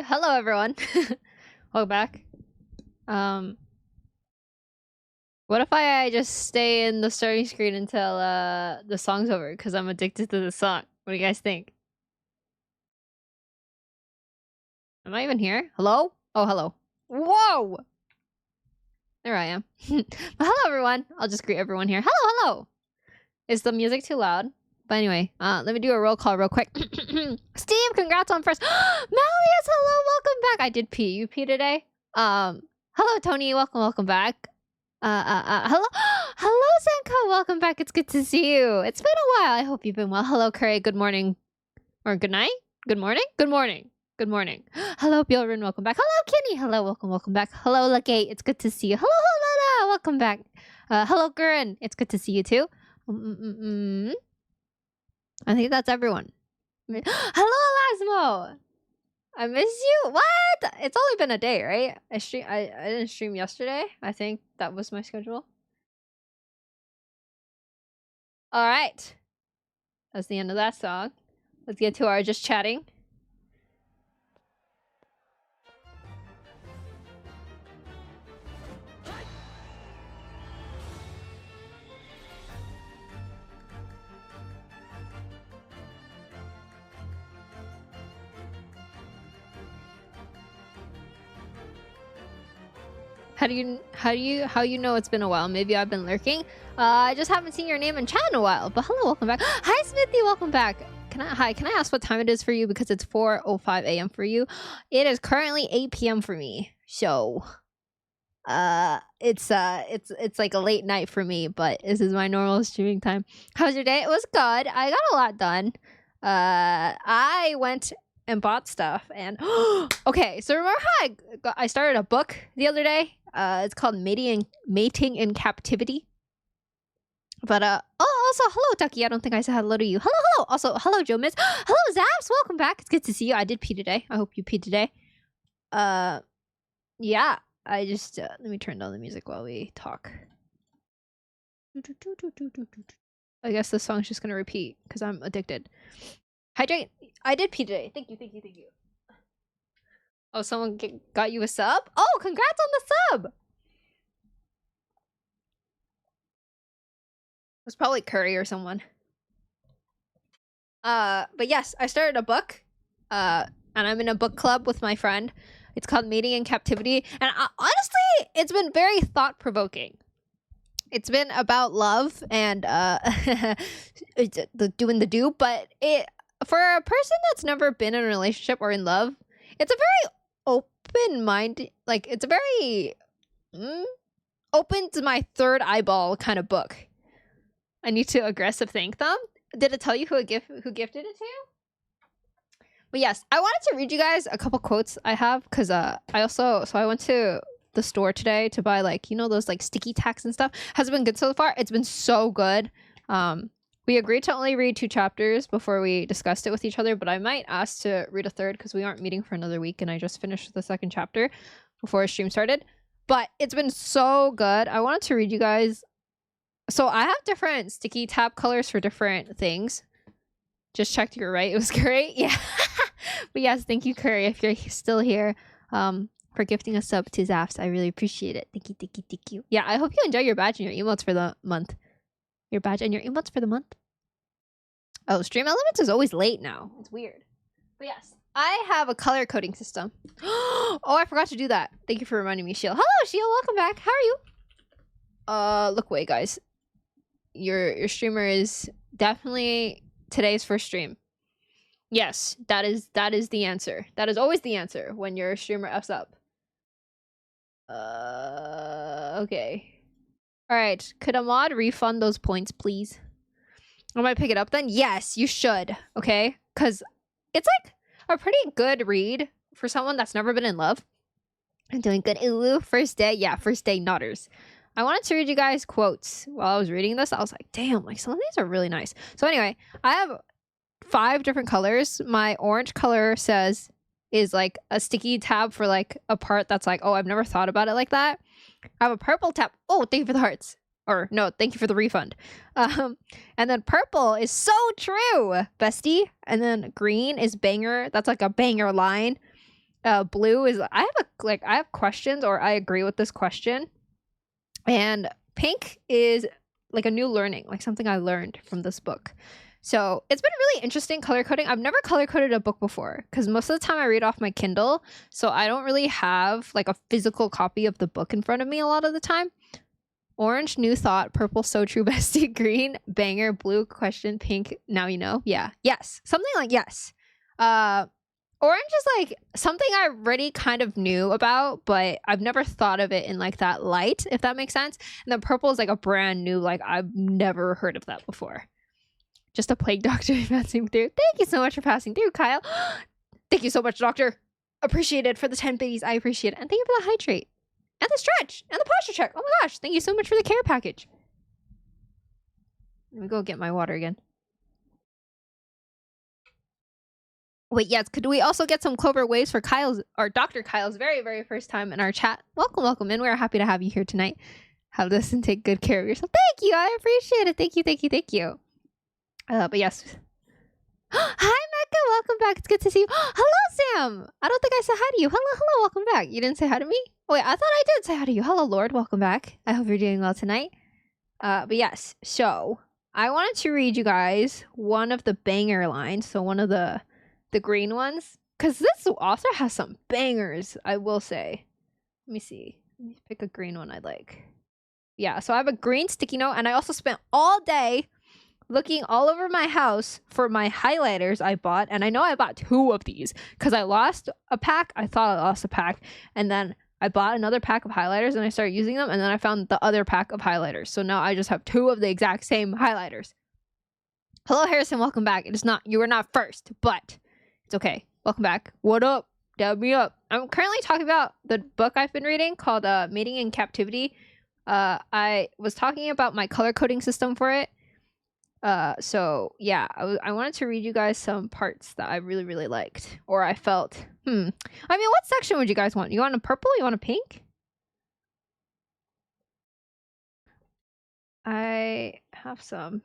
Hello everyone. Welcome back. What if I just stay in the starting screen until the song's over? Because I'm addicted to the song. What do you guys think? Am I even here? Hello? Oh, hello. Whoa! There I am. But hello everyone. I'll just greet everyone here. Hello, hello! Is the music too loud? But anyway, let me do a roll call real quick. Steve, congrats on first. Malleus, hello, welcome back. I did pee. You pee today? Hello Tony, welcome back. Hello, hello Zenko, welcome back. It's good to see you. It's been a while. I hope you've been well. Hello Curry, good morning, or good night, good morning, good morning, good morning. Hello Bjorn, welcome back. Hello Kenny, hello, welcome back. Hello Legate, it's good to see you. Hello, welcome back. Hello Gurren, it's good to see you too. I think that's everyone. Hello Elasmo, I miss you. What? It's only been a day, right? I didn't stream yesterday. I think that was my schedule. All right, that's the end of that song. Let's get to our just chatting. How do you know it's been a while? Maybe I've been lurking. I just haven't seen your name in chat in a while. But hello, welcome back. Hi Smithy, welcome back. Can I ask what time it is for you, because it's 4:05 a.m. for you. It is currently 8 p.m. for me. So it's like a late night for me, but this is my normal streaming time. How's your day? It was good. I got a lot done. I went and bought stuff, and okay, so remember how I started a book the other day? It's called Mating in Captivity. But also hello Ducky. I don't think I said hello to you. Hello. Also hello Joe Miss. Hello Zaps. Welcome back. It's good to see you. I did pee today. I hope you peed today. Yeah. I just let me turn down the music while we talk. I guess this song's just gonna repeat because I'm addicted. Hydrate. I did pee today. Thank you. Oh, someone got you a sub? Oh, congrats on the sub! It was probably Curry or someone. But yes, I started a book. And I'm in a book club with my friend. It's called Mating in Captivity. And honestly, it's been very thought-provoking. It's been about love and doing the do, but for a person that's never been in a relationship or in love, it's a very open-minded, like it's a very open to my third eyeball kind of book. I need to aggressive thank them. Did it tell you who gifted it to you? But yes, I wanted to read you guys a couple quotes I have, because I went to the store today to buy, like, you know, those like sticky tacks and stuff. Has it been good so far? It's been so good. We agreed to only read 2 chapters before we discussed it with each other, but I might ask to read a third because we aren't meeting for another week, and I just finished the 2nd chapter before stream started. But it's been so good. I wanted to read you guys. So I have different sticky tab colors for different things. Just checked, you're right. It was great. Yeah. But yes, thank you, Curry, if you're still here, for gifting a sub to Zaps. I really appreciate it. Thank you. Yeah, I hope you enjoy your badge and your emotes for the month. Your badge and your emotes for the month. Oh, Stream Elements is always late now. It's weird. But yes, I have a color coding system. Oh, I forgot to do that. Thank you for reminding me, Shield. Hello, Shield. Welcome back. How are you? Look away, guys. Your streamer is definitely today's first stream. Yes, that is the answer. That is always the answer when your streamer F's up. Okay. All right. Could a mod refund those points, please? I might pick it up then. Yes, you should. Okay, because it's like a pretty good read for someone that's never been in love. I'm doing good. Ooh, first day. Yeah, first day nodders. I wanted to read you guys quotes while I was reading this. I was like, damn, like some of these are really nice. So anyway, I have 5 different colors. My orange color is like a sticky tab for like a part that's like, oh, I've never thought about it like that. I have a purple tab. Oh, thank you for the hearts. Or no, thank you for the refund. And then purple is so true, bestie. And then green is banger. That's like a banger line. blue is I have questions, or I agree with this question, and pink is like a new learning, like something I learned from this book. So it's been really interesting color coding. I've never color coded a book before because most of the time I read off my Kindle, so I don't really have like a physical copy of the book in front of me a lot of the time. Orange, new thought. Purple, so true bestie. Green, banger. Blue, question. Pink, now you know. Yeah. Yes. Something like yes. Orange is like something I already kind of knew about, but I've never thought of it in like that light, if that makes sense. And then purple is like a brand new, like I've never heard of that before. Just a plague doctor passing through. Thank you so much for passing through, Kyle. Thank you so much, doctor. Appreciate it for the 10 biddies. I appreciate it. And thank you for the hydrate. And the stretch. And the posture check. Oh my gosh. Thank you so much for the care package. Let me go get my water again. Wait, yes. Could we also get some Clover waves for Kyle's, or Dr. Kyle's very, very first time in our chat? Welcome, welcome in. We're happy to have you here tonight. Have this and take good care of yourself. Thank you. I appreciate it. Thank you, thank you, thank you. But yes. Hi, Mecca. Welcome back. It's good to see you. Hello, Sam. I don't think I said hi to you. Hello, hello. Welcome back. You didn't say hi to me? Oh, wait, I thought I did say hi to you. Hello, Lord. Welcome back. I hope you're doing well tonight. But yes. So I wanted to read you guys one of the banger lines. So one of the green ones. Because this author has some bangers, I will say. Let me see. Let me pick a green one I'd like. Yeah, so I have a green sticky note. And I also spent all day looking all over my house for my highlighters I bought. And I know I bought 2 of these because I lost a pack. I thought I lost a pack. And then I bought another pack of highlighters and I started using them. And then I found the other pack of highlighters. So now I just have 2 of the exact same highlighters. Hello, Harrison. Welcome back. It is not, you were not first, but it's okay. Welcome back. What up? Dab me up. I'm currently talking about the book I've been reading called Mating in Captivity. I was talking about my color coding system for it. So yeah, I wanted to read you guys some parts that I really, really liked, or I felt, I mean, what section would you guys want? You want a purple? You want a pink? I have some.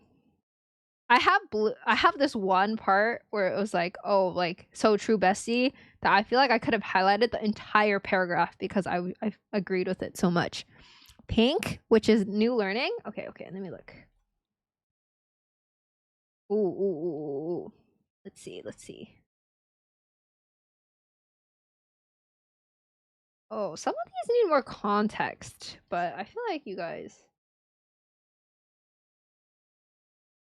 I have blue. I have this one part where it was like, oh, like, so true bestie, that I feel like I could have highlighted the entire paragraph because I agreed with it so much. Pink, which is new learning. Okay, let me look. Ooh. Let's see. Oh, some of these need more context, but I feel like you guys.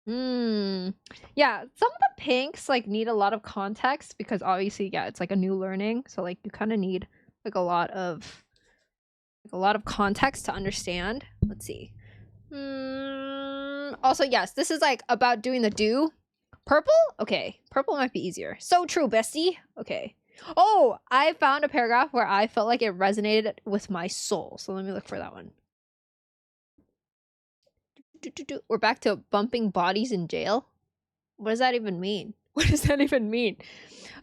Yeah, some of the pinks like need a lot of context because obviously, yeah, it's like a new learning, so like you kind of need like a lot of context to understand. Let's see. Also, yes, this is like about doing the do. Purple? Okay, purple might be easier. So true, bestie. Okay. Oh, I found a paragraph where I felt like it resonated with my soul. So let me look for that one. We're back to bumping bodies in jail. What does that even mean? What does that even mean?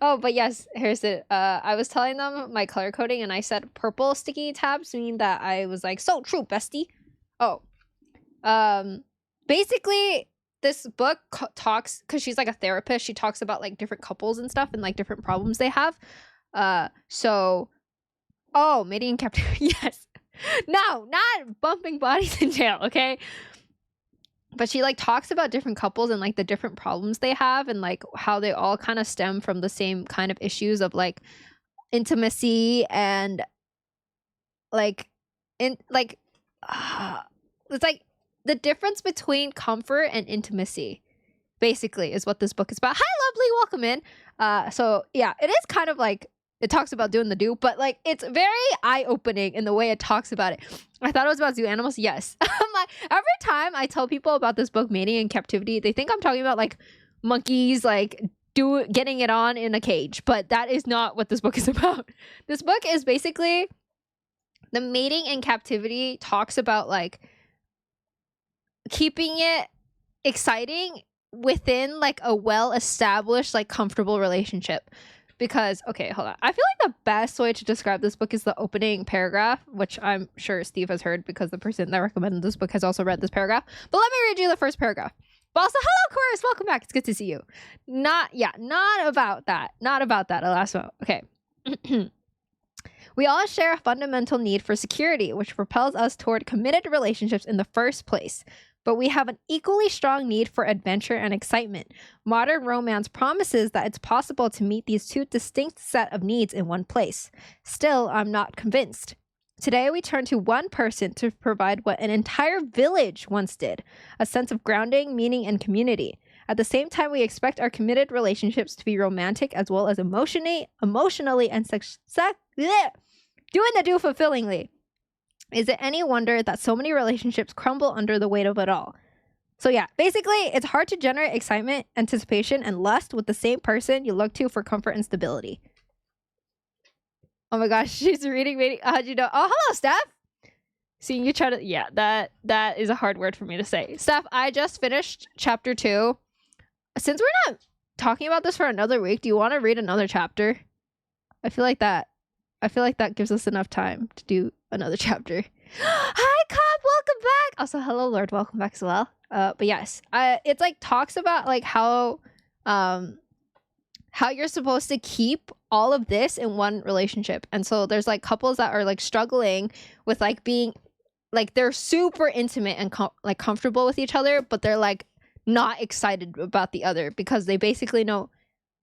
Oh, but yes, here's it. I was telling them my color coding and I said purple sticky tabs mean that I was like, so true, bestie. Oh. Basically, this book talks, because she's like a therapist, she talks about like different couples and stuff and like different problems they have. Mating in captivity. Yes. No, not bumping bodies in jail, okay? But she like talks about different couples and like the different problems they have and like how they all kind of stem from the same kind of issues of like intimacy and like it's like the difference between comfort and intimacy basically is what this book is about. Hi, lovely, welcome in. So yeah, it is kind of like it talks about doing the do, but like it's very eye-opening in the way it talks about it. I thought it was about zoo animals. Yes. Like, every time I tell people about this book, Mating in Captivity, they think I'm talking about like monkeys, like getting it on in a cage, but that is not what this book is about. This book is basically the mating in captivity talks about like keeping it exciting within like a well-established, like comfortable relationship. Because, okay, hold on. I feel like the best way to describe this book is the opening paragraph, which I'm sure Steve has heard because the person that recommended this book has also read this paragraph. But let me read you the first paragraph. But also, hello, Chorus. Welcome back. It's good to see you. Not about that. Not about that. Last one. Okay. We all share a fundamental need for security, which propels us toward committed relationships in the first place. But we have an equally strong need for adventure and excitement. Modern romance promises that it's possible to meet these two distinct set of needs in one place. Still, I'm not convinced. Today, we turn to one person to provide what an entire village once did, a sense of grounding, meaning, and community. At the same time, we expect our committed relationships to be romantic as well as emotionally and doing the do fulfillingly. Is it any wonder that so many relationships crumble under the weight of it all? So yeah, basically, it's hard to generate excitement, anticipation, and lust with the same person you look to for comfort and stability. Oh my gosh, she's reading. How'd you know? Oh, hello, Steph. Seeing you try to... Yeah, that is a hard word for me to say. Steph, I just finished chapter 2. Since we're not talking about this for another week, do you want to read another chapter? I feel like that gives us enough time to do another chapter. Hi, Cobb, welcome back. Also, hello, Lord, welcome back as well. But yes, it's like talks about like how you're supposed to keep all of this in one relationship. And so there's like couples that are like struggling with like being like they're super intimate and like comfortable with each other, but they're like not excited about the other because they basically know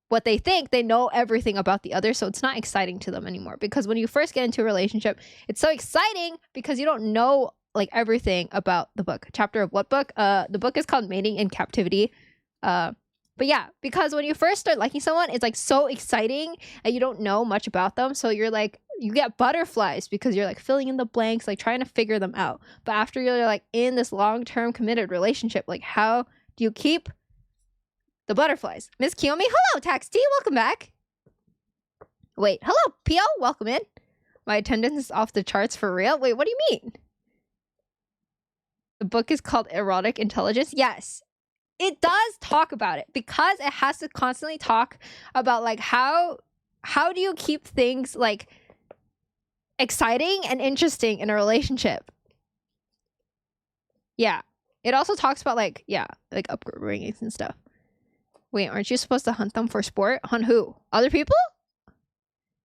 what they think. They know everything about the other, so it's not exciting to them anymore. Because when you first get into a relationship, it's so exciting because you don't know like everything about the book. Chapter of what book? The book is called Mating in Captivity. But yeah, because when you first start liking someone, it's like so exciting and you don't know much about them. So you're like, you get butterflies because you're like filling in the blanks, like trying to figure them out. But after you're like in this long-term committed relationship, like how do you keep the butterflies? Miss Kiyomi, hello, Tax T, welcome back. Wait, hello, Pio, welcome in. My attendance is off the charts for real. Wait, what do you mean? The book is called Erotic Intelligence. Yes. It does talk about it because it has to constantly talk about like how do you keep things like exciting and interesting in a relationship. Yeah. It also talks about like, yeah, like upbringings and stuff. Wait, aren't you supposed to hunt them for sport? Hunt who? Other people?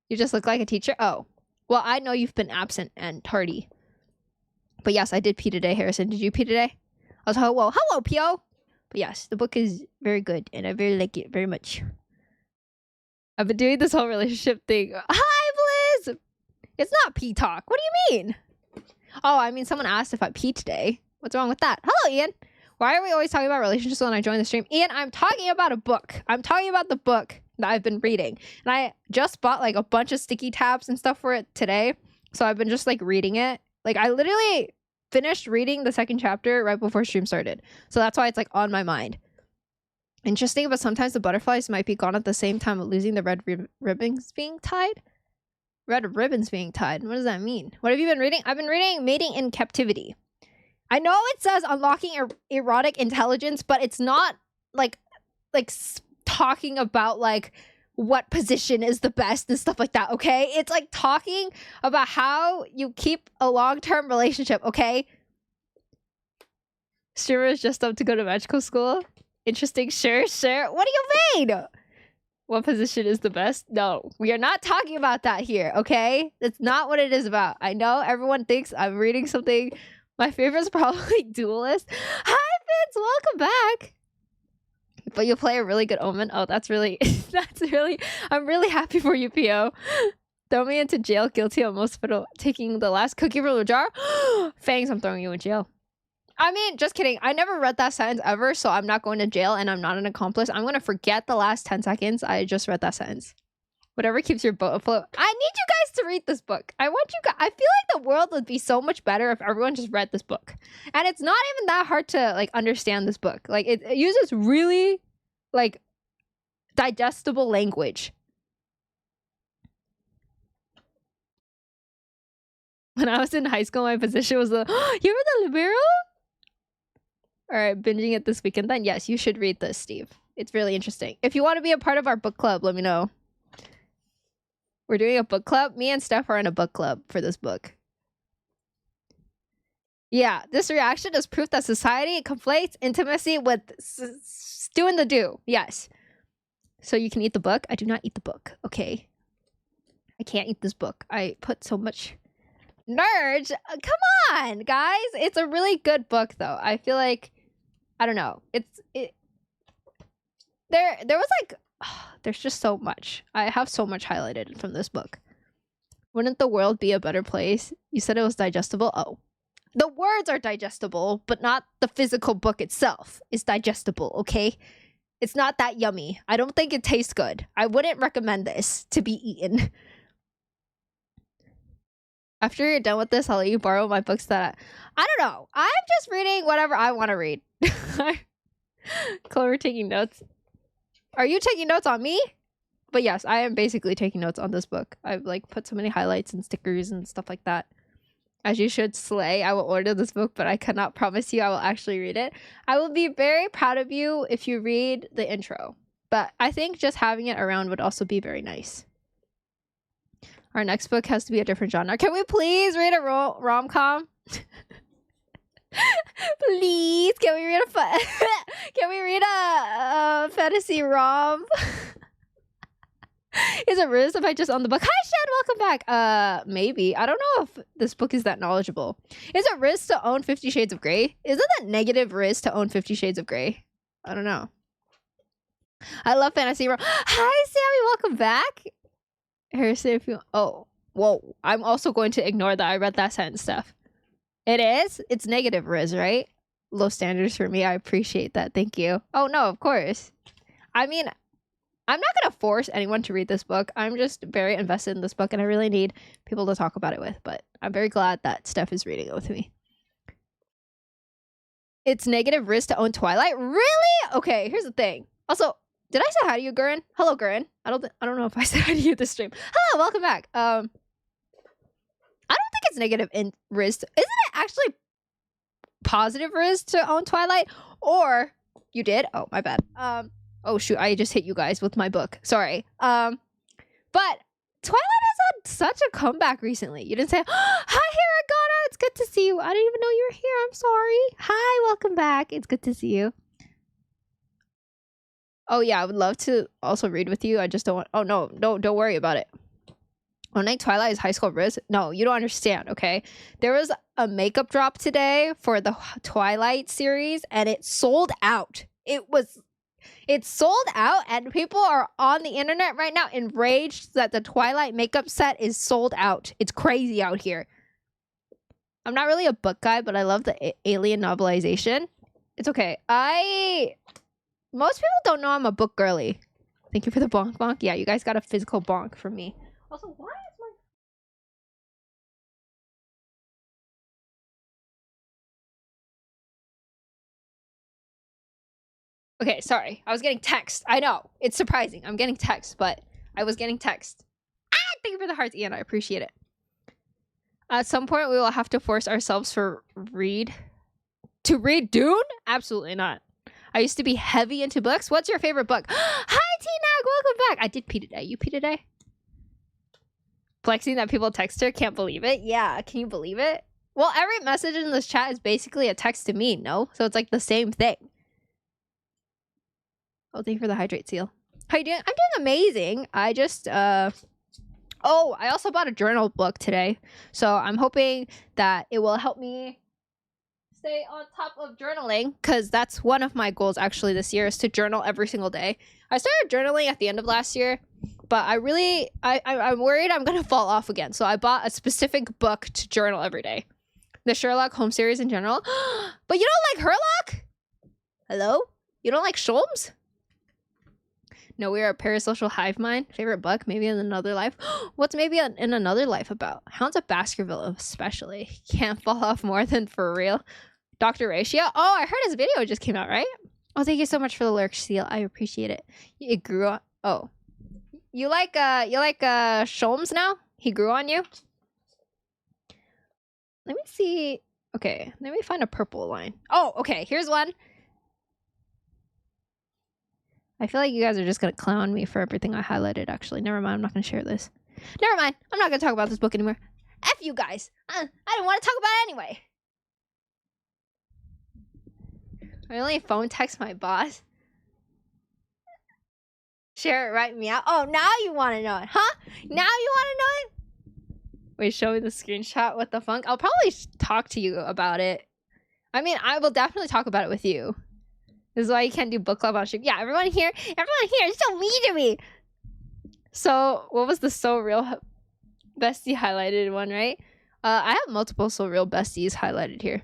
You just look like a teacher? Oh. Well, I know you've been absent and tardy. But yes, I did pee today, Harrison. Did you pee today? I was like, well, hello, Pio. But yes, the book is very good, and I very like it very much. I've been doing this whole relationship thing. Hi, Bliz! It's not pee talk. What do you mean? Oh, I mean, someone asked if I pee today. What's wrong with that? Hello, Ian. Why are we always talking about relationships when I join the stream? Ian, I'm talking about a book. I'm talking about the book that I've been reading. And I just bought like a bunch of sticky tabs and stuff for it today. So I've been just like reading it. Like I literally finished reading the second chapter right before stream started. So that's why it's like on my mind. Interesting, but sometimes the butterflies might be gone at the same time of losing the red ribbons being tied. Red ribbons being tied. What does that mean? What have you been reading? I've been reading Mating in Captivity. I know it says unlocking erotic intelligence, but it's not like talking about like what position is the best and stuff like that, okay? It's like talking about how you keep a long-term relationship, okay? Streamer is just up to go to magical school. Interesting, sure. What do you mean? What position is the best? No, we are not talking about that here, okay? That's not what it is about. I know everyone thinks I'm reading something. My favorite is probably Duelist. Hi, Vince, welcome back. But you play a really good Omen. Oh, that's really, I'm really happy for you, Pio. Throw me into jail, guilty almost for taking the last cookie from the jar. Fangs, I'm throwing you in jail. I mean, just kidding. I never read that sentence ever, so I'm not going to jail and I'm not an accomplice. I'm going to forget the last 10 seconds. I just read that sentence. Whatever keeps your boat afloat. I need you guys to read this book. I want you guys. I feel like the world would be so much better if everyone just read this book. And it's not even that hard to like understand this book. Like it uses really like digestible language. When I was in high school, my position was the you were the libero? All right, binging it this weekend then. Yes, you should read this, Steve. It's really interesting. If you want to be a part of our book club, let me know. We're doing a book club. Me and Steph are in a book club for this book. Yeah, this reaction is proof that society conflates intimacy with doing the do. Yes. So you can eat the book? I do not eat the book. Okay. I can't eat this book. I put so much nerds. Come on, guys. It's a really good book, though. I feel like, I don't know. There was like, there's just so much. I have so much highlighted from this book. Wouldn't the world be a better place? You said it was digestible. Oh, the words are digestible, but not the physical book itself is digestible. Okay. It's not that yummy. I don't think it tastes good. I wouldn't recommend this to be eaten. After you're done with this, I'll let you borrow my books that I don't know. I'm just reading whatever I want to read. Clover taking notes. Are you taking notes on me? But yes, I am basically taking notes on this book. I've like put so many highlights and stickers and stuff like that. As you should, slay. I will order this book, but I cannot promise you I will actually read it. I will be very proud of you if you read the intro. But I think just having it around would also be very nice. Our next book has to be a different genre. Can we please read a rom-com? Please, can we read can we read a fantasy rom? Is it Riz if I just own the book? Hi, Shed, welcome back. Maybe. I don't know if this book is that knowledgeable. Is it Riz to own 50 Shades of Grey? Isn't that negative Riz to own 50 Shades of Grey? I don't know. I love fantasy rom. Hi, Sammy, welcome back. Here's if you. Oh, whoa. I'm also going to ignore that I read that sentence stuff. It is? It's negative Riz, right? Low standards for me. I appreciate that. Thank you. Oh, no, of course. I mean, I'm not going to force anyone to read this book. I'm just very invested in this book, and I really need people to talk about it with. But I'm very glad that Steph is reading it with me. It's negative Riz to own Twilight? Really? Okay, here's the thing. Also, did I say hi to you, Gurren? Hello, Gurren. I don't know if I said hi to you this stream. Hello, welcome back. I don't think it's negative in Riz. Isn't it actually positive Riz to own Twilight? Or you did? Oh, my bad. Oh shoot, I just hit you guys with my book. Sorry. But Twilight has had such a comeback recently. You didn't say, hi, Hiragana. It's good to see you. I didn't even know you were here. I'm sorry. Hi, welcome back. It's good to see you. Oh yeah, I would love to also read with you. I just don't want. Oh no, don't worry about it. One Night Twilight is High School Riz. No, you don't understand. Okay, there was a makeup drop today for the Twilight series, and it sold out. It's sold out, and people are on the internet right now enraged that the Twilight makeup set is sold out. It's crazy out here. I'm not really a book guy, but I love the alien novelization. It's okay. Most people don't know I'm a book girly. Thank you for the bonk bonk. Yeah, you guys got a physical bonk from me. Also, why is my... Okay, sorry. I was getting text. I know. It's surprising. I'm getting text, but I was getting text. Thank you for the hearts, Ian. I appreciate it. At some point, we will have to force ourselves to read Dune? Absolutely not. I used to be heavy into books. What's your favorite book? Hi, T-Nag. Welcome back. I did pee today. You pee today? Flexing that people text her. Can't believe it. Yeah, can you believe it? Well, every message in this chat is basically a text to me, no? So it's like the same thing. Oh, thank you for the hydrate seal. How you doing? I'm doing amazing. I just, Oh, I also bought a journal book today. So I'm hoping that it will help me stay on top of journaling, because that's one of my goals actually this year, is to journal every single day. I started journaling at the end of last year, but I'm worried I'm gonna fall off again. So I bought a specific book to journal every day. The Sherlock Holmes series in general. But you don't like Herlock? Hello? You don't like Sholmes? No, we are a parasocial hive mind. Favorite book? Maybe in another life. What's maybe in another life about? Hounds of Baskerville especially. Can't fall off more than for real. Dr. Ratio? Oh, I heard his video just came out, right? Oh, thank you so much for the lurk seal. I appreciate it. It grew on. Oh. You like Sholmes now? He grew on you? Let me see. Okay, let me find a purple line. Oh, okay, here's one. I feel like you guys are just gonna clown me for everything I highlighted, actually. Never mind, I'm not gonna share this. Never mind, I'm not gonna talk about this book anymore. F you guys. I didn't want to talk about it anyway. I only phone text my boss. share it, right me out. Oh, now you want to know it, huh? Now you want to know it? Wait, show me the screenshot. What the funk? I'll probably talk to you about it. I mean, I will definitely talk about it with you. This is why you can't do book club on stream. Yeah, everyone here is so mean to me. So, what was the So Real bestie highlighted one, right? I have multiple So Real besties highlighted here.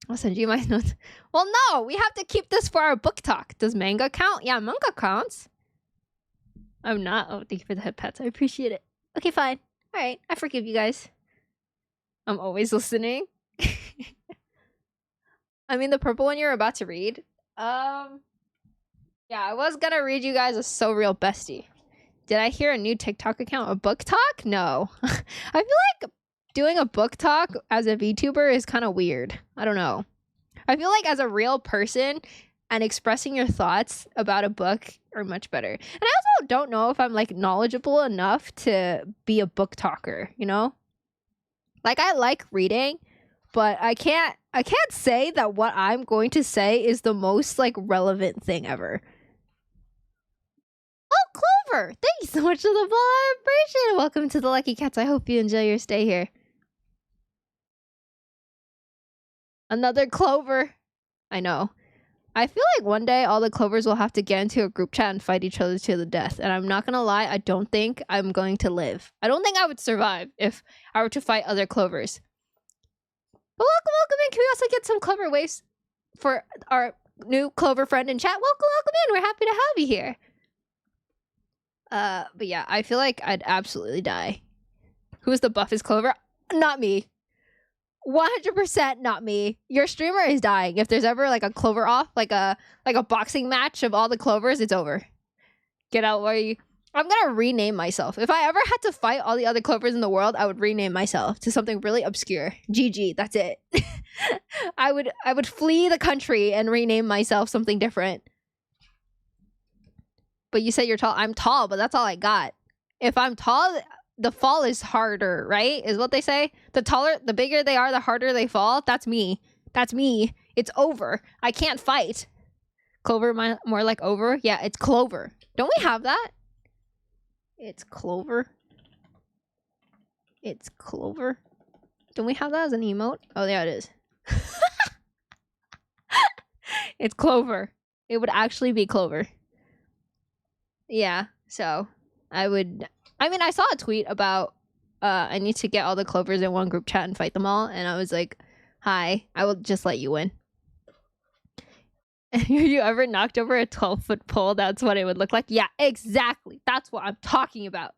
I'll send you my notes. Well, no, we have to keep this for our book talk. Does manga count? Yeah, manga counts. I'm not. Oh, thank you for the head pats. I appreciate it. Okay, fine. All right, I forgive you guys. I'm always listening. I mean, the purple one you're about to read. Yeah, I was gonna read you guys a So Real bestie. Did I hear a new TikTok account? A book talk? No. I feel like doing a book talk as a VTuber is kind of weird. I don't know. I feel like as a real person and expressing your thoughts about a book are much better. And I also don't know if I'm like knowledgeable enough to be a book talker, you know? Like I like reading, but I can't say that what I'm going to say is the most like relevant thing ever. Oh, Clover! Thank you so much for the ball. I appreciate it. Welcome to the Lucky Cats. I hope you enjoy your stay here. Another Clover. I know. I feel like one day all the Clovers will have to get into a group chat and fight each other to the death. And I'm not gonna lie, I don't think I'm going to live. I don't think I would survive if I were to fight other Clovers. But welcome in. Can we also get some Clover waves for our new Clover friend in chat? Welcome in. We're happy to have you here. But yeah, I feel like I'd absolutely die. Who's the buffest Clover? Not me. 100% not me. Your streamer is dying. If there's ever like a Clover off, like a boxing match of all the Clovers, it's over. Get out where you... I'm gonna rename myself. If I ever had to fight all the other Clovers in the world, I would rename myself to something really obscure. GG, that's it. I would flee the country and rename myself something different. But you say you're tall. I'm tall, but that's all I got. If I'm tall, the fall is harder, right? Is what they say. The bigger they are, the harder they fall. That's me. That's me. It's over. I can't fight. Clover, more like over. Yeah, it's Clover. Don't we have that? It's Clover. It's Clover. Don't we have that as an emote? Oh, yeah, it is. It's Clover. It would actually be Clover. Yeah, so I mean, I saw a tweet about I need to get all the Clovers in one group chat and fight them all. And I was like, hi, I will just let you win. Have you ever knocked over a 12-foot pole? That's what it would look like. Yeah, exactly. That's what I'm talking about.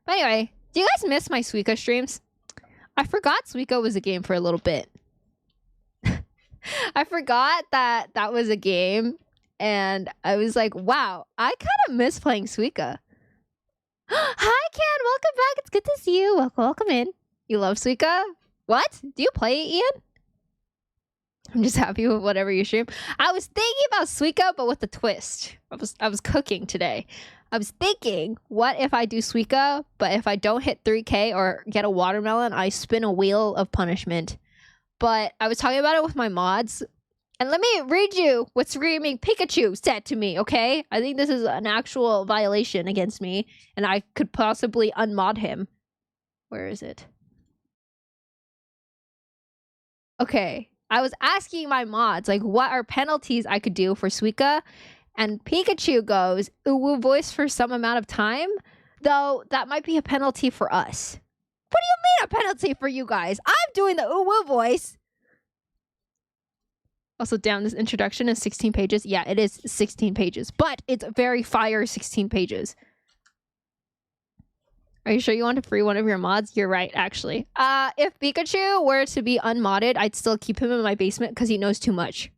But anyway, do you guys miss my Suika streams? I forgot Suika was a game for a little bit. I forgot that was a game. And I was like, wow, I kind of miss playing Suika. Hi, Ken. Welcome back. It's good to see you. Welcome in. You love Suika? What? Do you play it, Ian? I'm just happy with whatever you stream. I was thinking about Suika, but with a twist. I was cooking today. I was thinking, what if I do Suika, but if I don't hit 3K or get a watermelon, I spin a wheel of punishment. But I was talking about it with my mods. And let me read you what Screaming Pikachu said to me, okay? I think this is an actual violation against me, and I could possibly unmod him. Where is it? Okay. I was asking my mods, like, what are penalties I could do for Suika? And Pikachu goes, uwu voice for some amount of time? Though, that might be a penalty for us. What do you mean a penalty for you guys? I'm doing the uwu voice. Also, down, this introduction is 16 pages. Yeah, it is 16 pages. But it's very fire 16 pages. Are you sure you want to free one of your mods? You're right, actually. If Pikachu were to be unmodded, I'd still keep him in my basement because he knows too much.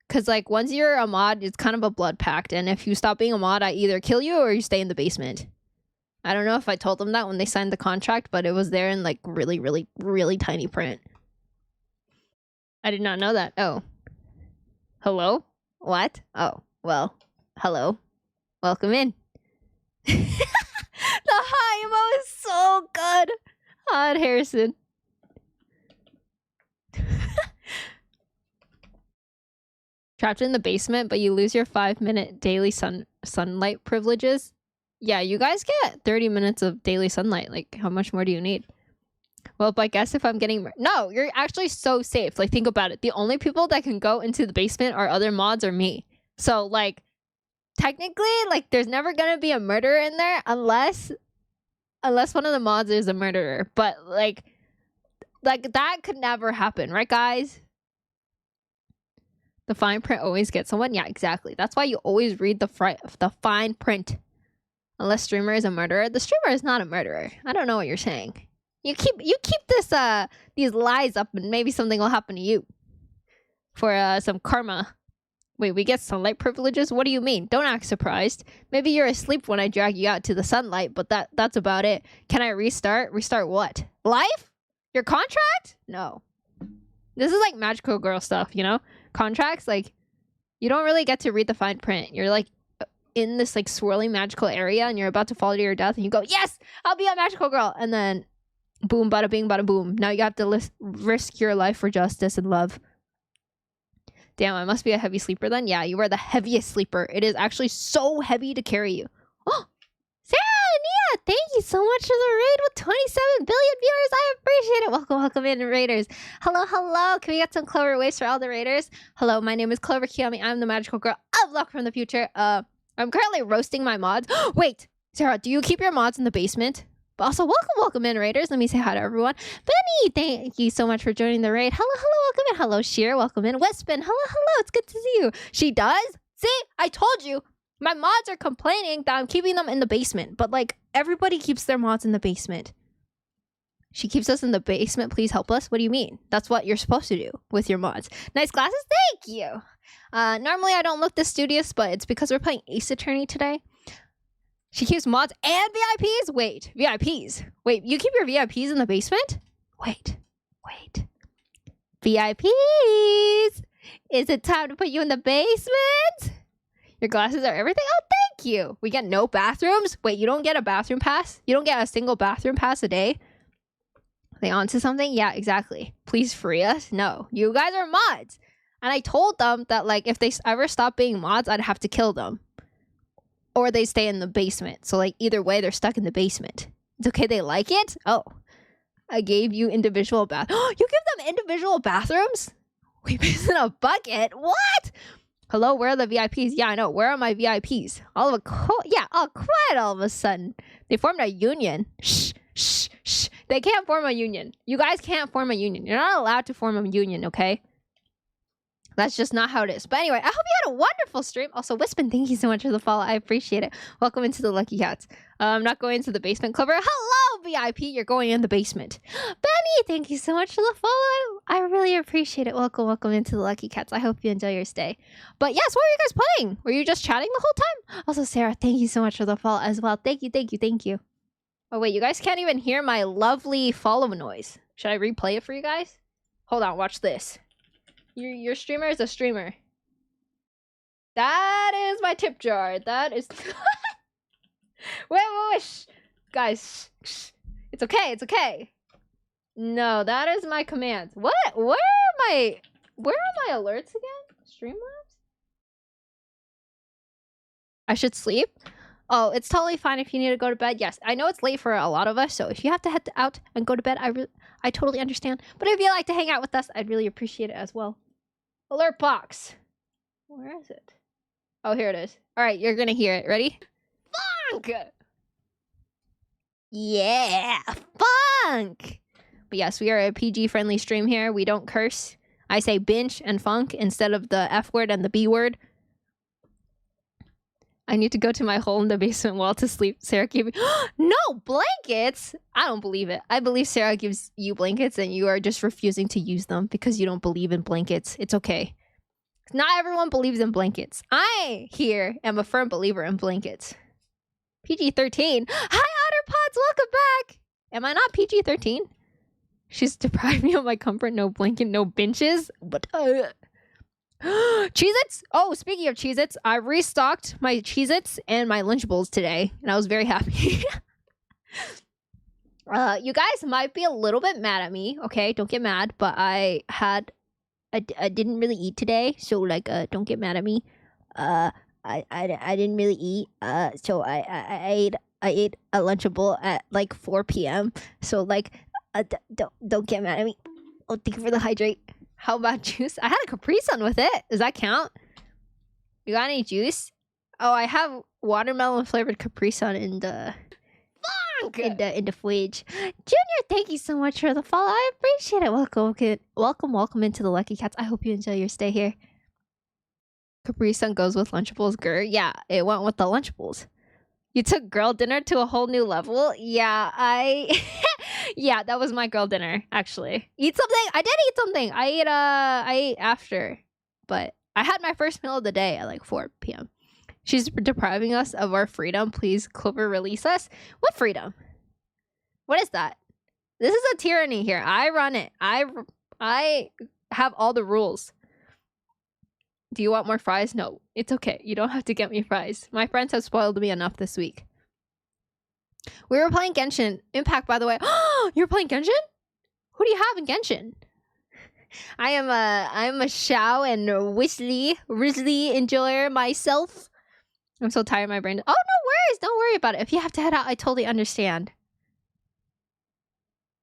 Because, like, once you're a mod, it's kind of a blood pact. And if you stop being a mod, I either kill you or you stay in the basement. I don't know if I told them that when they signed the contract, but it was there in, like, really, really, really tiny print. I did not know that. Oh. Hello? What? Oh, well, hello. Welcome in. The high emo is so good. Odd Harrison. Trapped in the basement, but you lose your 5-minute daily sunlight privileges. Yeah, you guys get 30 minutes of daily sunlight. Like, how much more do you need? Well, but I guess if I'm getting... No, you're actually so safe. Like, think about it. The only people that can go into the basement are other mods or me. So, like, technically, like, there's never gonna be a murderer in there unless one of the mods is a murderer. But, like that could never happen, right, guys? The fine print always gets someone. Yeah, exactly. That's why you always read the fine print. Unless streamer is a murderer. The streamer is not a murderer. I don't know what you're saying. You keep this these lies up, and maybe something will happen to you. For some karma. Wait, we get sunlight privileges? What do you mean? Don't act surprised. Maybe you're asleep when I drag you out to the sunlight, but that's about it. Can I restart? Restart what? Life? Your contract? No. This is like magical girl stuff, you know? Contracts, like, you don't really get to read the fine print. You're like in this like swirling magical area and you're about to fall to your death and you go, yes, I'll be a magical girl. And then boom, bada bing, bada boom. Now you have to risk your life for justice and love. Damn, I must be a heavy sleeper then. Yeah, you are the heaviest sleeper. It is actually so heavy to carry you. Oh, Sarah, Nia, thank you so much for the raid with 27 billion viewers. I appreciate it. Welcome in, raiders. Hello. Can we get some Clover waves for all the raiders? Hello, my name is Clover Kiyomi. I'm the magical girl of luck from the future. I'm currently roasting my mods. Wait, Sarah, do you keep your mods in the basement? But also, welcome in, raiders. Let me say hi to everyone. Benny, thank you so much for joining the raid. Hello, welcome in. Hello, Sheer, welcome in. Westman, hello. It's good to see you. She does? See, I told you. My mods are complaining that I'm keeping them in the basement. But, like, everybody keeps their mods in the basement. She keeps us in the basement. Please help us. What do you mean? That's what you're supposed to do with your mods. Nice glasses. Thank you. Normally, I don't look this studious, but it's because we're playing Ace Attorney today. She keeps mods and VIPs? Wait, VIPs. Wait, you keep your VIPs in the basement? Wait. VIPs! Is it time to put you in the basement? Your glasses are everything? Oh, thank you. We get no bathrooms? Wait, you don't get a bathroom pass? You don't get a single bathroom pass a day? Are they onto something? Yeah, exactly. Please free us? No. You guys are mods. And I told them that, like, if they ever stop being mods, I'd have to kill them. Or they stay in the basement. So, like, either way, they're stuck in the basement. It's okay, they like it? Oh. I gave you individual bath. You give them individual bathrooms? We piss in a bucket? What? Hello, where are the VIPs? Yeah, I know. Where are my VIPs? All quiet all of a sudden. They formed a union. Shh. They can't form a union. You guys can't form a union. You're not allowed to form a union, okay? That's just not how it is. But anyway, I hope you had a wonderful stream. Also, Wispin, thank you so much for the follow. I appreciate it. Welcome into the Lucky Cats. I'm not going into the basement. Clover, hello, VIP. You're going in the basement. Benny, thank you so much for the follow. I really appreciate it. Welcome into the Lucky Cats. I hope you enjoy your stay. But yes, what were you guys playing? Were you just chatting the whole time? Also, Sarah, thank you so much for the follow as well. Thank you. Oh, wait, you guys can't even hear my lovely follow noise. Should I replay it for you guys? Hold on, watch this. Your streamer is a streamer. That is my tip jar. That is... wait. Shh. Guys, shh. It's okay. No, that is my commands. What? Where are my alerts again? Streamlabs? I should sleep? Oh, it's totally fine if you need to go to bed. Yes, I know it's late for a lot of us, so if you have to head out and go to bed, I totally understand. But if you like to hang out with us, I'd really appreciate it as well. Alert box. Where is it? Oh, here it is. All right, you're gonna hear it. Ready? Funk! Yeah, funk! But yes, we are a PG-friendly stream here. We don't curse. I say binge and funk instead of the F word and the B word. I need to go to my hole in the basement wall to sleep. Sarah gave me... No, blankets! I don't believe it. I believe Sarah gives you blankets and you are just refusing to use them because you don't believe in blankets. It's okay. Not everyone believes in blankets. I, here, am a firm believer in blankets. PG-13. Hi, Otterpods! Welcome back! Am I not PG-13? She's deprived me of my comfort. No blanket, no benches. But, Cheez-Its? Oh, speaking of Cheez-Its, I restocked my Cheez-Its and my Lunchables today, and I was very happy. You guys might be a little bit mad at me, okay? Don't get mad, but I had I didn't really eat today, so like don't get mad at me. Uh, I didn't really eat. So I ate a Lunchable at like 4 p.m. So like don't get mad at me. Oh, thank you for the hydrate. How about juice? I had a Capri Sun with it. Does that count? You got any juice? Oh, I have watermelon flavored Capri Sun in the in the fridge. Junior, thank you so much for the follow. I appreciate it. Welcome into the Lucky Cats. I hope you enjoy your stay here. Capri Sun goes with Lunchables. Grr. Yeah, it went with the Lunchables. You took girl dinner to a whole new level. Yeah, yeah, that was my girl dinner actually. Eat something. I did eat something. I ate after, but I had my first meal of the day at like 4 p.m. She's depriving us of our freedom. Please, Clover, release us. What freedom? What is that? This is a tyranny here. I run it. I have all the rules. Do you want more fries? No, it's okay. You don't have to get me fries. My friends have spoiled me enough this week. We were playing Genshin Impact, by the way. You're playing Genshin? Who do you have in Genshin? I'm a Shao and Risley enjoyer myself. I'm so tired of my brain. Oh, no worries. Don't worry about it. If you have to head out, I totally understand.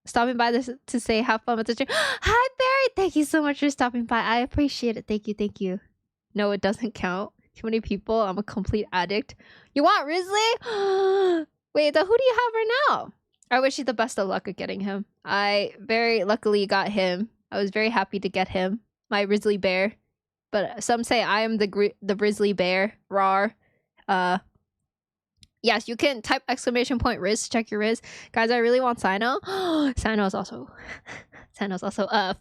Stopping by this to say have fun with the stream. Hi, Barry. Thank you so much for stopping by. I appreciate it. Thank you. Thank you. No, it doesn't count. Too many people. I'm a complete addict. You want Risley? Wait, who do you have right now? I wish you the best of luck at getting him. I very luckily got him. I was very happy to get him. My Risley bear. But some say I am the Risley bear. Rawr. Yes, you can type exclamation point Riz to check your Riz. Guys, I really want Sino. Sino's also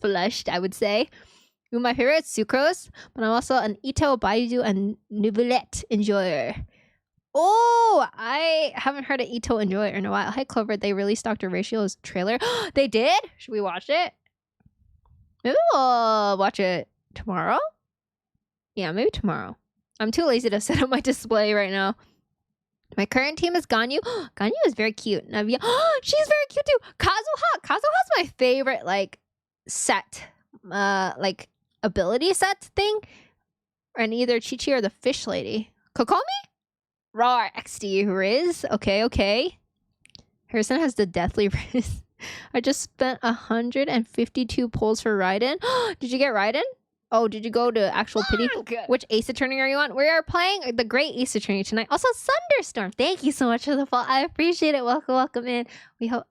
flushed, I would say. Ooh, my favorite is Sucrose, but I'm also an Ito, Baidu, and Nouvellette enjoyer. Oh, I haven't heard an Ito enjoyer in a while. Hey, Clover, they released Dr. Ratio's trailer. They did? Should we watch it? Maybe we'll watch it tomorrow? Yeah, maybe tomorrow. I'm too lazy to set up my display right now. My current team is Ganyu. Ganyu is very cute. Navia, she's very cute too. Kazuha. Kazuha's my favorite like set, like ability set thing. And either Chi-Chi or the fish lady. Kokomi? Raw XD Riz. Okay. Harrison has the deathly Riz. I just spent 152 pulls for Raiden. Did you get Raiden? Oh, did you go to actual pity? Which Ace Attorney are you on? We are playing the Great Ace Attorney tonight. Also, Thunderstorm. Thank you so much for the fall. I appreciate it. Welcome in.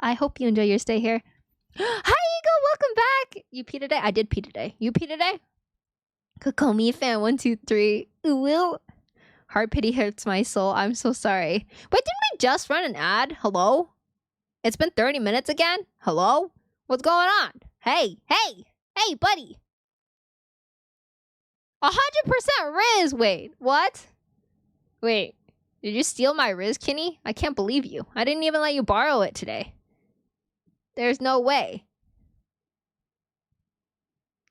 I hope you enjoy your stay here. Hi, Eagle. Welcome back. You pee today? I did pee today. You pee today? Kokomi fan 1, 2, 3. Ooh. Heart pity hurts my soul. I'm so sorry. Wait, didn't we just run an ad? Hello? It's been 30 minutes again? Hello? What's going on? Hey, buddy. 100% Riz. Wait, what? Wait, did you steal my Riz, Kenny? I can't believe you. I didn't even let you borrow it today. There's no way.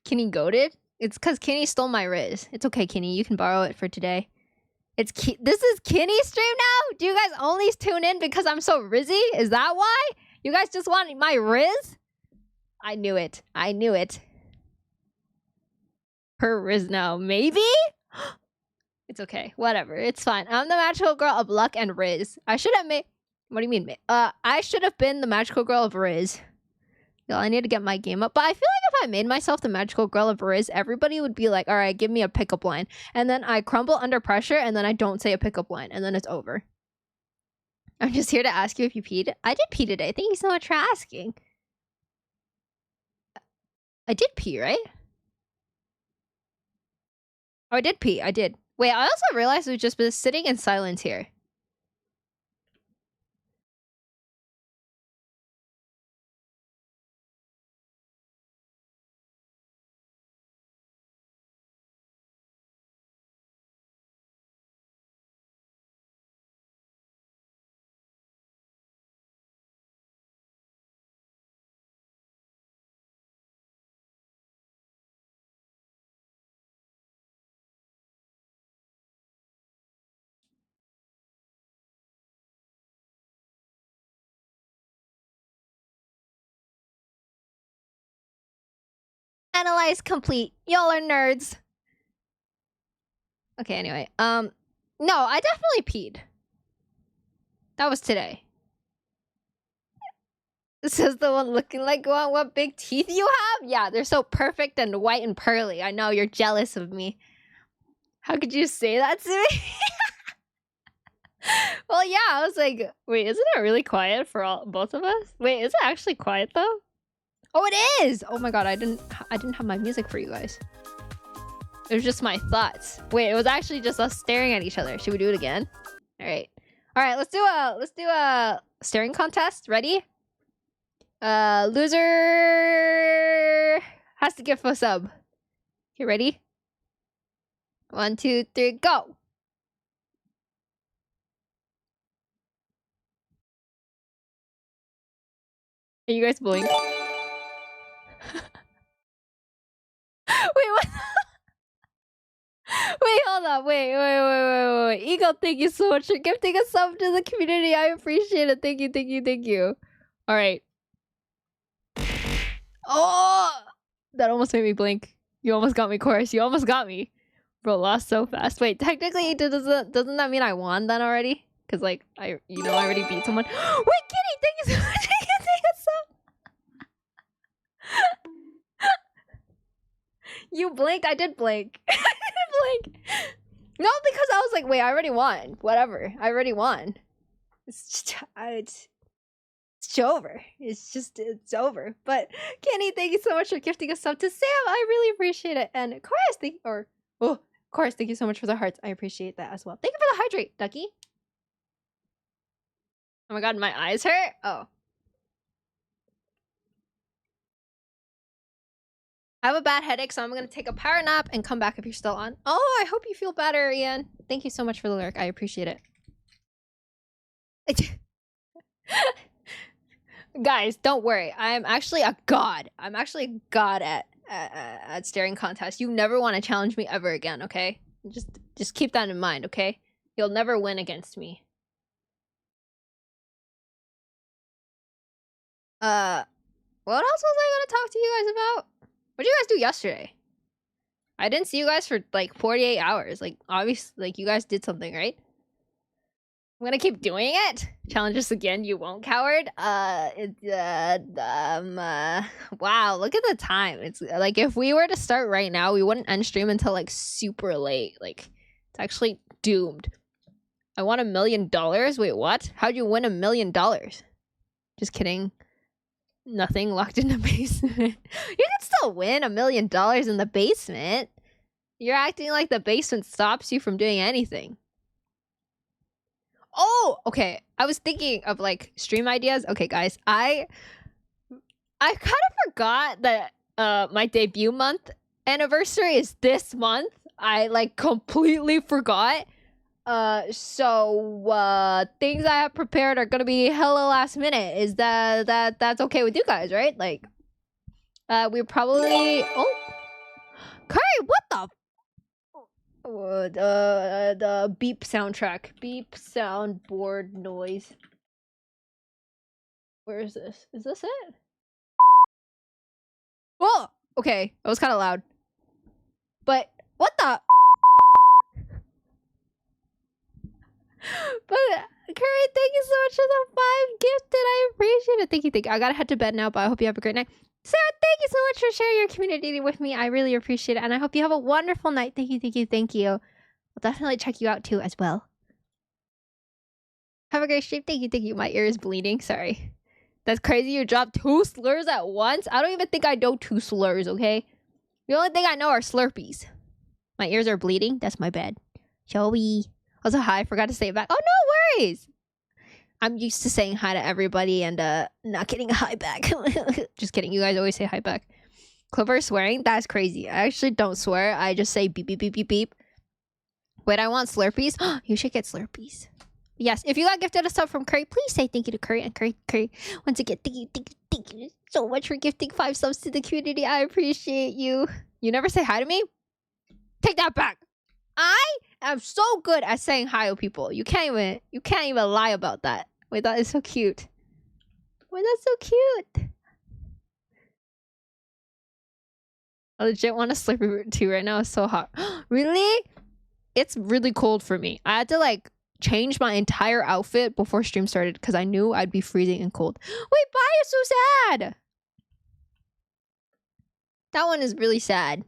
Kenny goated? It's because Kenny stole my Riz. It's okay, Kenny. You can borrow it for today. This is Kenny's stream now? Do you guys only tune in because I'm so Rizzy? Is that why? You guys just want my Riz? I knew it. Her Riz now, maybe? It's okay. Whatever. It's fine. I'm the magical girl of luck and Riz. I should have made... What do you mean? I should have been the magical girl of Riz. Yo, I need to get my game up. But I feel like if I made myself the magical girl of Riz, everybody would be like, all right, give me a pickup line. And then I crumble under pressure, and then I don't say a pickup line, and then it's over. I'm just here to ask you if you peed. I did pee today. Thank you so much for asking. I did pee, right? Oh, I did pee. I did. Wait, I also realized we've just been sitting in silence here. Analyze complete. Y'all are nerds. Okay, anyway. No, I definitely peed. That was today. This is the one looking like one. What big teeth you have? Yeah, they're so perfect and white and pearly. I know you're jealous of me. How could you say that to me? Well, yeah, I was like, wait, isn't it really quiet for both of us? Wait, is it actually quiet though? Oh, it is! Oh my god, I didn't have my music for you guys. It was just my thoughts. Wait, it was actually just us staring at each other. Should we do it again? All right. Let's do a staring contest. Ready? Loser has to give a sub. You ready? 1, 2, 3, go! Are you guys blink? Wait, what? Wait, hold on. Wait. Eagle, thank you so much for gifting a sub to the community. I appreciate it. Thank you. All right. Oh! That almost made me blink. You almost got me, Chorus. You almost got me. Bro, lost so fast. Wait, technically, doesn't that mean I won then already? Because, like, I already beat someone. Wait, Kitty, thank you so much for gifting a sub. You blinked? I did blink. I did blink. No, because I was like, wait, I already won. Whatever. I already won. It's over. It's over. But Kenny, thank you so much for gifting a sub to Sam. I really appreciate it. And Chorus, thank you so much for the hearts. I appreciate that as well. Thank you for the hydrate, Ducky. Oh my god, my eyes hurt? Oh. I have a bad headache, so I'm gonna take a power nap and come back if you're still on. Oh, I hope you feel better, Ian. Thank you so much for the lyric. I appreciate it. Guys, don't worry. I'm actually a god. I'm actually a god at staring contests. You never want to challenge me ever again, okay? Just keep that in mind, okay? You'll never win against me. What else was I gonna talk to you guys about? What did you guys do yesterday? I didn't see you guys for like 48 hours. Like, obviously, like, you guys did something, right? I'm gonna keep doing it. Challenge us again, you won't, coward. Wow, look at the time. It's like, if we were to start right now, we wouldn't end stream until like super late. Like, it's actually doomed. I won $1 million? Wait, what? How'd you win $1 million? Just kidding. Nothing, locked in the basement. You can still win $1 million in the basement. You're acting like the basement stops you from doing anything. Oh, okay. I was thinking of like stream ideas. Okay, guys, I kind of forgot that my debut month anniversary is this month. I like completely forgot. So things I have prepared are gonna be hella last minute. Is that's okay with you guys, right? Like, we probably Curry, what the beep soundtrack, beep soundboard noise. Where is this? Is this it? Oh, okay, it was kind of loud. But what the? But Curry, thank you so much for the 5 gifted. I appreciate it. Thank you. I gotta head to bed now, but I hope you have a great night. Sarah, thank you so much for sharing your community with me. I really appreciate it, and I hope you have a wonderful night. Thank you. I'll definitely check you out too as well. Have a great stream. Thank you. My ear is bleeding. Sorry. That's crazy. You dropped 2 slurs at once. I don't even think I know 2 slurs, okay? The only thing I know are Slurpees. My ears are bleeding. That's my bad. Joey. Also, hi. I forgot to say it back. Oh, no worries. I'm used to saying hi to everybody and not getting a hi back. Just kidding. You guys always say hi back. Clover swearing? That's crazy. I actually don't swear. I just say beep, beep, beep, beep, beep. Wait, I want Slurpees? You should get Slurpees. Yes, if you got gifted a sub from Curry, please say thank you to Curry. And Curry, once again, thank you so much for gifting 5 subs to the community. I appreciate you. You never say hi to me? Take that back. I am so good at saying hi to people. You can't even lie about that. Wait, that is so cute. Wait, that's so cute. I legit want to sleep too right now. It's so hot. Really? It's really cold for me. I had to like change my entire outfit before stream started because I knew I'd be freezing and cold. Wait, bye, you're so sad. That one is really sad.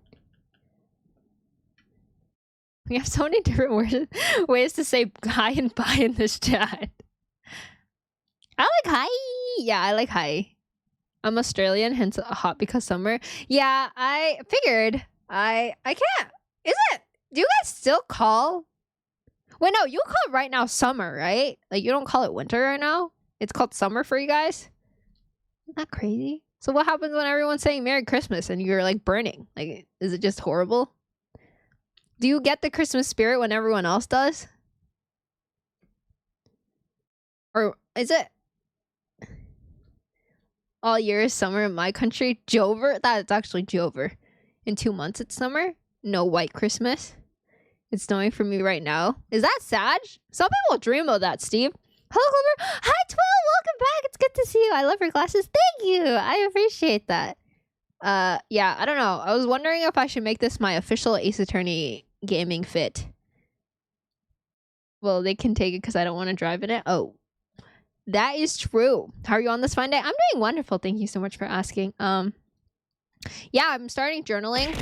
We have so many different ways to say hi and bye in this chat. I like hi. Yeah, I like hi. I'm Australian, hence hot because summer. Yeah, I figured. I can't. Is it? Do you guys still call? Wait, no, you call it right now summer, right? Like you don't call it winter right now? It's called summer for you guys? Isn't that crazy? So what happens when everyone's saying Merry Christmas and you're like burning? Like, is it just horrible? Do you get the Christmas spirit when everyone else does? Or is it all year is summer in my country? Jover? That's actually Jover. In 2 months it's summer. No white Christmas. It's snowing for me right now. Is that Sag? Some people dream of that, Steve. Hello, Clover. Hi, Twill. Welcome back. It's good to see you. I love your glasses. Thank you. I appreciate that. Yeah, I don't know. I was wondering if I should make this my official Ace Attorney gaming fit. Well, they can take it because I don't want to drive in it. Oh, that is true. How are you on this fine day? I'm doing wonderful. Thank you so much for asking. Yeah, I'm starting journaling.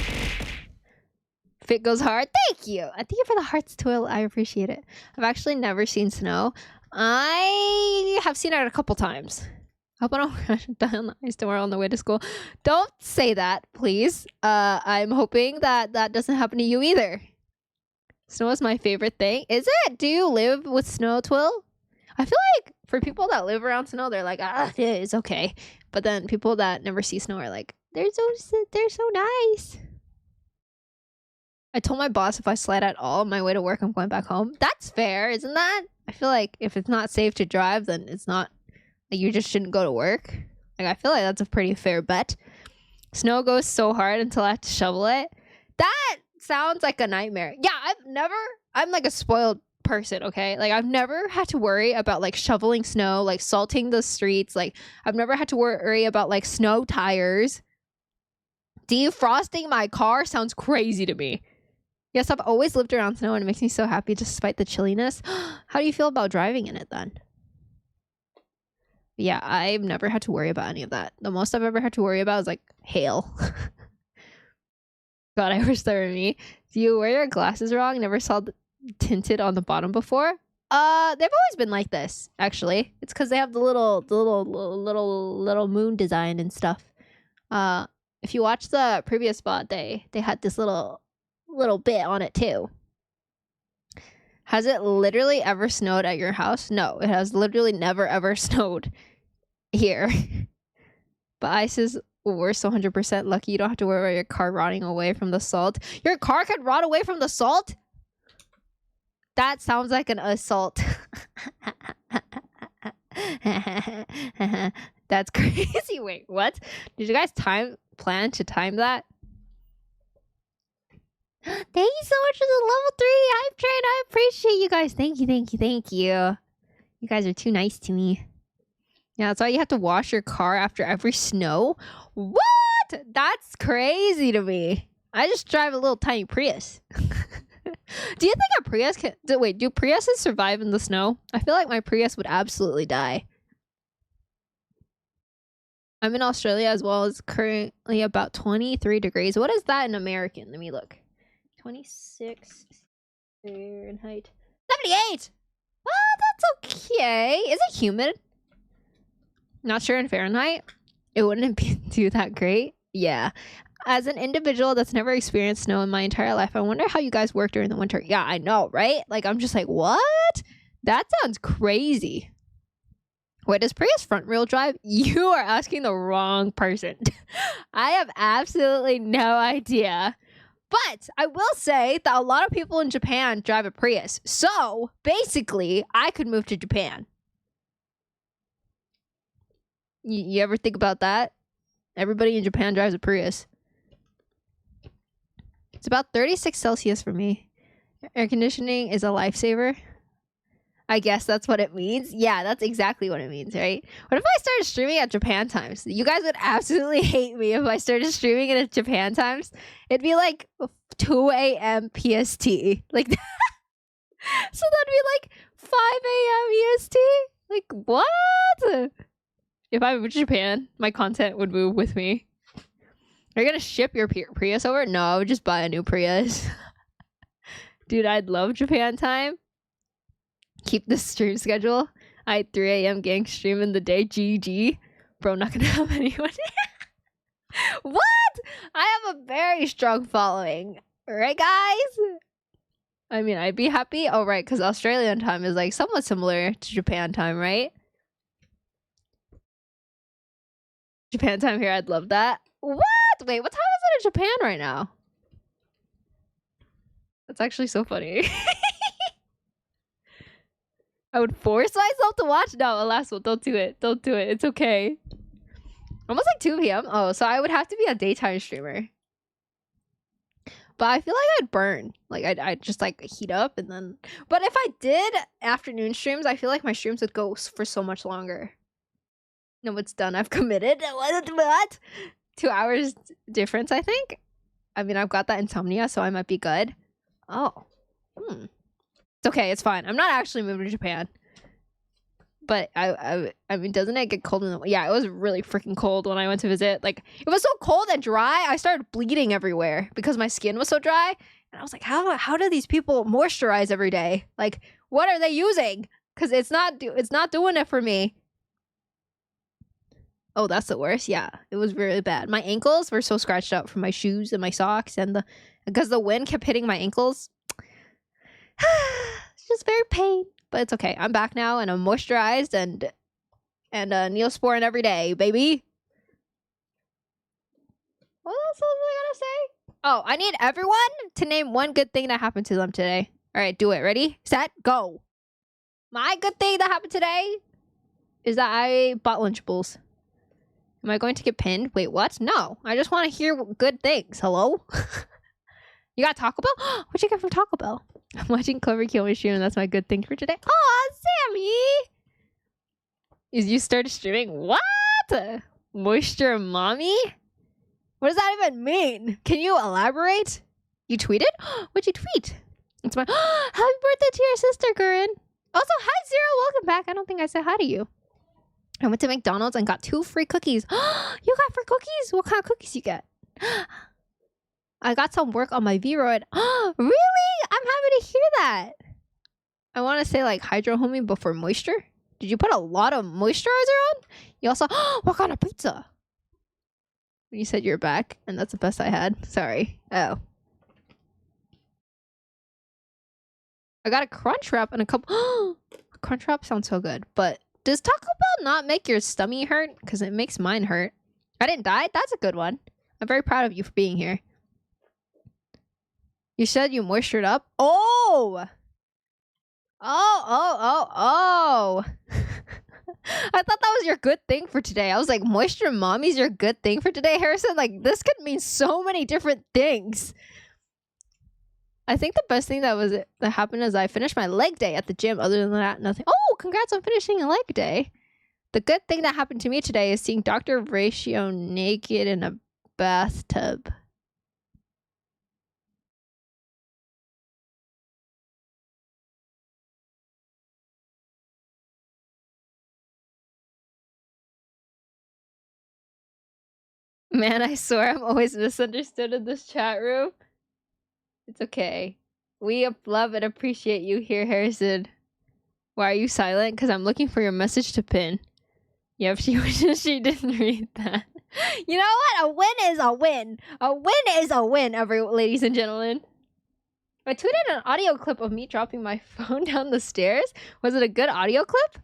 Fit goes hard. Thank you. Thank you for the hearts, Twill. I appreciate it. I've actually never seen snow. I have seen it a couple times. I hope I don't die on the ice tomorrow on the way to school. Don't say that, please. I'm hoping that that doesn't happen to you either. Snow is my favorite thing. Is it? Do you live with snow, Twill? I feel like for people that live around snow, they're like, ah, it's okay. But then people that never see snow are like, they're so nice. I told my boss if I slide at all on my way to work, I'm going back home. That's fair, isn't that? I feel like if it's not safe to drive, then it's not, like, you just shouldn't go to work. Like, I feel like that's a pretty fair bet. Snow goes so hard until I have to shovel it. That sounds like a nightmare. Yeah, I'm like a spoiled person, okay? Like, I've never had to worry about, like, shoveling snow, like, salting the streets. Like, I've never had to worry about, like, snow tires. Defrosting my car sounds crazy to me. Yes, I've always lived around snow and it makes me so happy despite the chilliness. How do you feel about driving in it then? Yeah, I've never had to worry about any of that. The most I've ever had to worry about is like hail. God, I wish that were me. Do you wear your glasses wrong? Never saw the tinted on the bottom before? They've always been like this, actually. It's because they have the little moon design and stuff. If you watch the previous spot, they had this little bit on it too. Has it literally ever snowed at your house? No, it has literally never ever snowed here. But ice is worse, 100% lucky. You don't have to worry about your car rotting away from the salt. Your car could rot away from the salt? That sounds like an assault. That's crazy. Wait, what? Did you guys plan to time that? Thank you so much for the level 3 hype train. I appreciate you guys. Thank you. You guys are too nice to me. Yeah, that's why you have to wash your car after every snow. What? That's crazy to me. I just drive a little tiny Prius. Do you think a Prius can... Wait, do Priuses survive in the snow? I feel like my Prius would absolutely die. I'm in Australia as well. It's currently about 23 degrees. What is that in American? Let me look. 26 Fahrenheit. 78! Oh, that's okay. Is it humid? Not sure in Fahrenheit. It wouldn't do that great. Yeah. As an individual that's never experienced snow in my entire life, I wonder how you guys work during the winter. Yeah, I know, right? Like, I'm just like, what? That sounds crazy. Wait, does Prius front wheel drive? You are asking the wrong person. I have absolutely no idea. But I will say that a lot of people in Japan drive a Prius. So basically, I could move to Japan. You ever think about that? Everybody in Japan drives a Prius. It's about 36 Celsius for me. Air conditioning is a lifesaver. I guess that's what it means. Yeah, that's exactly what it means, right? What if I started streaming at Japan times? You guys would absolutely hate me if I started streaming at Japan times. It'd be like 2 a.m. PST. Like, so that'd be like 5 a.m. EST? Like, what? If I moved to Japan, my content would move with me. Are you gonna ship your Prius over? No, I would just buy a new Prius. Dude, I'd love Japan time. Keep the stream schedule. I had 3 a.m. gang stream in the day. GG. Bro, not gonna have anyone. What? I have a very strong following. Right, guys? I mean, I'd be happy. Oh, right, because Australian time is like somewhat similar to Japan time, right? Japan time here, I'd love that. What? Wait, what time is it in Japan right now? That's actually so funny. I would force myself to watch? No, alas, well, don't do it. Don't do it. It's okay. Almost like 2 p.m. Oh, so I would have to be a daytime streamer. But I feel like I'd burn. Like, I'd just, like, heat up and then... But if I did afternoon streams, I feel like my streams would go for so much longer. No, it's done. I've committed. What? 2 hours difference, I think? I mean, I've got that insomnia, so I might be good. Oh. It's okay. It's fine. I'm not actually moving to Japan. But I mean, doesn't it get cold in the... Yeah, it was really freaking cold when I went to visit. Like, it was so cold and dry, I started bleeding everywhere because my skin was so dry. And I was like, how do these people moisturize every day? Like, what are they using? Because it's not doing it for me. Oh, that's the worst. Yeah, it was really bad. My ankles were so scratched up from my shoes and my socks, and because the wind kept hitting my ankles. It's just very pain, but it's okay. I'm back now, and I'm moisturized and Neosporin every day, baby. What else was I gonna say? Oh, I need everyone to name one good thing that happened to them today. All right, do it. Ready, set, go. My good thing that happened today is that I bought Lunchables. Am I going to get pinned? Wait, what? No. I just want to hear good things. Hello? You got Taco Bell? What'd you get from Taco Bell? I'm watching Clover kill my stream, and that's my good thing for today. Aw, Sammy! You started streaming? What? Moisture mommy? What does that even mean? Can you elaborate? You tweeted? What'd you tweet? It's my... Happy birthday to your sister, Corinne. Also, hi, Zero. Welcome back. I don't think I said hi to you. I went to McDonald's and got 2 free cookies. You got free cookies? What kind of cookies you get? I got some work on my V-Roid. Really? I'm happy to hear that. I want to say like Hydro Homie before moisture. Did you put a lot of moisturizer on? You also... What kind of pizza? You said you're back, and that's the best I had. Sorry. Oh. I got a crunch wrap and a couple... Crunch wrap sounds so good, but... Does Taco Bell not make your stomach hurt? Because it makes mine hurt. I didn't die? That's a good one. I'm very proud of you for being here. You said you moistured up? Oh! Oh. I thought that was your good thing for today. I was like, moisture mommy's your good thing for today, Harrison? Like, this could mean so many different things. I think the best thing that happened is I finished my leg day at the gym. Other than that, nothing. Oh, congrats on finishing a leg day. The good thing that happened to me today is seeing Dr. Ratio naked in a bathtub. Man, I swear I'm always misunderstood in this chat room. It's okay. We love and appreciate you here, Harrison. Why are you silent? Because I'm looking for your message to pin. Yep, she wishes she didn't read that. You know what? A win is a win. A win is a win, ladies and gentlemen. I tweeted an audio clip of me dropping my phone down the stairs. Was it a good audio clip?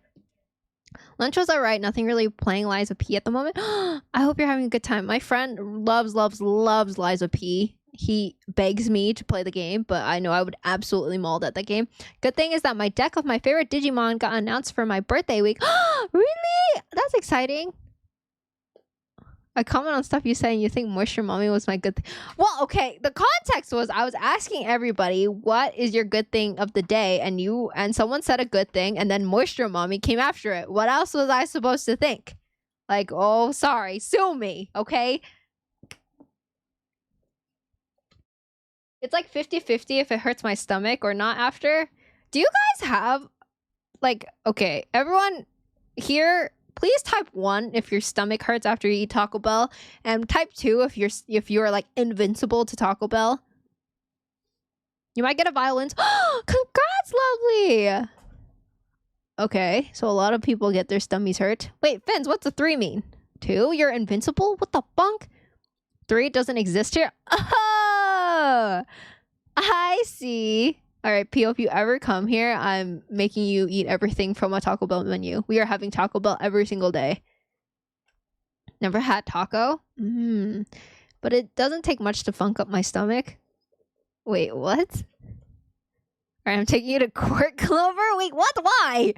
Lunch was alright. Nothing really playing Liza P at the moment. I hope you're having a good time. My friend loves Liza P. He begs me to play the game, but I know I would absolutely mauled at that game. Good thing is that my deck of my favorite Digimon got announced for my birthday week. Really? That's exciting. I comment on stuff you say and you think Moisture Mommy was my good thing. Well, okay, the context was I was asking everybody what is your good thing of the day, and someone said a good thing, and then Moisture Mommy came after it. What else was I supposed to think? Like, oh, sorry, sue me, okay? It's like 50-50 if it hurts my stomach or not after. Do you guys have, like, okay, everyone here, please type 1 if your stomach hurts after you eat Taco Bell, and type 2 if you're like invincible to Taco Bell. You might get a violence. Congrats, lovely. Okay, so a lot of people get their stomachs hurt. Wait, Fins, what's the 3 mean? 2? You're invincible? What the funk? 3 doesn't exist here? Oh, I see. All right, Pio, if you ever come here, I'm making you eat everything from a Taco Bell menu. We are having Taco Bell every single day. Never had taco? But it doesn't take much to funk up my stomach. Wait, what? All right, I'm taking you to court, Clover? Wait, what? Why?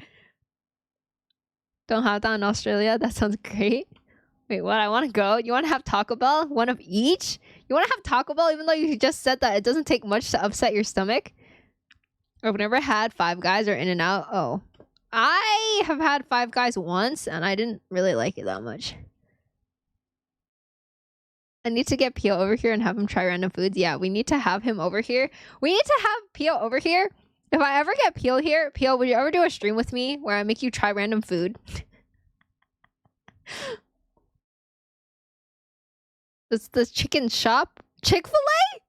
Don't have that in Australia? That sounds great. Wait, what? I want to go? You want to have Taco Bell? One of each? You want to have Taco Bell even though you just said that it doesn't take much to upset your stomach? I've never had Five Guys or In-N-Out. Oh. I have had Five Guys once, and I didn't really like it that much. I need to get Pio over here and have him try random foods. Yeah, we need to have him over here. We need to have Pio over here. If I ever get Pio here, Pio, would you ever do a stream with me where I make you try random food? It's the chicken shop? Chick-fil-A?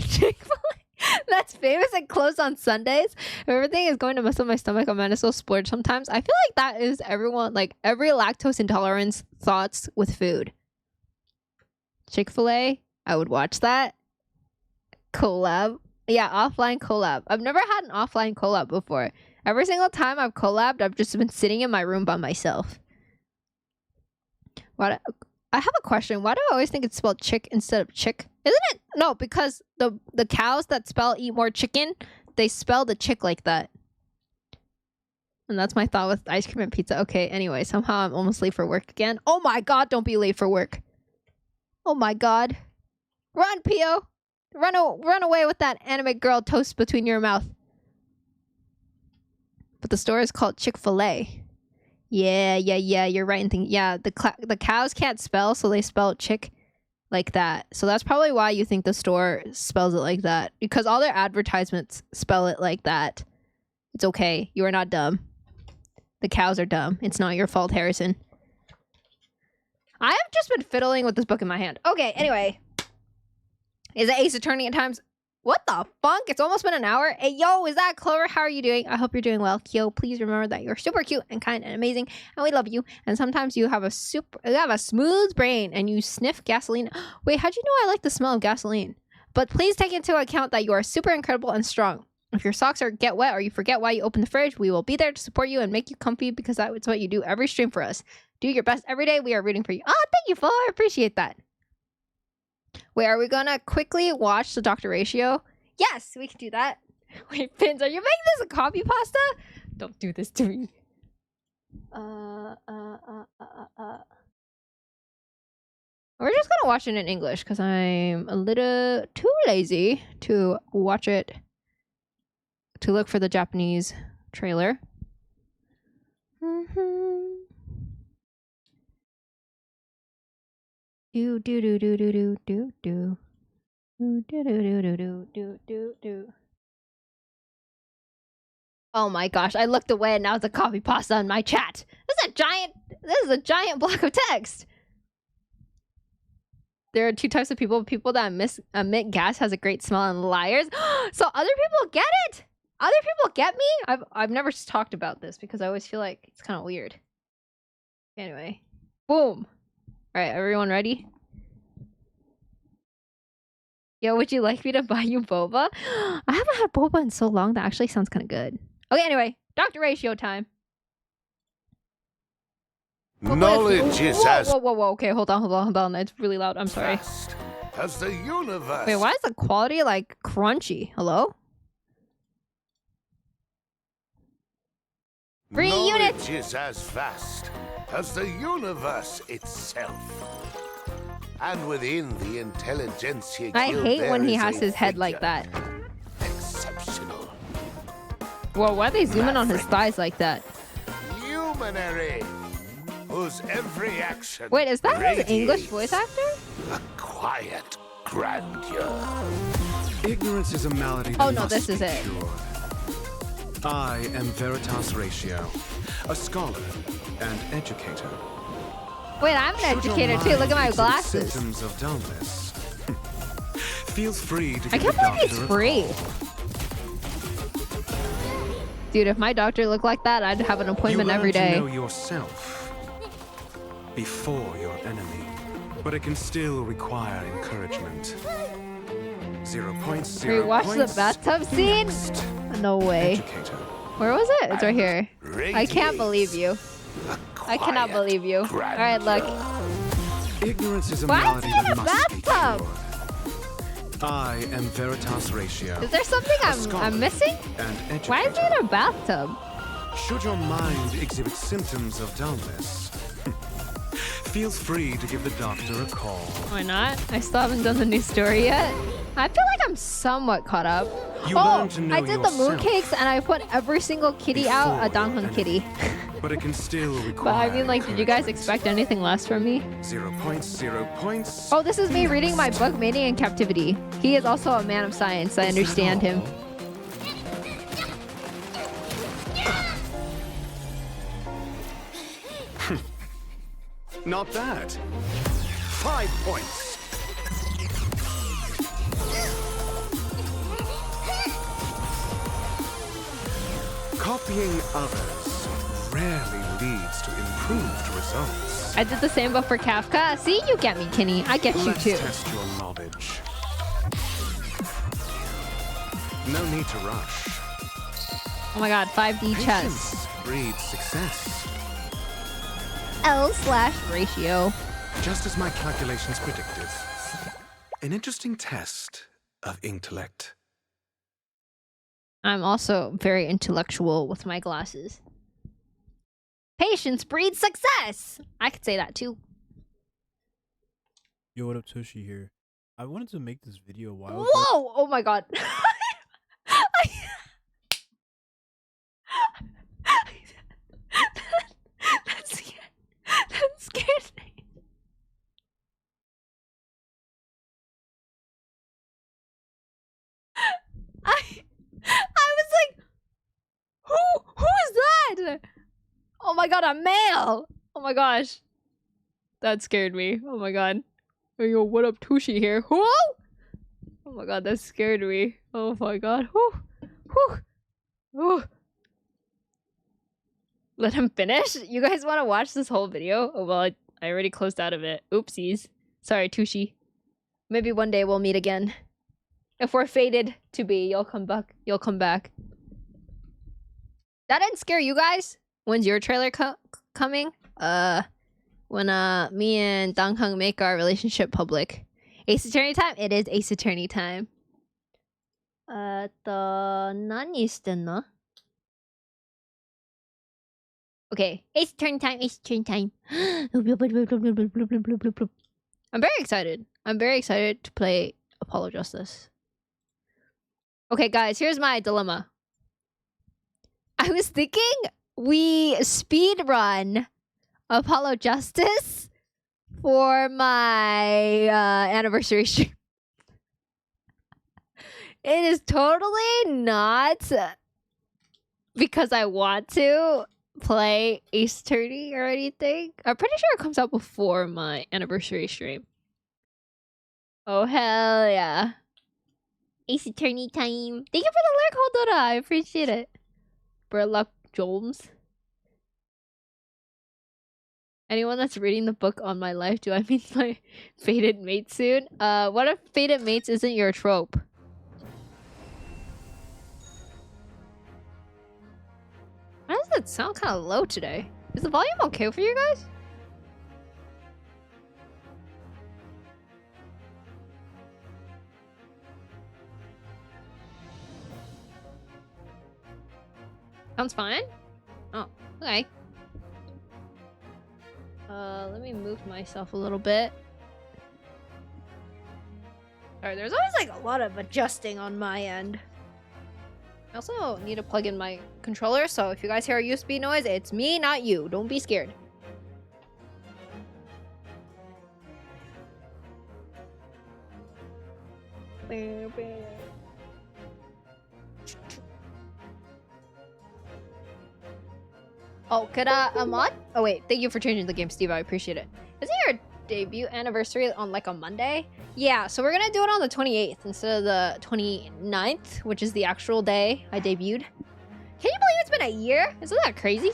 Chick-fil-A? That's famous and closed on Sundays. If everything is going to mess up my stomach, I might as well splurge sometimes. I feel like that is everyone, like every lactose intolerance thoughts with food. Chick-fil-A, I would watch that. Collab. Yeah, offline collab. I've never had an offline collab before. Every single time I've collabed, I've just been sitting in my room by myself. What? I have a question. Why do I always think it's spelled chick instead of chick? Isn't it? No, because the cows that spell eat more chicken, they spell the chick like that. And that's my thought with ice cream and pizza. Okay, anyway, somehow I'm almost late for work again. Oh my god, don't be late for work. Oh my god. Run, Pio! Run away with that anime girl toast between your mouth. But the store is called Chick-fil-A. Yeah, you're right in thinking. Yeah, the cows can't spell, so they spell chick like that. So that's probably why you think the store spells it like that. Because all their advertisements spell it like that. It's okay. You are not dumb. The cows are dumb. It's not your fault, Harrison. I have just been fiddling with this book in my hand. Okay, anyway. Is it Ace Attorney at times? What the funk? It's almost been an hour. Hey, yo, is that Clover? How are you doing? I hope you're doing well. Kyo, please remember that you're super cute and kind and amazing, and we love you. And sometimes you have a smooth brain and you sniff gasoline. Wait, how'd you know I like the smell of gasoline? But please take into account that you are super incredible and strong. If your socks get wet or you forget why you open the fridge, we will be there to support you and make you comfy because that's what you do every stream for us. Do your best every day. We are rooting for you. Oh, thank you, Flo. I appreciate that. Wait, are we gonna quickly watch the Dr. Ratio? Yes, we can do that. Wait, Pins, are you making this a copy pasta? Don't do this to me. We're just gonna watch it in English because I'm a little too lazy to watch it, to look for the Japanese trailer. Do do do do do do do do do do do do do do do. Oh my gosh! I looked away and now it's a copy pasta in my chat. This is a giant block of text. There are two types of people: people that admit gas has a great smell and liars. So other people get it. Other people get me. I've never talked about this because I always feel like it's kind of weird. Anyway, boom. All right, everyone ready? Yo, would you like me to buy you boba? I haven't had boba in so long. That actually sounds kind of good. Okay, anyway, Dr. Ratio time. Knowledge is as whoa. Okay, hold on. It's really loud. I'm sorry. vast as the universe. Wait, why is the quality like crunchy? Hello? Free unit. Knowledge is as vast as the universe itself. And within the intelligentsia I guild, hate when there he is has a his head like figure. that. Exceptional. Whoa, why are they zooming on his thighs like that? Luminary. Whose every action Wait, is that his English radiates voice actor? a quiet grandeur. Ignorance is a malady that Oh, no, must this is be it. cured. I am Veritas Ratio, a scholar and educator. Wait, I'm an Should your educator too. Look at my mind exhibit glasses. Symptoms of dullness. Feels free to I give can't the believe it's doctor a free. call. Dude, if my doctor looked like that, I'd have an appointment You learn every to day. know yourself before your enemy, but it can still require encouragement. 0 points, 0 Rewatch points. the bathtub scene? Next. No way. Educator. Where was it? It's right here. I can't believe you. I cannot believe you. Alright, look. Ignorance is a Why is malady he in that a must be bathtub? cured. I am Veritas Ratio. Is there something I'm missing? And educator. Why is he in a bathtub? Should your mind exhibit symptoms of dullness, feels free to give the doctor a call. Why not? I still haven't done the new story yet. I feel like I'm somewhat caught up. You Oh, learn to know I did the yourself mooncakes and I put every single kitty out a before Donghun your kitty. But it can still require But I mean, like, did you guys encouragement. expect anything less from me? 0 points, 0 points. Oh, this is me reading my book, Mania in Captivity. He is also a man of science. I Is that understand him. all? Not bad. 5 points. Copying others rarely leads to improved results. I did the same book for Kafka. See, you get me, Kenny. I get you Let's too. test your knowledge. No need to rush. Oh my god, 5D chess. Patience breeds success. L/ratio. Just as my calculations predicted. An interesting test of intellect. I'm also very intellectual with my glasses. Patience breeds success. I could say that too. Yo, what up, Toshi here. I wanted to make this video a while ago. Whoa! Oh my god. That scared me. I was like, who is that? Oh my god, a male! Oh my gosh. That scared me. Oh my god. Hey, yo, what up, Tushi here? Whoa! Oh my god, that scared me. Oh my god. Whew. Whew. Whew. Let him finish? You guys want to watch this whole video? Oh well, I already closed out of it. Oopsies. Sorry, Tushi. Maybe one day we'll meet again. If we're fated to be, you'll come back. You'll come back. That didn't scare you guys? When's your trailer coming? When me and Donghung make our relationship public. Ace Attorney time? It is Ace Attorney time. 何してんの? Okay, Ace Attorney time, Ace Attorney time. I'm very excited. I'm very excited to play Apollo Justice. Okay, guys, here's my dilemma. I was thinking we speed run Apollo Justice for my anniversary stream. It is totally not because I want to play Ace Attorney or anything. I'm pretty sure it comes out before my anniversary stream. Oh, hell yeah. Ace Attorney time. Thank you for the lyric, Holdora. I appreciate it. Burlock Jones. Anyone that's reading the book on my life, do I mean my fated mate soon? What if fated mates isn't your trope? Why does that sound kind of low today? Is the volume okay for you guys? Sounds fine? Oh, okay. Let me move myself a little bit. Sorry, there's always like a lot of adjusting on my end. I also need to plug in my controller, so if you guys hear a USB noise, it's me, not you. Don't be scared. Oh, could a mod? Oh wait, thank you for changing the game, Steve. I appreciate it. Isn't your debut anniversary on like a Monday? Yeah, so we're gonna do it on the 28th instead of the 29th, which is the actual day I debuted. Can you believe it's been a year? Isn't that crazy?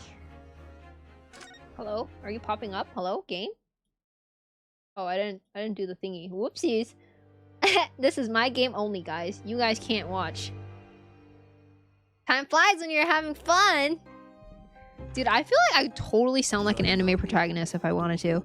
Hello? Are you popping up? Hello? Game? Oh, I didn't do the thingy. Whoopsies. This is my game only, guys. You guys can't watch. Time flies when you're having fun. Dude, I feel like I totally sound like an anime protagonist if I wanted to.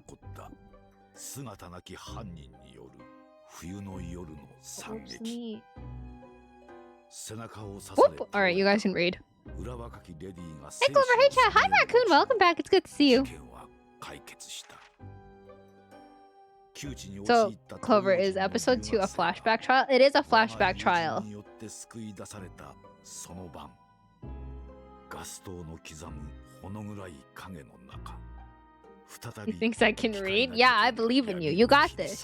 Whoop! Alright, you guys can read. Hey Clover, hey chat, hi Raccoon, welcome back, it's good to see you. So, Clover, is episode 2 a flashback trial? It is a flashback trial. He thinks I can read? Yeah, I believe in you. You got this.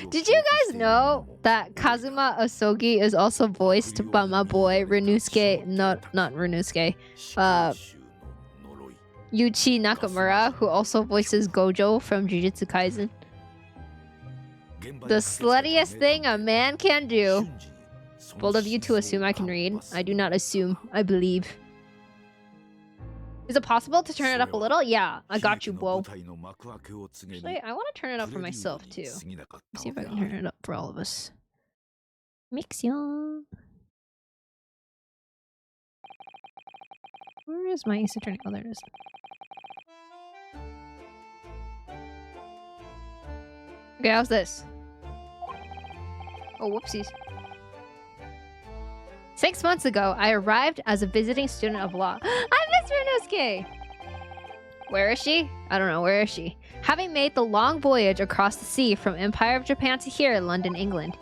Did you guys know that Kazuma Osogi is also voiced by my boy Renusuke, not Renusuke, Yuichi Nakamura, who also voices Gojo from Jujutsu Kaisen? The sluttiest thing a man can do. Bold of you to assume I can read. I do not assume. I believe. Is it possible to turn it up a little? Yeah, I got you, bro. Actually, I want to turn it up for myself, too. Let's see if I can turn it up for all of us. Mixion. Where is my Ace Attorney? Oh, there it is. Okay, how's this? Oh, whoopsies. 6 months ago, I arrived as a visiting student of law. I miss Renusuke! Where is she? I don't know, where is she? Having made the long voyage across the sea from Empire of Japan to here, London, England.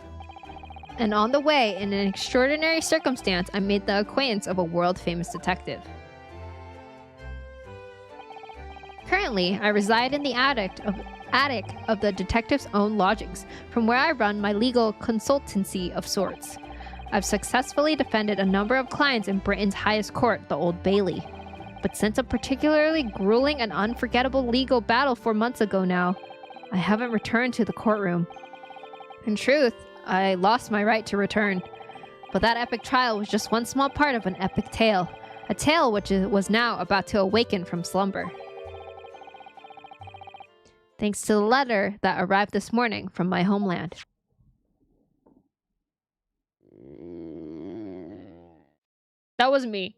And on the way, in an extraordinary circumstance, I made the acquaintance of a world-famous detective. Currently, I reside in the attic of the detective's own lodgings, from where I run my legal consultancy of sorts. I've successfully defended a number of clients in Britain's highest court, the Old Bailey. But since a particularly grueling and unforgettable legal battle 4 months ago now, I haven't returned to the courtroom. In truth, I lost my right to return. But that epic trial was just one small part of an epic tale. A tale which was now about to awaken from slumber. Thanks to the letter that arrived this morning from my homeland. That wasn't me.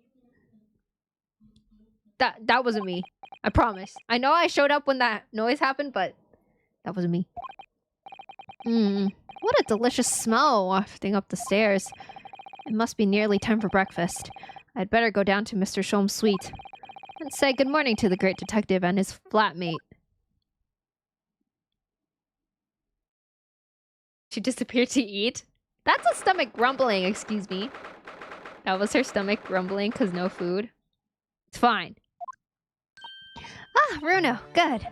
That wasn't me. I promise. I know I showed up when that noise happened, but that wasn't me. What a delicious smell wafting up the stairs. It must be nearly time for breakfast. I'd better go down to Mr. Sholmes' suite and say good morning to the great detective and his flatmate. She disappeared to eat? That's a stomach grumbling, excuse me. That was her stomach grumbling because no food. It's fine. Ah, Bruno, good.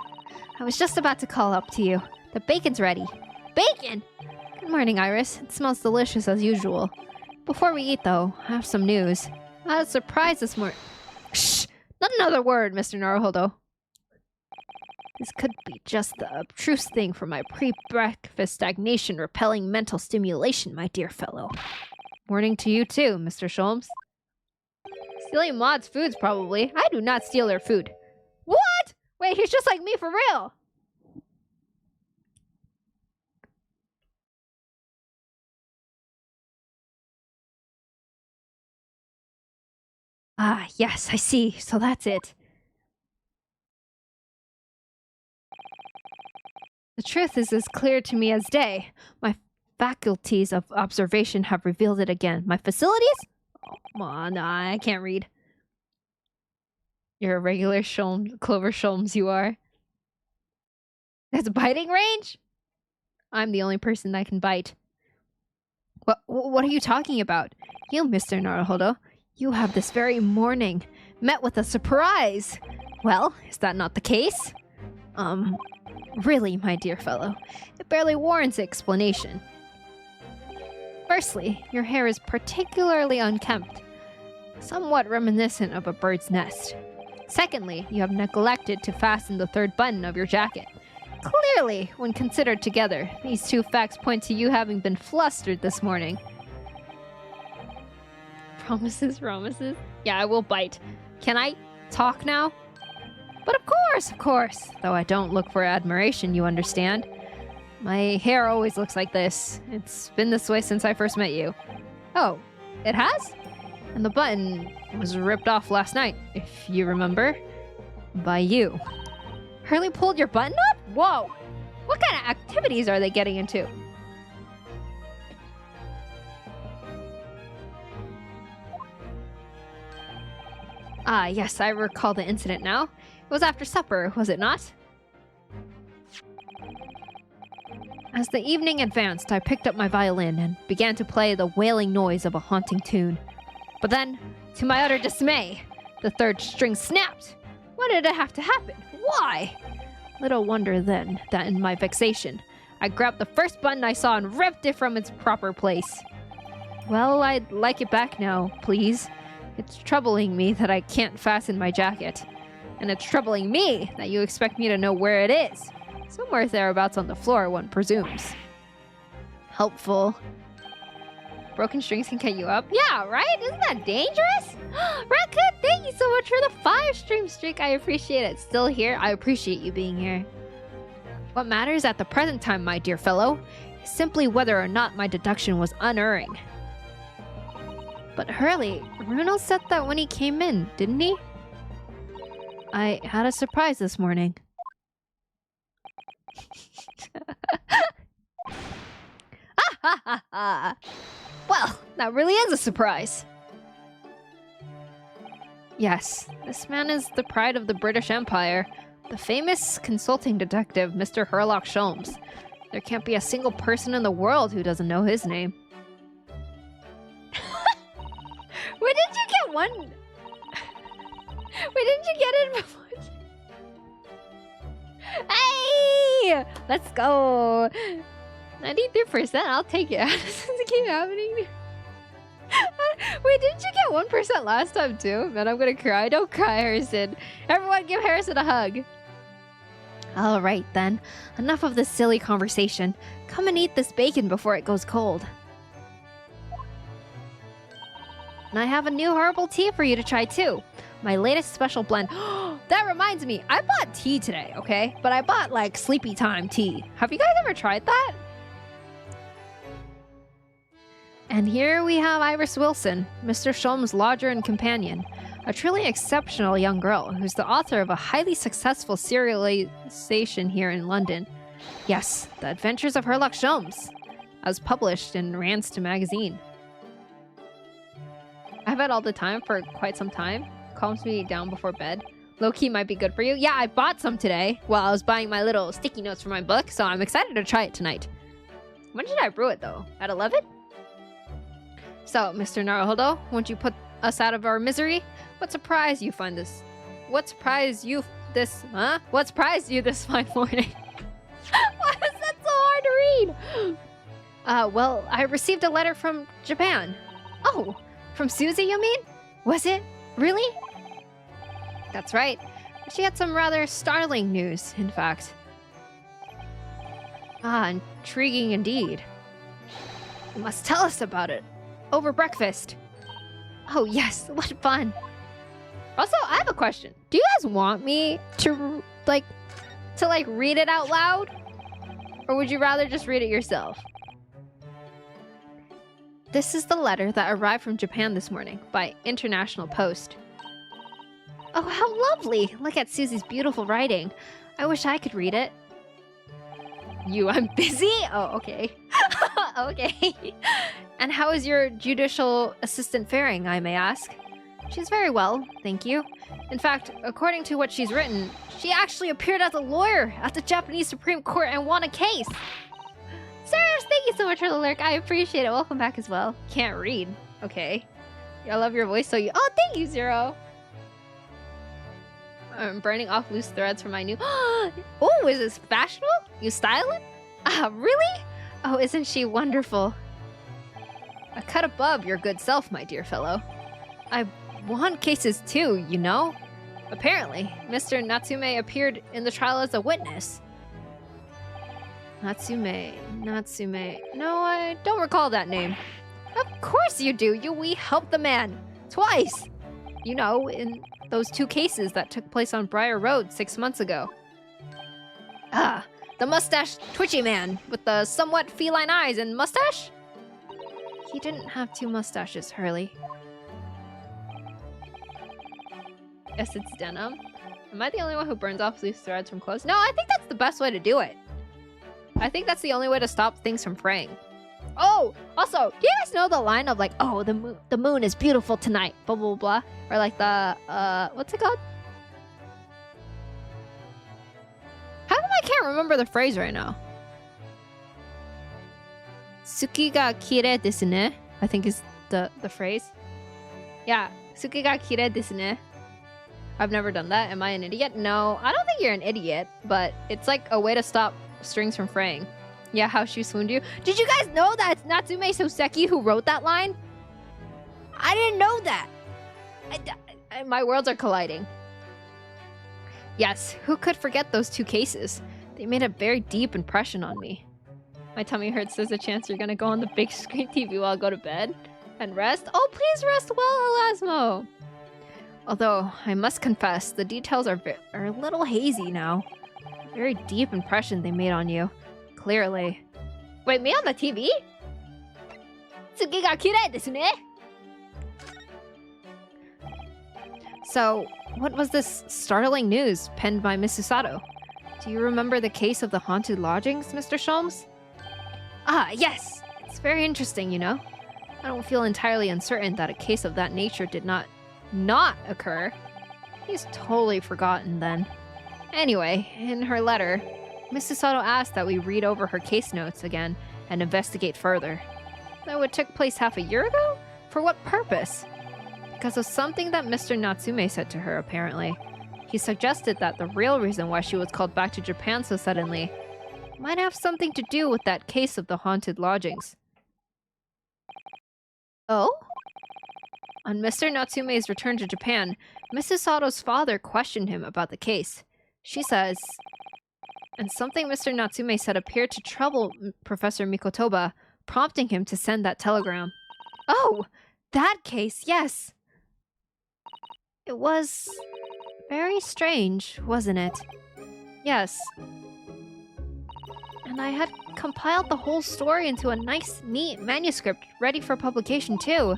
I was just about to call up to you. The bacon's ready. Bacon! Good morning, Iris. It smells delicious as usual. Before we eat, though, I have some news. I had a surprise this morning. Shh! Not another word, Mr. Naruhodo. This could be just the abstruse thing for my pre-breakfast stagnation repelling mental stimulation, my dear fellow. Morning to you too, Mr. Sholmes. Stealing Maud's foods, probably. I do not steal their food. What? Wait, he's just like me for real! Ah, yes, I see. So that's it. The truth is as clear to me as day. My faculties of observation have revealed it again. My facilities? Oh, come on, I can't read. You're a regular Clover Sholmes, you are. That's biting range? I'm the only person that can bite. What are you talking about? You, Mr. Naruhodo, you have this very morning met with a surprise. Well, is that not the case? Really, my dear fellow, it barely warrants explanation. Firstly, your hair is particularly unkempt, somewhat reminiscent of a bird's nest. Secondly, you have neglected to fasten the third button of your jacket. Clearly, when considered together, these two facts point to you having been flustered this morning. Promises. Yeah, I will bite. Can I talk now? But of course. Though I don't look for admiration, you understand. My hair always looks like this. It's been this way since I first met you. Oh, it has? And the button was ripped off last night, if you remember. By you. Hurley pulled your button up? Whoa! What kind of activities are they getting into? Ah, yes, I recall the incident now. It was after supper, was it not? As the evening advanced, I picked up my violin and began to play the wailing noise of a haunting tune. But then, to my utter dismay, the third string snapped. Why did it have to happen? Why? Little wonder then that in my vexation, I grabbed the first button I saw and ripped it from its proper place. Well, I'd like it back now, please. It's troubling me that I can't fasten my jacket. And it's troubling me that you expect me to know where it is. Somewhere thereabouts on the floor, one presumes. Helpful. Broken strings can cut you up? Yeah, right? Isn't that dangerous? Raccoon, thank you so much for the 5-stream streak. I appreciate it. Still here? I appreciate you being here. What matters at the present time, my dear fellow, is simply whether or not my deduction was unerring. But Hurley, Bruno said that when he came in, didn't he? I had a surprise this morning. Well, that really is a surprise. Yes, this man is the pride of the British Empire, the famous consulting detective, Mr. Sherlock Holmes. There can't be a single person in the world who doesn't know his name. Wait, did you get one? Wait, didn't you get it before? Hey! Let's go! 93%, I'll take it. How does this keep happening? Wait, didn't you get 1% last time too? Man, I'm gonna cry. Don't cry, Harrison. Everyone give Harrison a hug. Alright then, enough of this silly conversation. Come and eat this bacon before it goes cold. And I have a new herbal tea for you to try too. My latest special blend. That reminds me, I bought tea today, okay? But I bought like sleepy time tea. Have you guys ever tried that? And here we have Iris Wilson, Mr. Sholm's lodger and companion, a truly exceptional young girl who's the author of a highly successful serialization here in London. Yes, The Adventures of Sherlock Holmes, as published in Randstad magazine. I've had all the time for quite some time. Calms me down before bed. Low-key might be good for you. Yeah, I bought some today while I was buying my little sticky notes for my book, so I'm excited to try it tonight. When should I brew it, though? At 11? So, Mr. Naruhodo, won't you put us out of our misery? What surprised you this fine morning? Why was that so hard to read? Well, I received a letter from Japan. Oh, from Susie, you mean? Was it? Really? That's right. She had some rather startling news, in fact. Ah, intriguing indeed. You must tell us about it. Over breakfast. Oh yes, what fun. Also, I have a question. Do you guys want me to read it out loud? Or would you rather just read it yourself? This is the letter that arrived from Japan this morning by International Post. Oh, how lovely! Look at Susie's beautiful writing. I wish I could read it. I'm busy? Oh, okay. Okay. And how is your judicial assistant faring, I may ask? She's very well, thank you. In fact, according to what she's written, she actually appeared as a lawyer at the Japanese Supreme Court and won a case. Sirs, thank you so much for the lurk. I appreciate it. Welcome back as well. Can't read. Okay. I love your voice, so you... Oh, thank you, Zero. I'm burning off loose threads from my new... Oh, is this fashionable? You style it? Ah, really? Oh, isn't she wonderful? A cut above your good self, my dear fellow. I've won cases too, you know? Apparently, Mr. Natsume appeared in the trial as a witness. Natsume. No, I don't recall that name. Of course you do. We helped the man. Twice. You know, in those 2 cases that took place on Briar Road 6 months ago. Ah, the mustache twitchy man with the somewhat feline eyes and mustache? He didn't have 2 mustaches, Hurley. Yes, it's denim. Am I the only one who burns off loose threads from clothes? No, I think that's the best way to do it. I think that's the only way to stop things from fraying. Oh, also, do you guys know the line of like, oh, the moon is beautiful tonight, blah, blah, blah. Or like the, what's it called? How come I can't remember the phrase right now? Tsuki ga kirei desu ne, I think is the phrase. Yeah, tsuki ga kirei desu ne. I've never done that. Am I an idiot? No, I don't think you're an idiot, but it's like a way to stop strings from fraying. Yeah, how she swooned you. Did you guys know that it's Natsume Soseki who wrote that line? I didn't know that. My worlds are colliding. Yes, who could forget those 2 cases? They made a very deep impression on me. My tummy hurts. There's a chance you're gonna go on the big screen TV while I go to bed and rest. Oh, please rest well, Elasmo. Although, I must confess, the details are a little hazy now. A very deep impression they made on you. Clearly. Wait, me on the TV? Tsuki ga kirei desu ne? So, what was this startling news penned by Miss Susato? Do you remember the case of the haunted lodgings, Mr. Sholmes? Ah, yes! It's very interesting, you know? I don't feel entirely uncertain that a case of that nature did not occur. He's totally forgotten then. Anyway, in her letter, Miss Susato asked that we read over her case notes again and investigate further. Though it took place half a year ago? For what purpose? Because of something that Mr. Natsume said to her, apparently. He suggested that the real reason why she was called back to Japan so suddenly might have something to do with that case of the haunted lodgings. Oh? On Mr. Natsume's return to Japan, Mrs. Sato's father questioned him about the case. She says... And something Mr. Natsume said appeared to trouble Professor Mikotoba, prompting him to send that telegram. Oh! That case, yes! It was... very strange, wasn't it? Yes. And I had compiled the whole story into a nice, neat manuscript ready for publication too.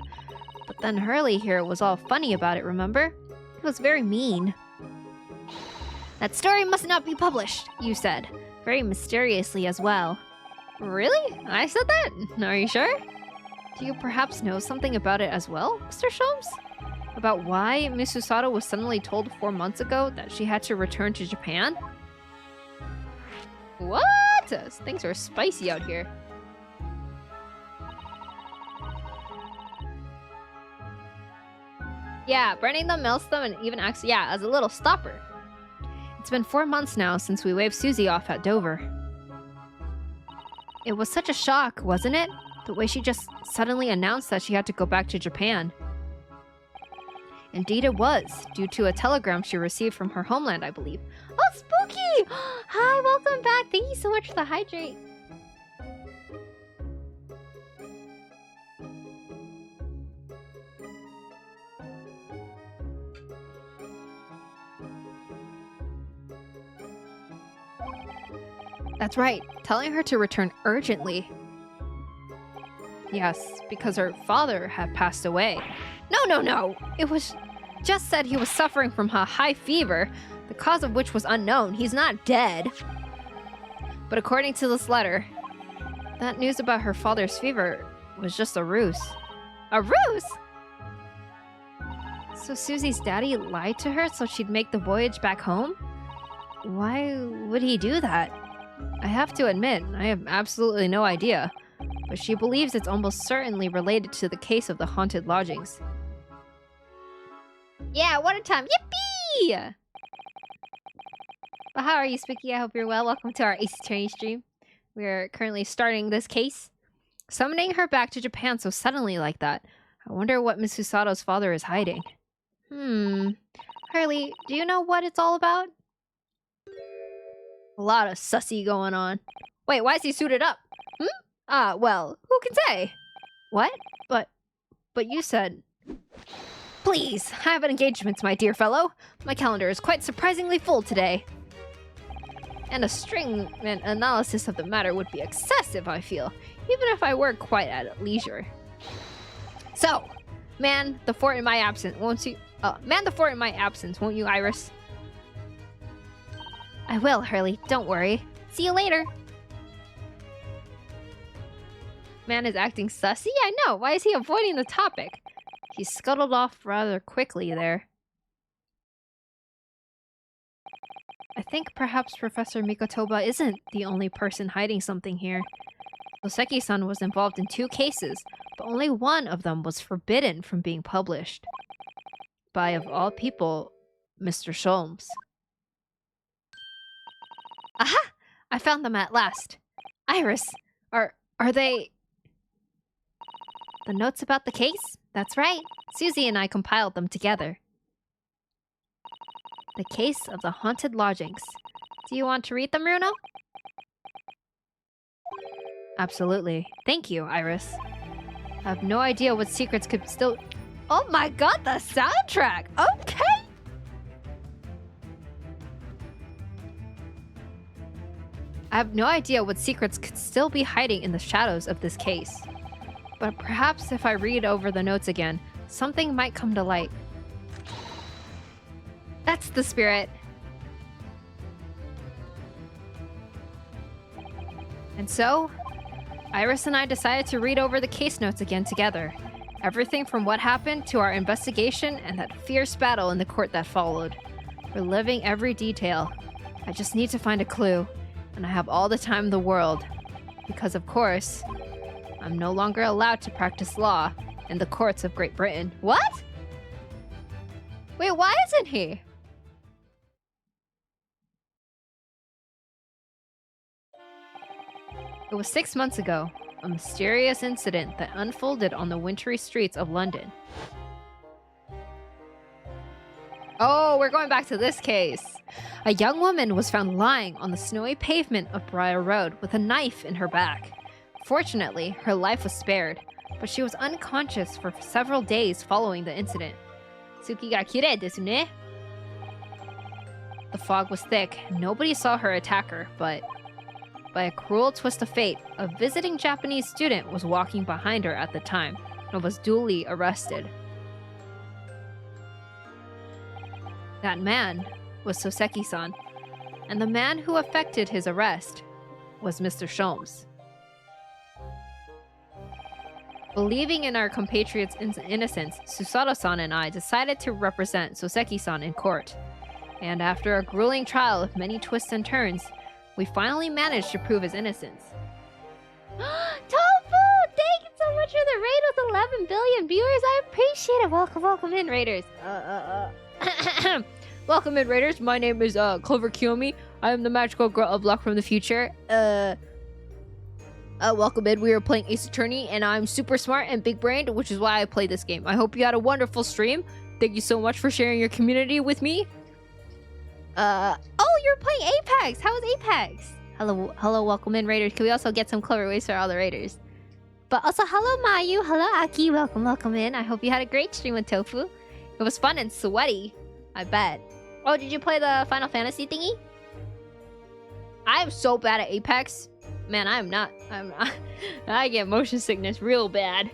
But then Hurley here was all funny about it, remember? He was very mean. That story must not be published, you said. Very mysteriously as well. Really? I said that? Are you sure? Do you perhaps know something about it as well, Mr. Sholmes? About why Miss Susato was suddenly told 4 months ago that she had to return to Japan? What? Things are spicy out here. Yeah, burning them melts them and even acts, yeah, as a little stopper. It's been 4 months now since we waved Susie off at Dover. It was such a shock, wasn't it? The way she just suddenly announced that she had to go back to Japan. Indeed it was, due to a telegram she received from her homeland, I believe. Oh, Spooky! Hi, welcome back. Thank you so much for the hydrate. That's right, telling her to return urgently. Yes, because her father had passed away. No. It was just said he was suffering from a high fever, the cause of which was unknown. He's not dead. But according to this letter, that news about her father's fever was just a ruse. A ruse? So Susie's daddy lied to her so she'd make the voyage back home? Why would he do that? I have to admit, I have absolutely no idea. But she believes it's almost certainly related to the case of the haunted lodgings. Yeah, what a time! Yippee! Well, how are you, Spooky? I hope you're well. Welcome to our Ace Attorney stream. We're currently starting this case. Summoning her back to Japan so suddenly like that. I wonder what Miss Susato's father is hiding. Harley, do you know what it's all about? A lot of sussy going on. Wait, why is he suited up? Well, who can say? What? But you said... Please, I have an engagement, my dear fellow. My calendar is quite surprisingly full today. And a string analysis of the matter would be excessive, I feel, even if I were quite at leisure. So, man the fort in my absence, won't you? Man the fort in my absence, won't you, Iris? I will, Hurley. Don't worry. See you later. Man is acting sussy? I know. Why is he avoiding the topic? He scuttled off rather quickly there. I think perhaps Professor Mikotoba isn't the only person hiding something here. Soseki-san was involved in 2 cases, but only one of them was forbidden from being published. By, of all people, Mr. Sholmes. Aha! I found them at last. Iris, are they... The notes about the case? That's right. Susie and I compiled them together. The case of the haunted lodgings. Do you want to read them, Runo? Absolutely. Thank you, Iris. I have no idea what secrets could still... Oh my god, the soundtrack! Okay! I have no idea what secrets could still be hiding in the shadows of this case. But perhaps if I read over the notes again, something might come to light. That's the spirit. And so, Iris and I decided to read over the case notes again together. Everything from what happened to our investigation and that fierce battle in the court that followed. Reliving every detail. I just need to find a clue, and I have all the time in the world. Because of course, I'm no longer allowed to practice law in the courts of Great Britain. What? Wait, why isn't he? It was 6 months ago, a mysterious incident that unfolded on the wintry streets of London. Oh, we're going back to this case. A young woman was found lying on the snowy pavement of Briar Road with a knife in her back. Fortunately, her life was spared, but she was unconscious for several days following the incident. Tsuki ga kirei desu ne? The fog was thick. Nobody saw her attacker, but by a cruel twist of fate, a visiting Japanese student was walking behind her at the time and was duly arrested. That man was Soseki-san, and the man who effected his arrest was Mr. Sholmes. Believing in our compatriot's innocence, Susato-san and I decided to represent Soseki-san in court. And after a grueling trial of many twists and turns, we finally managed to prove his innocence. Tofu! Thank you so much for the raid with 11 billion viewers. I appreciate it. Welcome in, raiders. Welcome in, raiders. My name is Clover Kiyomi. I am the magical girl of luck from the future. Welcome in. We are playing Ace Attorney, and I'm super smart and big-brained, which is why I play this game. I hope you had a wonderful stream. Thank you so much for sharing your community with me. Oh, you're playing Apex. How was Apex? Hello, welcome in, raiders. Can we also get some clever ways for all the raiders? But also, hello, Mayu. Hello, Aki. Welcome in. I hope you had a great stream with Tofu. It was fun and sweaty, I bet. Oh, did you play the Final Fantasy thingy? I am so bad at Apex. Man, I'm not. I get motion sickness real bad.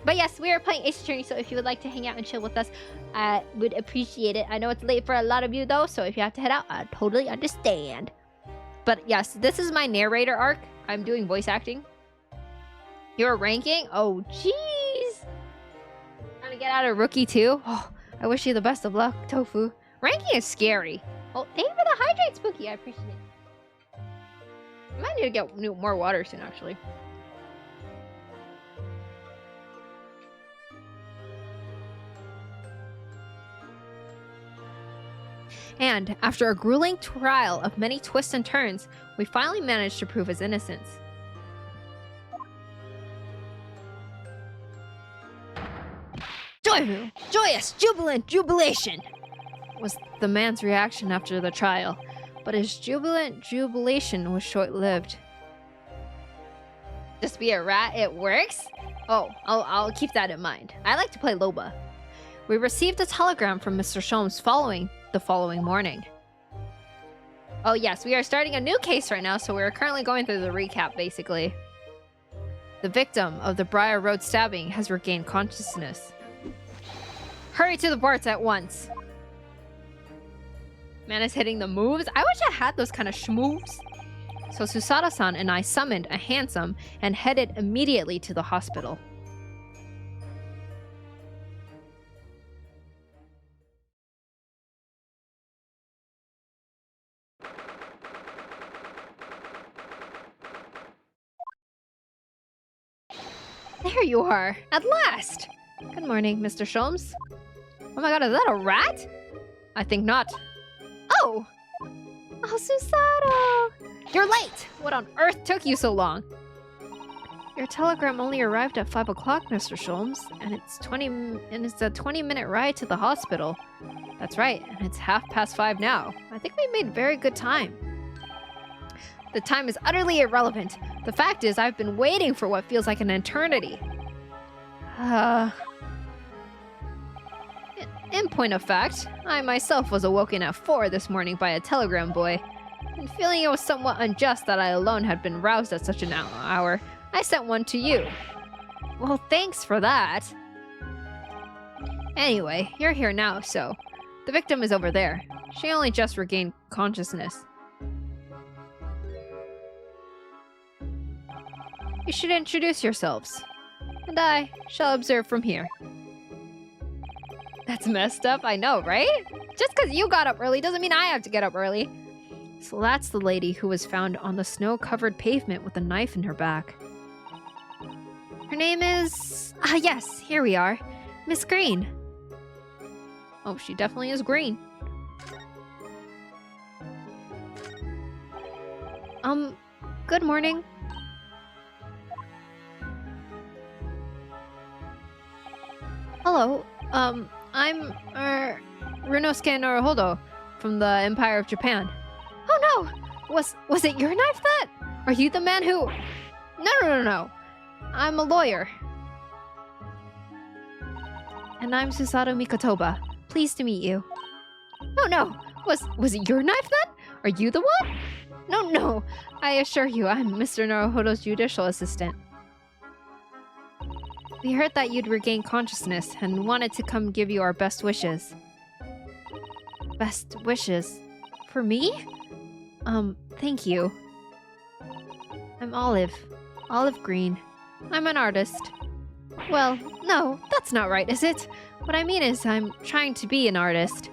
But yes, we are playing Ace Attorney, so if you would like to hang out and chill with us, I would appreciate it. I know it's late for a lot of you, though, so if you have to head out, I totally understand. But yes, this is my narrator arc. I'm doing voice acting. Your ranking? Oh, jeez. Trying to get out of Rookie, too? Oh, I wish you the best of luck, Tofu. Ranking is scary. Oh, thank you for the hydrate, Spooky. I appreciate it. I might need to get more water soon, actually. And after a grueling trial of many twists and turns, we finally managed to prove his innocence. Joyful, joyous, jubilant, jubilation was the man's reaction after the trial, but his jubilant jubilation was short-lived. Just be a rat, it works? Oh, I'll keep that in mind. I like to play Loba. We received a telegram from Mr. Sholmes the following morning. Oh yes, we are starting a new case right now, so we're currently going through the recap, basically. The victim of the Briar Road stabbing has regained consciousness. Hurry to the ports at once. Man is hitting the moves. I wish I had those kind of schmoves. So Susato-san and I summoned a handsome and headed immediately to the hospital. There you are, at last! Good morning, Mr. Sholmes. Oh my god, is that a rat? I think not. Oh! Oh, Susato! You're late! What on earth took you so long? Your telegram only arrived at 5 o'clock, Mr. Sholmes, and it's a 20-minute ride to the hospital. That's right, and it's 5:30 now. I think we made very good time. The time is utterly irrelevant. The fact is, I've been waiting for what feels like an eternity. In point of fact, I myself was awoken at 4 this morning by a telegram boy. And feeling it was somewhat unjust that I alone had been roused at such an hour, I sent one to you. Well, thanks for that. Anyway, you're here now, so... The victim is over there. She only just regained consciousness. You should introduce yourselves. And I shall observe from here. That's messed up, I know, right? Just because you got up early doesn't mean I have to get up early. So that's the lady who was found on the snow-covered pavement with a knife in her back. Her name is... Ah, yes, here we are. Miss Green. Oh, she definitely is green. Good morning. Hello, I'm, Runosuke Naruhodo from the Empire of Japan. Oh no! Was it your knife that? Are you the man who... No. I'm a lawyer. And I'm Susato Mikotoba. Pleased to meet you. No. Was it your knife then? Are you the one? No. I assure you, I'm Mr. Naruhodo's judicial assistant. We heard that you'd regained consciousness and wanted to come give you our best wishes. Best wishes? For me? Thank you. I'm Olive Green. I'm an artist. Well, no, that's not right, is it? What I mean is, I'm trying to be an artist.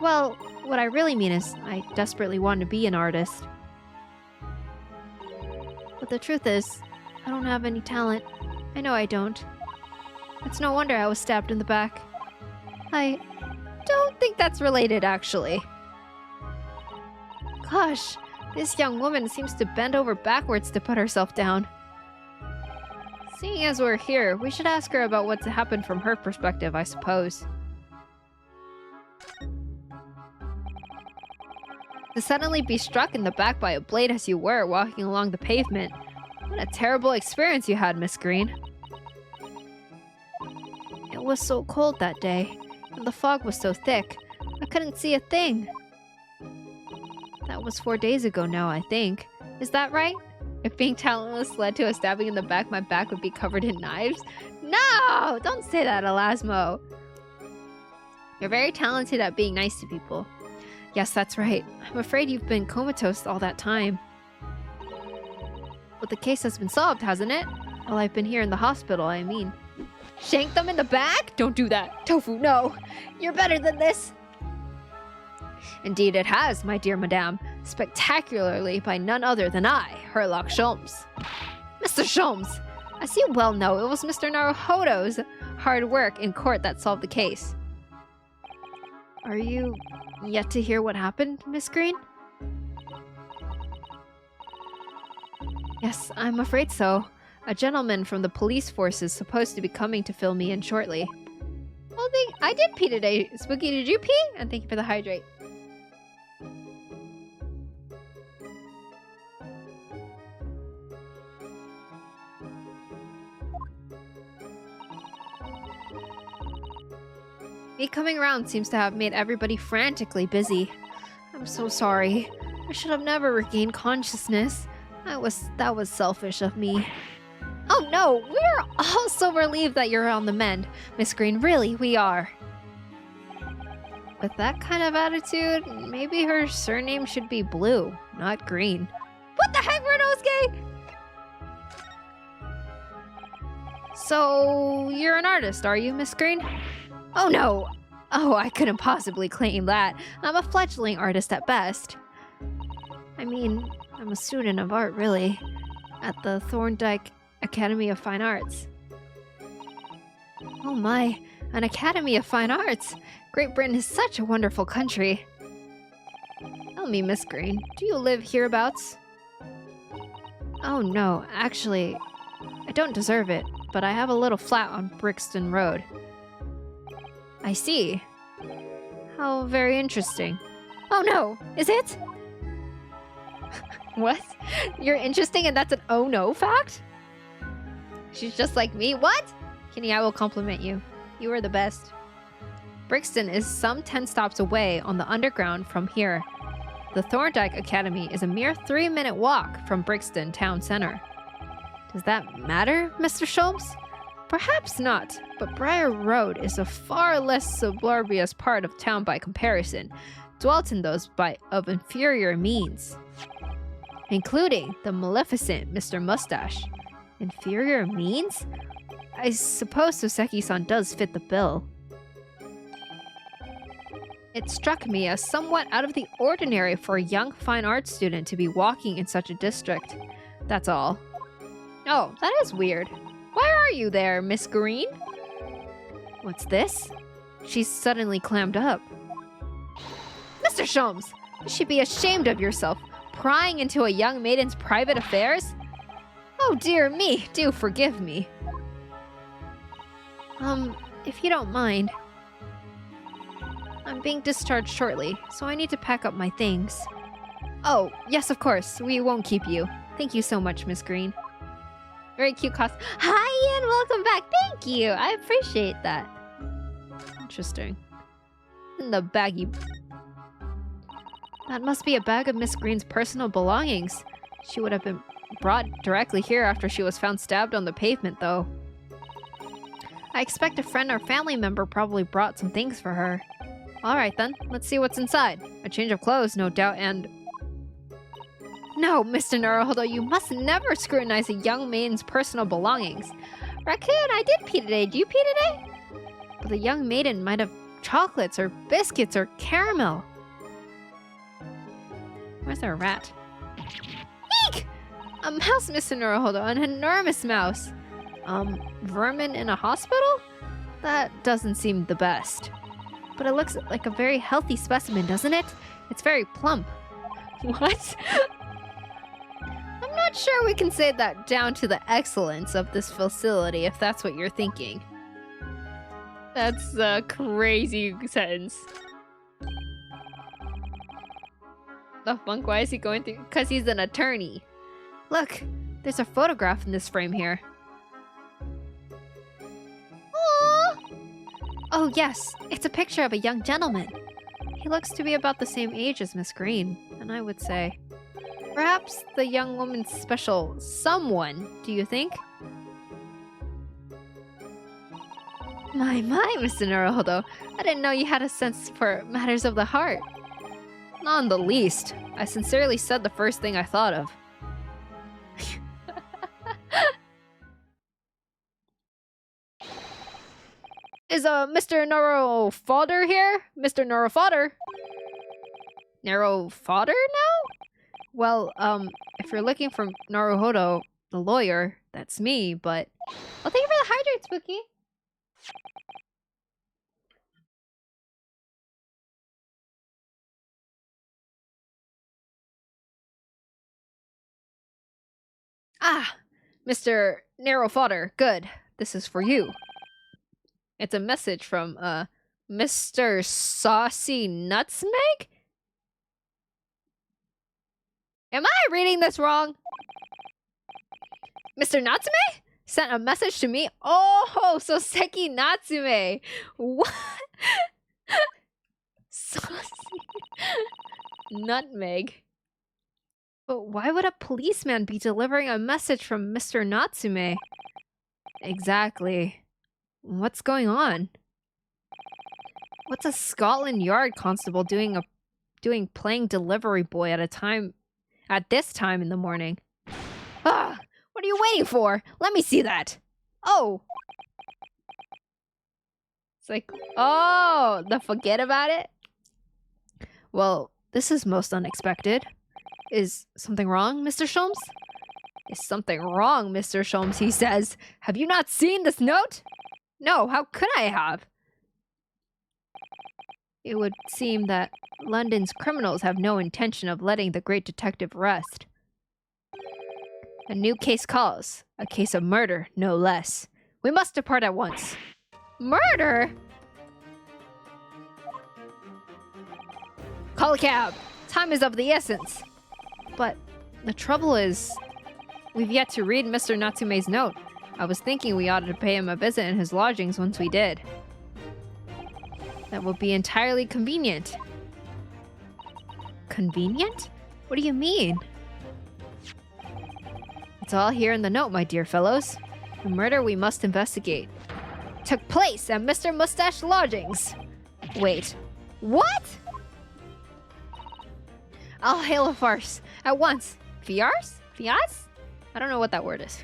Well, what I really mean is, I desperately want to be an artist. But the truth is, I don't have any talent. I know I don't. It's no wonder I was stabbed in the back. I don't think that's related, actually. Gosh, this young woman seems to bend over backwards to put herself down. Seeing as we're here, we should ask her about what's happened from her perspective, I suppose. To suddenly be struck in the back by a blade as you were walking along the pavement. What a terrible experience you had, Miss Green. It was so cold that day, and the fog was so thick, I couldn't see a thing. That was 4 days ago now, I think. Is that right? If being talentless led to a stabbing in the back, my back would be covered in knives? No! Don't say that, Elasmo. You're very talented at being nice to people. Yes, that's right. I'm afraid you've been comatose all that time. But the case has been solved, hasn't it? While I've been here in the hospital, I mean. Shank them in the back? Don't do that. Tofu, no. You're better than this. Indeed it has, my dear madame. Spectacularly by none other than I, Herlock Sholmes. Mr. Sholmes, as you well know, it was Mr. Naruhodo's hard work in court that solved the case. Are you yet to hear what happened, Miss Green? Yes, I'm afraid so. A gentleman from the police force is supposed to be coming to fill me in shortly. Well, I did pee today. Spooky, did you pee? And thank you for the hydrate. Me coming around seems to have made everybody frantically busy. I'm so sorry. I should have never regained consciousness. That was selfish of me. Oh no, we're all so relieved that you're on the mend, Miss Green. Really, we are. With that kind of attitude, maybe her surname should be Blue, not Green. What the heck, Renosuke? So, you're an artist, are you, Miss Green? Oh no! Oh, I couldn't possibly claim that. I'm a fledgling artist at best. I mean, I'm a student of art, really, at the Thorndike Academy of Fine Arts. Oh my, an Academy of Fine Arts! Great Britain is such a wonderful country. Tell me, Miss Green, do you live hereabouts? Oh no, actually, I don't deserve it, but I have a little flat on Brixton Road. I see. How very interesting. Oh no, is it? What? You're interesting and that's an oh no fact? She's just like me. What? Kenny, I will compliment you. You are the best. Brixton is some 10 stops away on the underground from here. The Thorndike Academy is a mere 3-minute walk from Brixton Town Center. Does that matter, Mr. Sholmes? Perhaps not, but Briar Road is a far less suburbious part of town by comparison, dwelt in those of inferior means, including the maleficent Mr. Mustache. Inferior means? I suppose Soseki-san does fit the bill. It struck me as somewhat out of the ordinary for a young fine arts student to be walking in such a district. That's all. Oh, that is weird. Why are you there, Miss Green? What's this? She's suddenly clammed up. Mr. Sholmes, you should be ashamed of yourself, prying into a young maiden's private affairs? Oh dear me, do forgive me. If you don't mind. I'm being discharged shortly, so I need to pack up my things. Oh, yes, of course, we won't keep you. Thank you so much, Miss Green. Very cute costume. Hi, and welcome back. Thank you. I appreciate that. Interesting. And the baggie. That must be a bag of Miss Green's personal belongings. She would have been brought directly here after she was found stabbed on the pavement, though. I expect a friend or family member probably brought some things for her. Alright then, let's see what's inside. A change of clothes, no doubt, and... No, Mr. Naruhodo, you must never scrutinize a young maiden's personal belongings. Raccoon, I did pee today. Do you pee today? But the young maiden might have chocolates or biscuits or caramel. Where's our rat? Eek! A mouse, Mr. Naruhodo, an enormous mouse. Vermin in a hospital? That doesn't seem the best. But it looks like a very healthy specimen, doesn't it? It's very plump. What? I'm not sure we can say that down to the excellence of this facility, if that's what you're thinking. That's a crazy sentence. The funk, why is he going through? Because he's an attorney. Look, there's a photograph in this frame here. Aww! Oh yes, it's a picture of a young gentleman. He looks to be about the same age as Miss Green, and I would say... Perhaps the young woman's special someone, do you think? My, Mr. Naruhodo. I didn't know you had a sense for matters of the heart. Not in the least. I sincerely said the first thing I thought of. Is Mr. Noro Fodder here? Mr. Noro Fodder? Nero Fodder now? Well, if you're looking for Naruhodo, the lawyer, that's me, but... Oh, thank you for the hydrate, Spooky! Ah! Mr. Nero Fodder, good. This is for you. It's a message from, Mr. Saucy Nutsmeg? Am I reading this wrong? Mr. Natsume sent a message to me? Oh, so Seki Natsume. What? Saucy Nutmeg. But why would a policeman be delivering a message from Mr. Natsume? Exactly. What's going on? What's a Scotland Yard constable doing playing delivery boy at this time in the morning? Ah, what are you waiting for? Let me see that. Oh. It's like, oh, the forget about it? Well, this is most unexpected. Is something wrong, Mr. Sholmes? Is something wrong, Mr. Sholmes, he says. Have you not seen this note? No, how could I have? It would seem that London's criminals have no intention of letting the great detective rest. A new case calls. A case of murder, no less. We must depart at once. Murder? Call a cab. Time is of the essence. But the trouble is, we've yet to read Mr. Natsume's note. I was thinking we ought to pay him a visit in his lodgings once we did. That would be entirely convenient. Convenient? What do you mean? It's all here in the note, my dear fellows. The murder we must investigate took place at Mr. Mustache Lodgings. Wait, what? I'll hail a farce at once. Fiars? Fias? I don't know what that word is.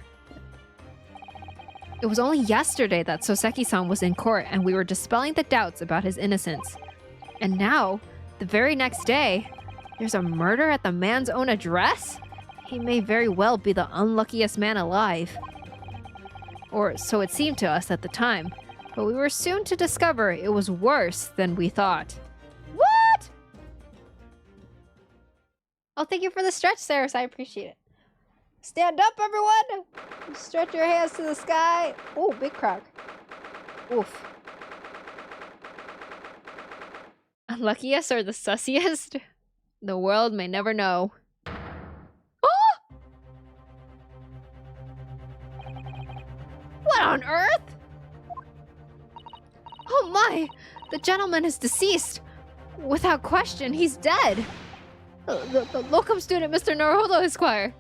It was only yesterday that Soseki-san was in court and we were dispelling the doubts about his innocence. And now, the very next day, there's a murder at the man's own address? He may very well be the unluckiest man alive. Or so it seemed to us at the time. But we were soon to discover it was worse than we thought. What? Oh, thank you for the stretch, Saris. I appreciate it. Stand up, everyone! Stretch your hands to the sky. Oh, big croc. Oof. Unluckiest or the sussiest? The world may never know. Oh! What on earth? Oh my! The gentleman is deceased. Without question, he's dead. The locum student, Mr. Naruhodo, Esquire.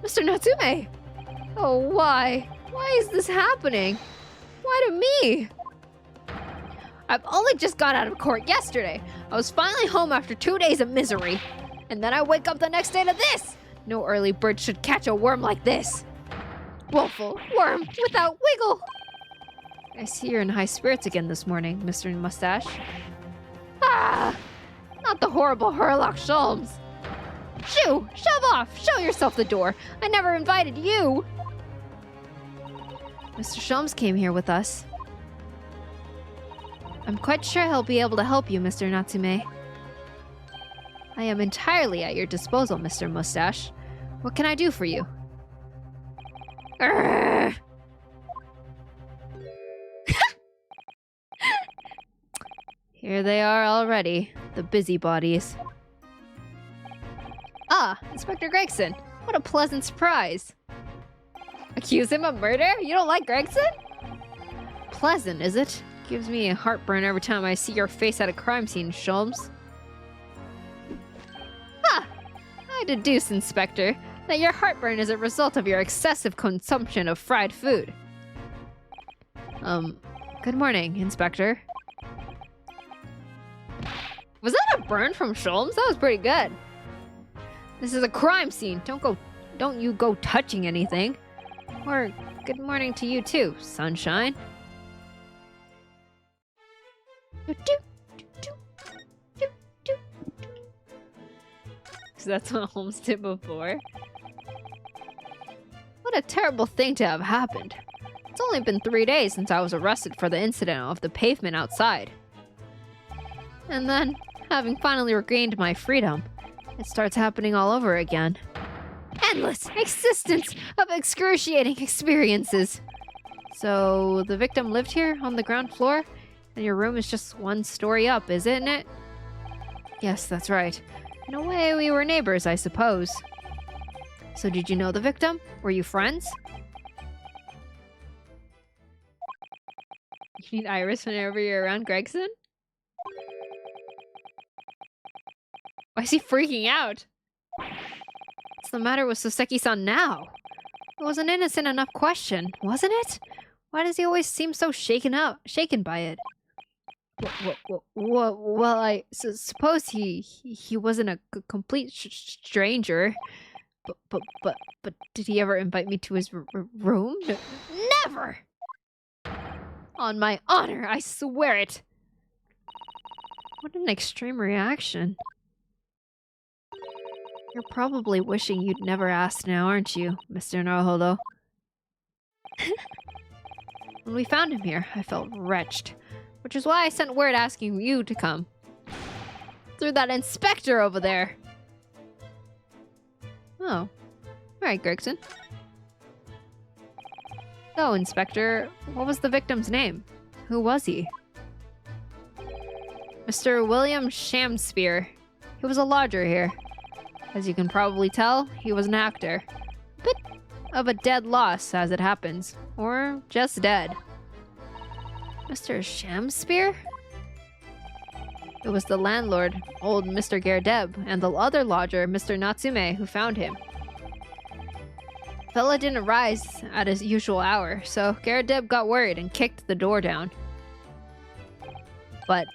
Mr. Natsume! Oh, why? Why is this happening? Why to me? I've only just got out of court yesterday. I was finally home after 2 days of misery. And then I wake up the next day to this! No early bird should catch a worm like this. Woeful worm without wiggle! I see you're in high spirits again this morning, Mr. Mustache. Ah! Not the horrible Herlock Sholmes. Shoo! Shove off! Show yourself the door! I never invited you! Mr. Sholmes came here with us. I'm quite sure he'll be able to help you, Mr. Natsume. I am entirely at your disposal, Mr. Mustache. What can I do for you? Urgh. Here they are already, the busybodies. Ah, Inspector Gregson. What a pleasant surprise. Accuse him of murder? You don't like Gregson? Pleasant, is it? Gives me a heartburn every time I see your face at a crime scene, Sholmes. Ah! I deduce, Inspector, that your heartburn is a result of your excessive consumption of fried food. Good morning, Inspector. Was that a burn from Sholmes? That was pretty good. This is a crime scene. Don't you go touching anything. Or good morning to you too, sunshine. So that's what Holmes did before. What a terrible thing to have happened. It's only been 3 days since I was arrested for the incident of the pavement outside. And then, having finally regained my freedom, it starts happening all over again. Endless existence of excruciating experiences. So, the victim lived here on the ground floor, and your room is just 1 story up, isn't it? Yes, that's right. In a way, we were neighbors, I suppose. So did you know the victim? Were you friends? You need Iris whenever you're around Gregson? Why is he freaking out? What's the matter with Soseki-san now? It was an innocent enough question, wasn't it? Why does he always seem so shaken by it? Well, I suppose he wasn't a complete stranger. But did he ever invite me to his room? Never! On my honor, I swear it! What an extreme reaction. You're probably wishing you'd never asked now, aren't you, Mr. Naruhodo? When we found him here, I felt wretched, which is why I sent word asking you to come. Through that inspector over there! Oh. Alright, Gregson. So, Inspector, what was the victim's name? Who was he? Mr. William Shamspear. He was a lodger here. As you can probably tell, he was an actor. A bit of a dead loss, as it happens. Or just dead. Mr. Shamspear? It was the landlord, old Mr. Gerdeb, and the other lodger, Mr. Natsume, who found him. Fella didn't rise at his usual hour, so Gerdeb got worried and kicked the door down. But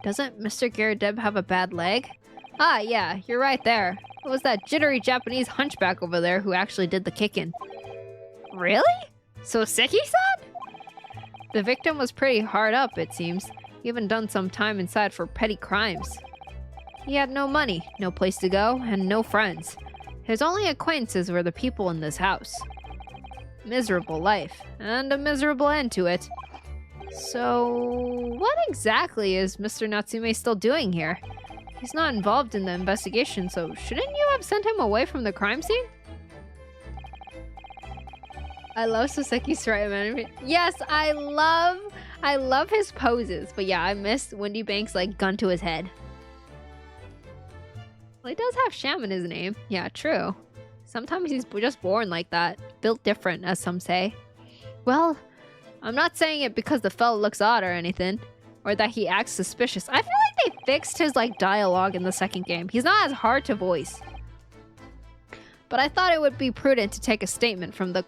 doesn't Mr. Gerdeb have a bad leg? Ah, yeah, you're right there. It was that jittery Japanese hunchback over there who actually did the kicking. Really? Soseki-san? The victim was pretty hard up, it seems. Even done some time inside for petty crimes. He had no money, no place to go, and no friends. His only acquaintances were the people in this house. Miserable life, and a miserable end to it. So, what exactly is Mr. Natsume still doing here? He's not involved in the investigation, so shouldn't you have sent him away from the crime scene? I love Soseki's right man. Yes, I love his poses, but yeah, I missed Windy Bank's like gun to his head. Well, he does have Sham in his name. Yeah, true. Sometimes he's just born like that, built different, as some say. Well, I'm not saying it because the fella looks odd or anything, or that he acts suspicious. I feel like they fixed his like dialogue in the second game. He's not as hard to voice. But I thought it would be prudent to take a statement from the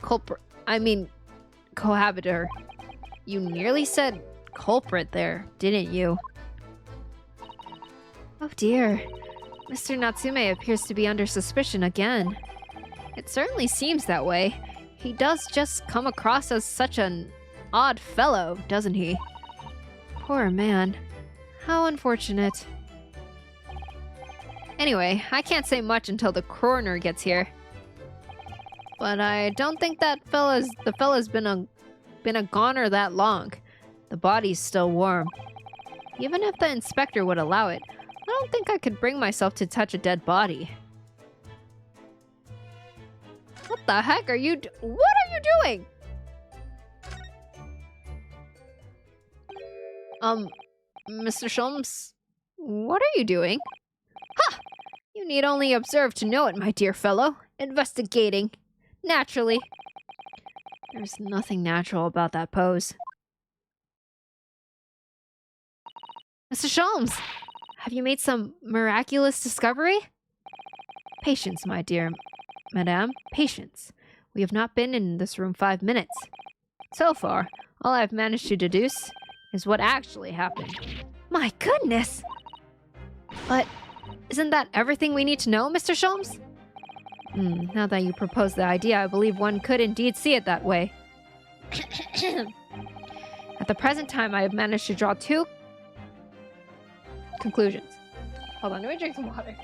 cohabitor. You nearly said culprit there, didn't you? Oh dear. Mr. Natsume appears to be under suspicion again. It certainly seems that way. He does just come across as such an odd fellow, doesn't he? Poor man. How unfortunate. Anyway, I can't say much until the coroner gets here. But I don't think the fella's been a goner that long. The body's still warm. Even if the inspector would allow it, I don't think I could bring myself to touch a dead body. What the heck are you what are you doing? Mr. Sholmes, what are you doing? Ha! You need only observe to know it, my dear fellow. Investigating. Naturally. There's nothing natural about that pose. Mr. Sholmes, have you made some miraculous discovery? Patience, my dear madame, patience. We have not been in this room 5 minutes. So far, all I've managed to deduce is what actually happened. My goodness! But isn't that everything we need to know, Mr. Sholmes? Now that you propose the idea, I believe one could indeed see it that way. At the present time, I have managed to draw two conclusions. Hold on, let me drink some water.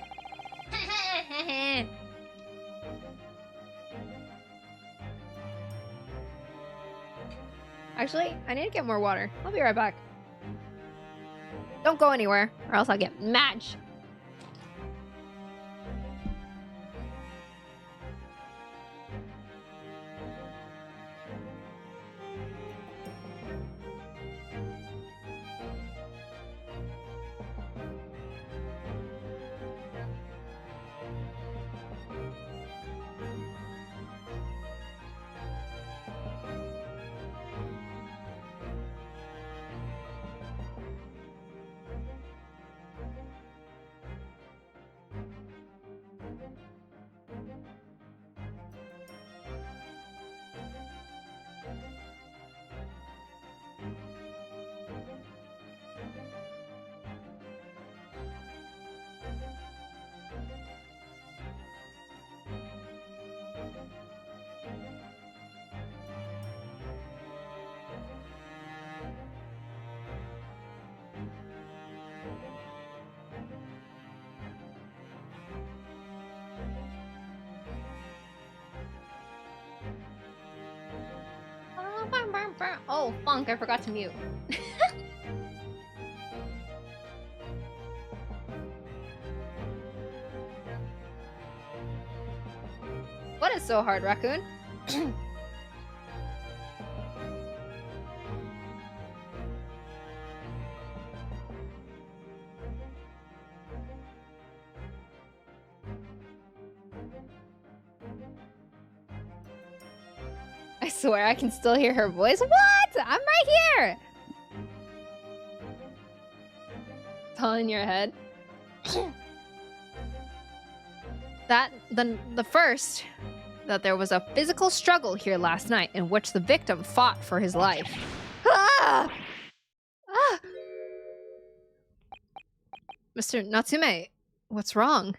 Actually, I need to get more water. I'll be right back. Don't go anywhere, or else I'll get mad. Oh, funk, I forgot to mute. What is so hard, Raccoon? I swear I can still hear her voice. What? I'm right here! It's all in your head. The first, that there was a physical struggle here last night in which the victim fought for his life. Ah! Ah! Mr. Natsume, what's wrong?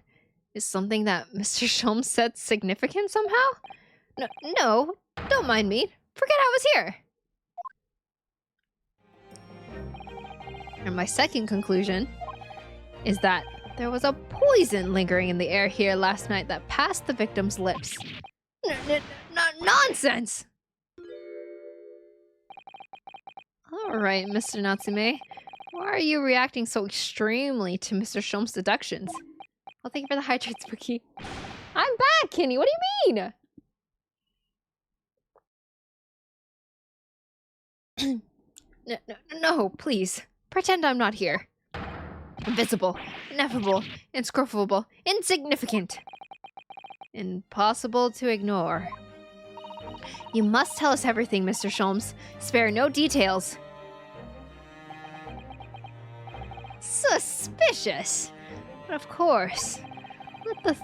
Is something that Mr. Sholmes said significant somehow? No, don't mind me. Forget I was here. And my second conclusion is that there was a poison lingering in the air here last night that passed the victim's lips. Nonsense! Alright, Mr. Natsume. Why are you reacting so extremely to Mr. Sholmes' deductions? Well, thank you for the hydrate, Spooky. I'm back, Kenny! What do you mean? No, please. Pretend I'm not here. Invisible, ineffable, inscrutable, insignificant. Impossible to ignore. You must tell us everything, Mr. Sholmes. Spare no details. Suspicious. But of course. Let the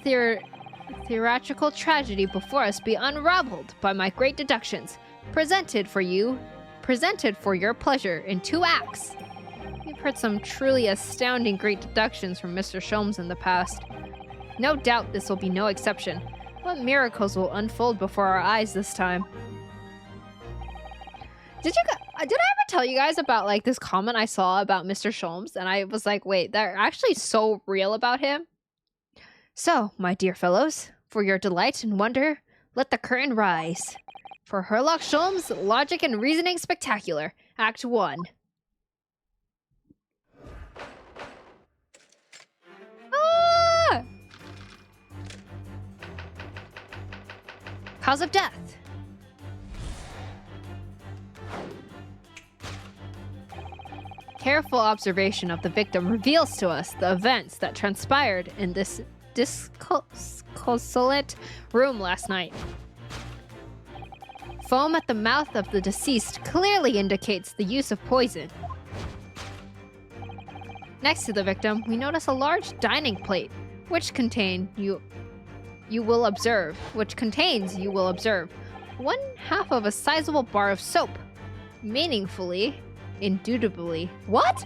theatrical tragedy before us be unraveled by my great deductions, presented for your pleasure in 2 acts. We've heard some truly astounding great deductions from Mr. Sholmes in the past. No doubt this will be no exception. What miracles will unfold before our eyes this time? Did I ever tell you guys about like this comment I saw about Mr. Sholmes? And I was like, wait, they're actually so real about him? So, my dear fellows, for your delight and wonder, let the curtain rise. For Herlock Sholmes, Logic and Reasoning Spectacular, Act 1. Ah! Cause of death. Careful observation of the victim reveals to us the events that transpired in this disconsolate room last night. Foam at the mouth of the deceased clearly indicates the use of poison. Next to the victim, we notice a large dining plate, which contains, you will observe, 1/2 of a sizable bar of soap. Meaningfully, indubitably. What?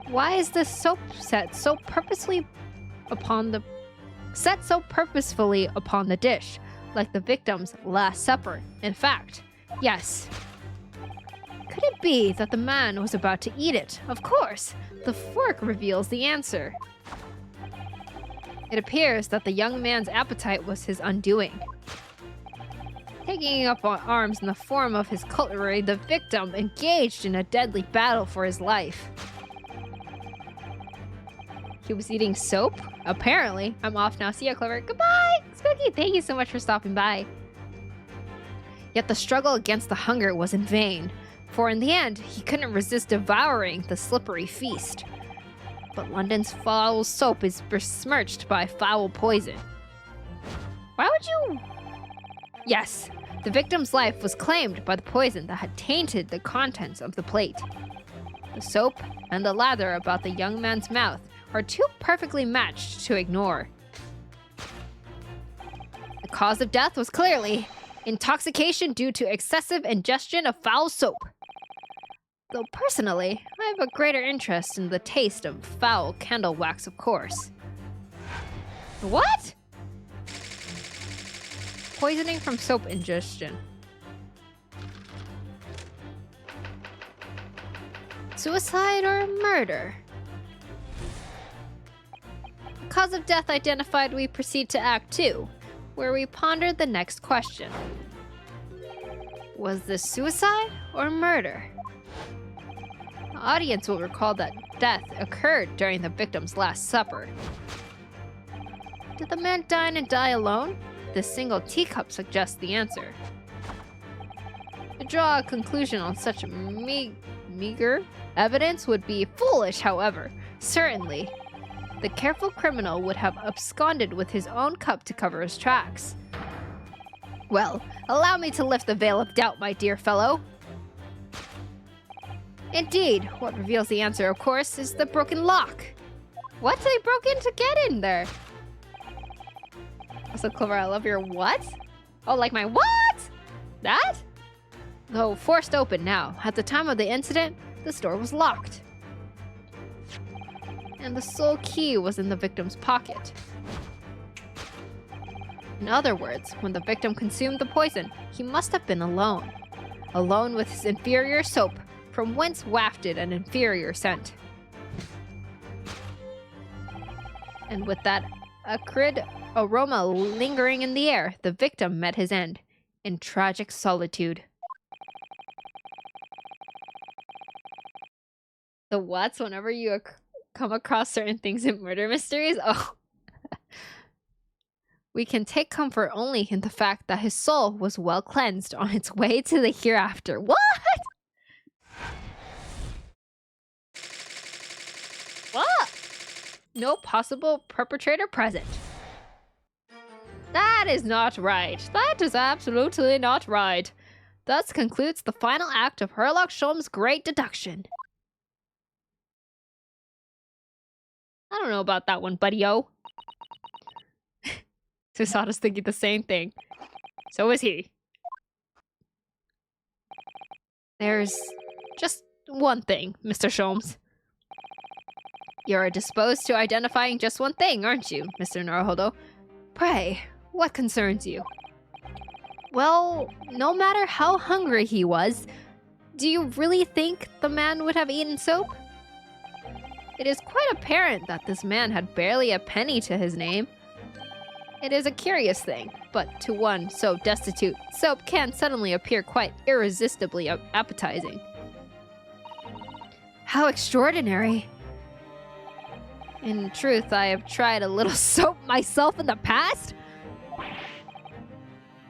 Why is this soap set so purposefully upon the dish, like the victim's Last Supper? In fact, yes. Could it be that the man was about to eat it? Of course, the fork reveals the answer. It appears that the young man's appetite was his undoing. Taking up arms in the form of his cutlery, the victim engaged in a deadly battle for his life. He was eating soap? Apparently. I'm off now. See ya, Clover. Goodbye! Spooky, thank you so much for stopping by. Yet the struggle against the hunger was in vain, for in the end, he couldn't resist devouring the slippery feast. But London's foul soap is besmirched by foul poison. Why would you... Yes, the victim's life was claimed by the poison that had tainted the contents of the plate. The soap and the lather about the young man's mouth are too perfectly matched to ignore. The cause of death was clearly intoxication due to excessive ingestion of foul soap. Though personally, I have a greater interest in the taste of foul candle wax, of course. What? Poisoning from soap ingestion. Suicide or murder? Cause of death identified, we proceed to Act 2, where we ponder the next question. Was this suicide or murder? The audience will recall that death occurred during the victim's Last Supper. Did the man dine and die alone? The single teacup suggests the answer. To draw a conclusion on such meager evidence would be foolish, however. Certainly, the careful criminal would have absconded with his own cup to cover his tracks. Well, allow me to lift the veil of doubt, my dear fellow. Indeed, what reveals the answer, of course, is the broken lock. What? They broke in to get in there. Also, Clover, I love your what? Oh, like my what? That? Though forced open now, at the time of the incident, the store was locked. And the sole key was in the victim's pocket. In other words, when the victim consumed the poison, he must have been alone. Alone with his inferior soap, from whence wafted an inferior scent. And with that acrid aroma lingering in the air, the victim met his end, in tragic solitude. The what's whenever you come across certain things in murder mysteries? Oh. We can take comfort only in the fact that his soul was well cleansed on its way to the hereafter. What? What? No possible perpetrator present. That is not right. That is absolutely not right. Thus concludes the final act of Sherlock Holmes' great deduction. I don't know about that one, buddy-o. Susada's thinking the same thing. So is he. There's just one thing, Mr. Sholmes. You're disposed to identifying just one thing, aren't you, Mr. Naruhodo? Pray, what concerns you? Well, no matter how hungry he was, do you really think the man would have eaten soap? It is quite apparent that this man had barely a penny to his name. It is a curious thing, but to one so destitute, soap can suddenly appear quite irresistibly appetizing. How extraordinary! In truth, I have tried a little soap myself in the past.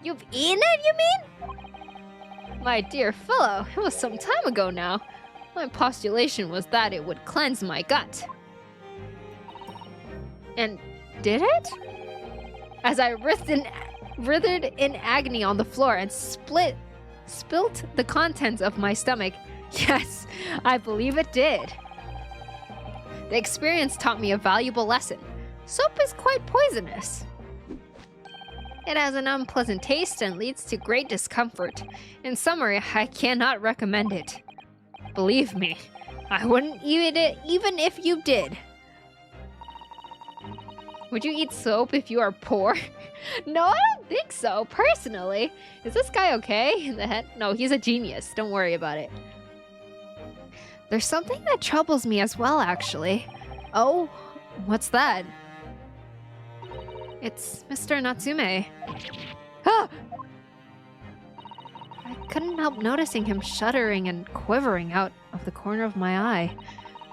You've eaten it, you mean? My dear fellow, it was some time ago now. My postulation was that it would cleanse my gut. And did it? As I writhed in agony on the floor and spilt the contents of my stomach, yes, I believe it did. The experience taught me a valuable lesson. Soap is quite poisonous. It has an unpleasant taste and leads to great discomfort. In summary, I cannot recommend it. Believe me, I wouldn't eat it even if you did. Would you eat soap if you are poor? No, I don't think so, personally. Is this guy okay in the head? No, he's a genius. Don't worry about it. There's something that troubles me as well, actually. Oh, what's that? It's Mr. Natsume. Ah! I couldn't help noticing him shuddering and quivering out of the corner of my eye.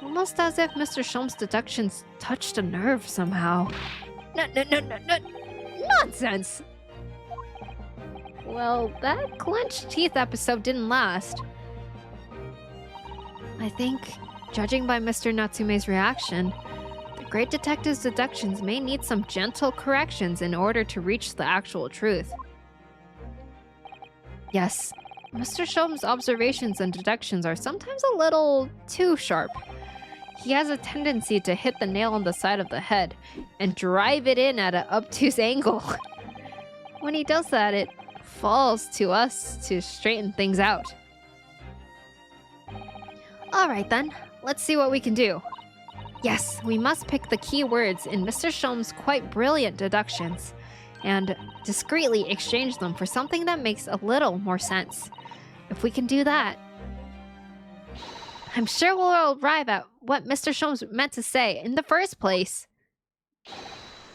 Almost as if Mr. Shom's deductions touched a nerve somehow. No, nonsense! Well, that clenched teeth episode didn't last. I think, judging by Mr. Natsume's reaction, the great detective's deductions may need some gentle corrections in order to reach the actual truth. Yes, Mr. Shom's observations and deductions are sometimes a little too sharp. He has a tendency to hit the nail on the side of the head and drive it in at an obtuse angle. When he does that, it falls to us to straighten things out. Alright then, let's see what we can do. Yes, we must pick the key words in Mr. Shom's quite brilliant deductions and discreetly exchange them for something that makes a little more sense. If we can do that, I'm sure we'll arrive at what Mr. Shom's meant to say in the first place.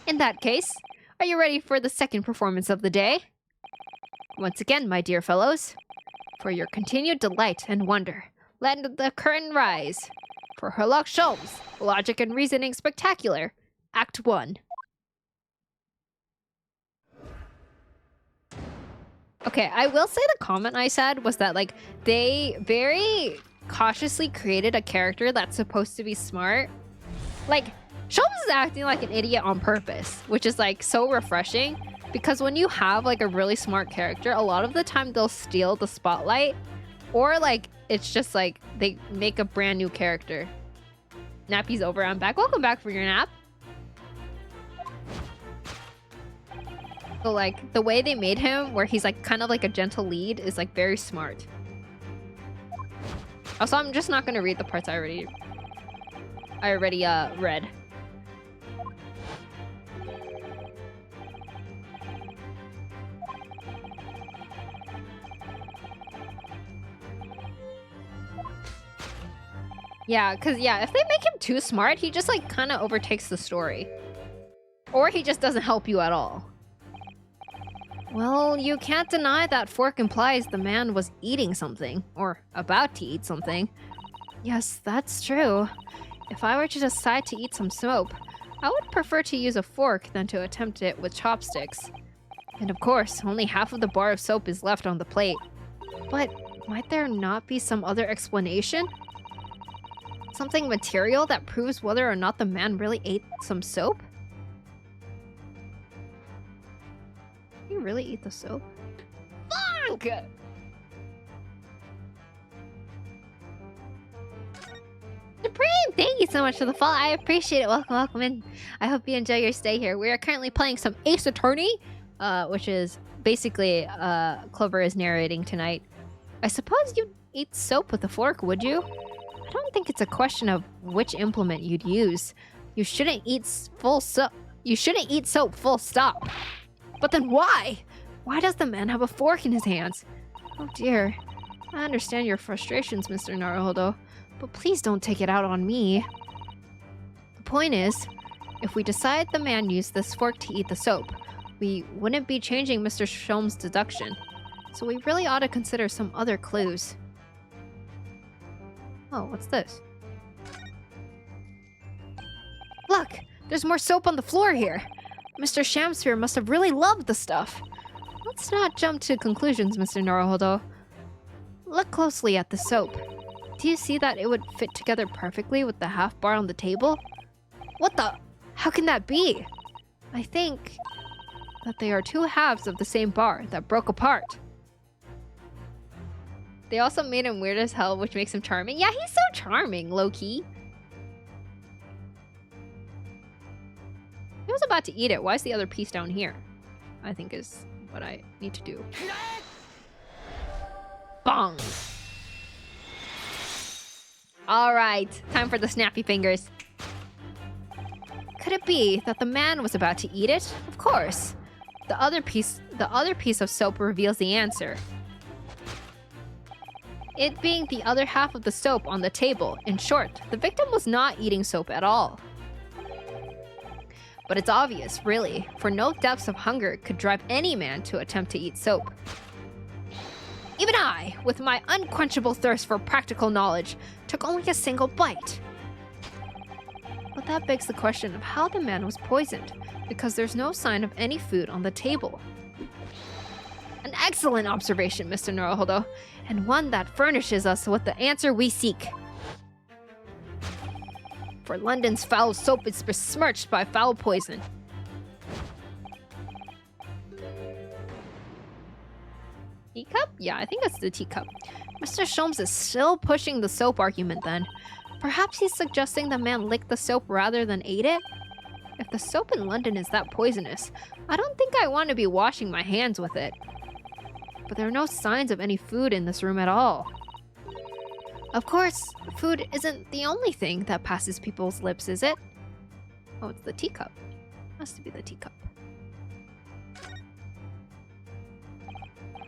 In that case, are you ready for the second performance of the day? Once again, my dear fellows, for your continued delight and wonder, let the curtain rise. For Herlock Sholmes, Logic and Reasoning Spectacular, Act 1. Okay, I will say the comment I said was that, like, they very cautiously created a character that's supposed to be smart. Like, Sholmes is acting like an idiot on purpose, which is, like, so refreshing. Because when you have, like, a really smart character, a lot of the time they'll steal the spotlight. Or, like, it's just, like, they make a brand new character. Nappy's over, I'm back. Welcome back for your nap. So, like, the way they made him, where he's, like, kind of like a gentle lead, is, like, very smart. Also, I'm just not gonna read the parts I already read. Yeah, because, yeah, if they make him too smart, he just, like, kind of overtakes the story. Or he just doesn't help you at all. Well, you can't deny that fork implies the man was eating something, or about to eat something. Yes, that's true. If I were to decide to eat some soap, I would prefer to use a fork than to attempt it with chopsticks. And of course, only half of the bar of soap is left on the plate. But might there not be some other explanation? Something material that proves whether or not the man really ate some soap? Did he really eat the soap? Fuck! Supreme, thank you so much for the follow. I appreciate it. Welcome in. I hope you enjoy your stay here. We are currently playing some Ace Attorney, which is basically Clover is narrating tonight. I suppose you'd eat soap with a fork, would you? I don't think it's a question of which implement you'd use. You shouldn't eat soap, full stop. But then why? Why does the man have a fork in his hands? Oh dear. I understand your frustrations, Mr. Naruhodo, but please don't take it out on me. The point is, if we decide the man used this fork to eat the soap, we wouldn't be changing Mr. Shom's deduction. So we really ought to consider some other clues. Oh, what's this? Look! There's more soap on the floor here! Mr. Shamsphere must have really loved the stuff. Let's not jump to conclusions, Mr. Naruhodo. Look closely at the soap. Do you see that it would fit together perfectly with the half bar on the table? What the? How can that be? I think that they are two halves of the same bar that broke apart. They also made him weird as hell, which makes him charming. Yeah, he's so charming, low-key. He was about to eat it. Why is the other piece down here? I think is what I need to do. Bong! Alright, time for the snappy fingers. Could it be that the man was about to eat it? Of course. The other piece of soap reveals the answer. it being the other half of the soap on the table. In short, the victim was not eating soap at all. But it's obvious, really, for no depths of hunger could drive any man to attempt to eat soap. Even I, with my unquenchable thirst for practical knowledge, took only a single bite. But that begs the question of how the man was poisoned, because there's no sign of any food on the table. An excellent observation, Mr. Naruhodo, and one that furnishes us with the answer we seek. For London's foul soap is besmirched by foul poison. Teacup? Yeah, I think that's the teacup. Mr. Sholmes is still pushing the soap argument then. Perhaps he's suggesting the man licked the soap rather than ate it? If the soap in London is that poisonous, I don't think I want to be washing my hands with it. But there are no signs of any food in this room at all. Of course, food isn't the only thing that passes people's lips, is it? Oh, it's the teacup. Has to be the teacup.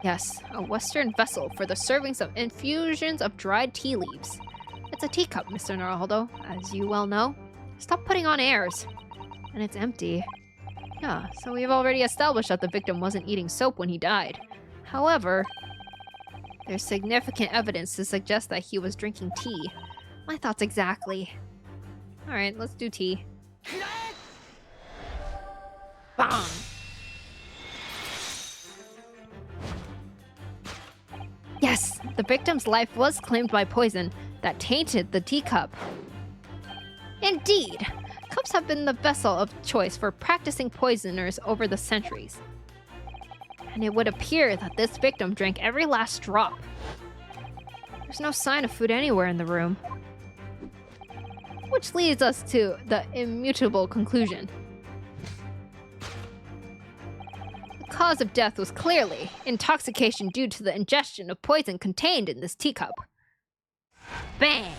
Yes, a Western vessel for the servings of infusions of dried tea leaves. It's a teacup, Mr. Naruhodo, as you well know. Stop putting on airs. And it's empty. Yeah, so we've already established that the victim wasn't eating soap when he died. However, there's significant evidence to suggest that he was drinking tea. My thoughts exactly. Alright, let's do tea. Bang! Yes, the victim's life was claimed by poison that tainted the teacup. Indeed, cups have been the vessel of choice for practicing poisoners over the centuries. And it would appear that this victim drank every last drop. There's no sign of food anywhere in the room. Which leads us to the immutable conclusion. The cause of death was clearly intoxication due to the ingestion of poison contained in this teacup. Bang!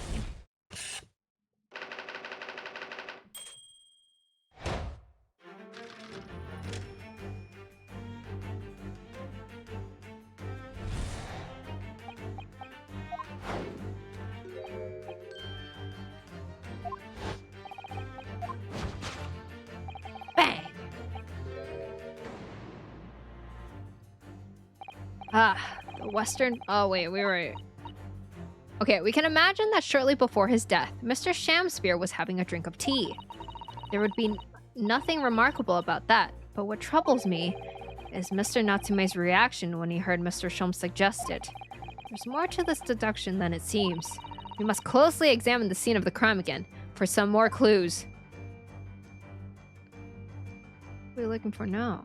The Western... Oh, wait, we were... Okay, we can imagine that shortly before his death, Mr. Shamspeare was having a drink of tea. There would be nothing remarkable about that, but what troubles me is Mr. Natsume's reaction when he heard Mr. Sholmes suggest it. There's more to this deduction than it seems. We must closely examine the scene of the crime again, for some more clues. What are we looking for now?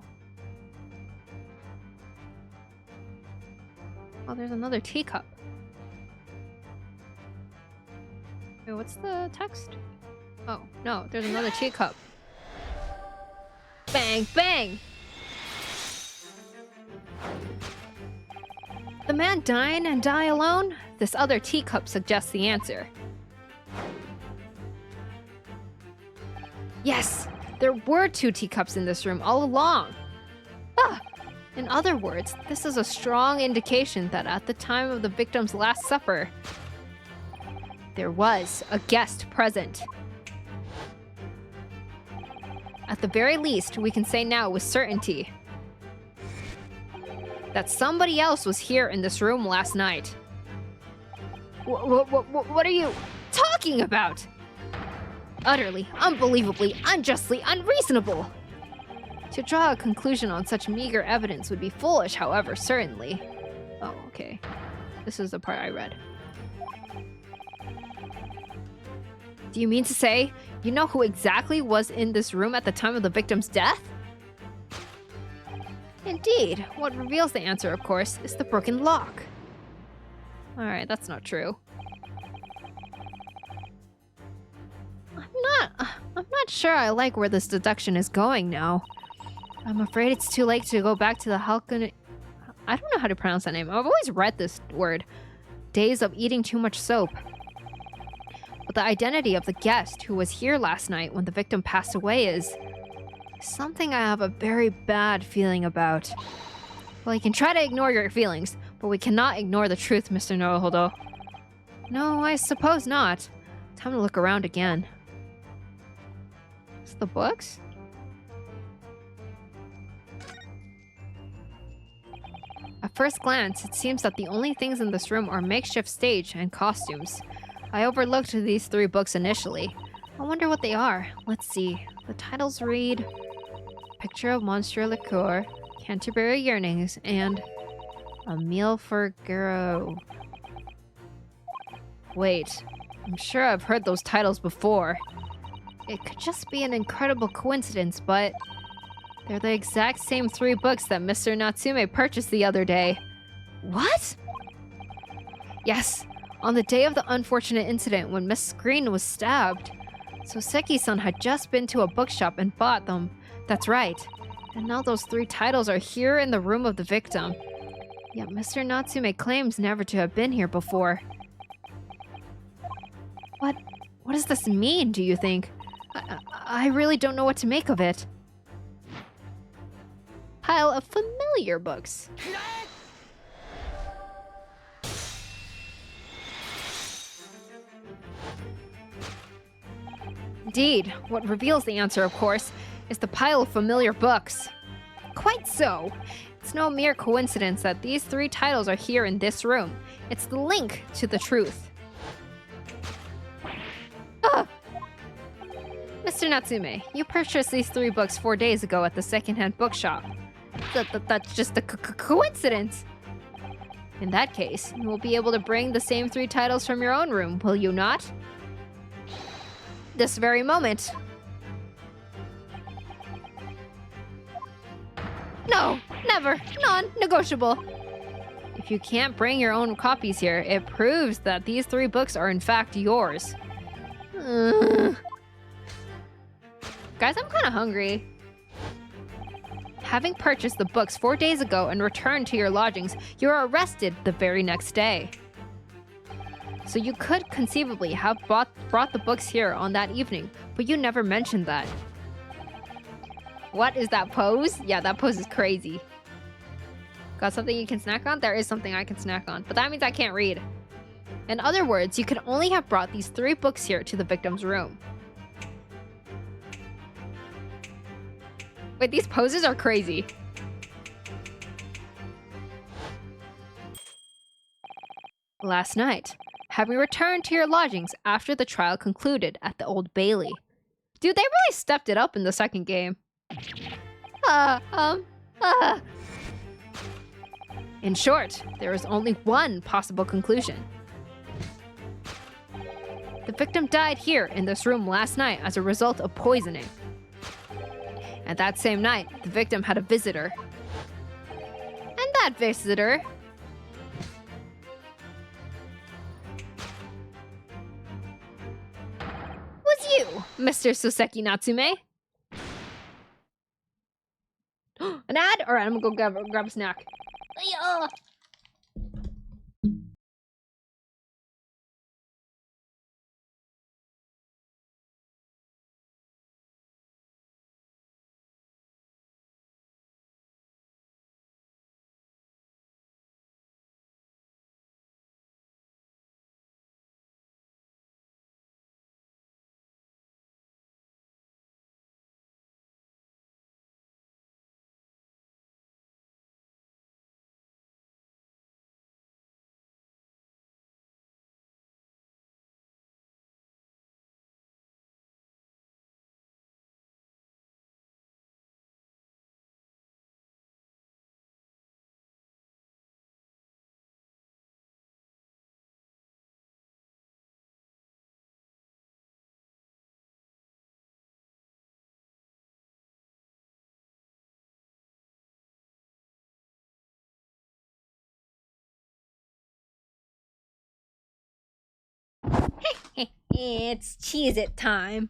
Oh, there's another teacup. Wait, what's the text? Oh, no, there's another teacup. Bang, bang! The man dine and die alone? This other teacup suggests the answer. Yes, there were 2 teacups in this room all along. Ah! In other words, this is a strong indication that at the time of the victim's last supper, there was a guest present. At the very least, we can say now with certainty that somebody else was here in this room last night. What are you talking about? Utterly, unbelievably, unjustly unreasonable! To draw a conclusion on such meager evidence would be foolish, however, certainly. Oh, okay. This is the part I read. Do you mean to say you know who exactly was in this room at the time of the victim's death? Indeed. What reveals the answer, of course, is the broken lock. Alright, that's not true. I'm not sure I like where this deduction is going now. I'm afraid it's too late to go back to the Halcon... I don't know how to pronounce that name. I've always read this word. Days of eating too much soap. But the identity of the guest who was here last night when the victim passed away is something I have a very bad feeling about. Well, you can try to ignore your feelings, But we cannot ignore the truth, Mr. Naruhodo. No, I suppose not. Time to look around again. Is the books? At first glance, it seems that the only things in this room are makeshift stage and costumes. I overlooked these 3 books initially. I wonder what they are. Let's see. The titles read Picture of Monsieur Liqueur, Canterbury Yearnings, and A Meal for Garo. Wait, I'm sure I've heard those titles before. It could just be an incredible coincidence, but they're the exact same 3 books that Mr. Natsume purchased the other day. What? Yes, on the day of the unfortunate incident when Miss Green was stabbed. Soseki-san had just been to a bookshop and bought them. That's right. And now those 3 titles are here in the room of the victim. Yet Mr. Natsume claims never to have been here before. What does this mean, do you think? I really don't know what to make of it. Pile of familiar books. Indeed, what reveals the answer, of course, is the pile of familiar books. Quite so. It's no mere coincidence that these 3 titles are here in this room. It's the link to the truth. Mr. Natsume, you purchased these 3 books 4 days ago at the secondhand bookshop. That's just a coincidence. In that case, you will be able to bring the same 3 titles from your own room, will you not? This very moment. No, never, non-negotiable. If you can't bring your own copies here, it proves that these 3 books are in fact yours. Guys, I'm kind of hungry. Having purchased the books 4 days ago and returned to your lodgings, you are arrested the very next day. So you could conceivably have brought the books here on that evening, but you never mentioned that. What is that pose? Yeah, that pose is crazy. Got something you can snack on? There is something I can snack on, but that means I can't read. In other words, you could only have brought these 3 books here to the victim's room. Wait, these poses are crazy. Last night, having returned to your lodgings after the trial concluded at the Old Bailey. Dude, they really stepped it up in the second game. In short, there is only one possible conclusion. The victim died here in this room last night as a result of poisoning. And that same night, the victim had a visitor. And that visitor was you, Mr. Soseki Natsume. An ad? Alright, I'm gonna go grab a snack. It's Cheez-It time.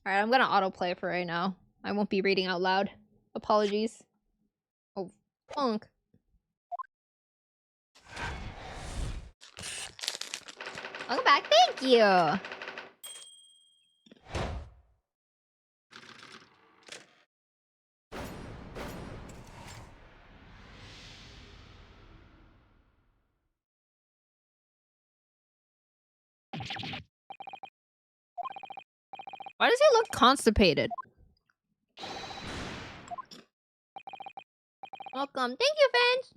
Alright, I'm gonna autoplay for right now. I won't be reading out loud. Apologies. Oh, funk. Welcome back, thank you! Why does he look constipated? Welcome. Thank you, fans.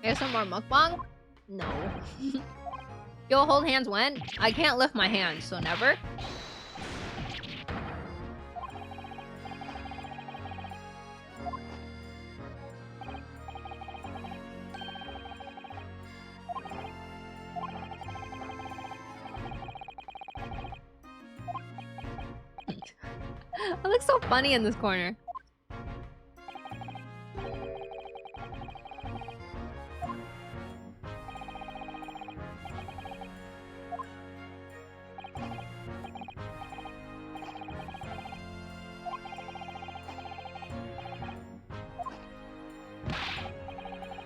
Here's some more mukbang? No. You'll hold hands when? I can't lift my hands, so never. I look so funny in this corner.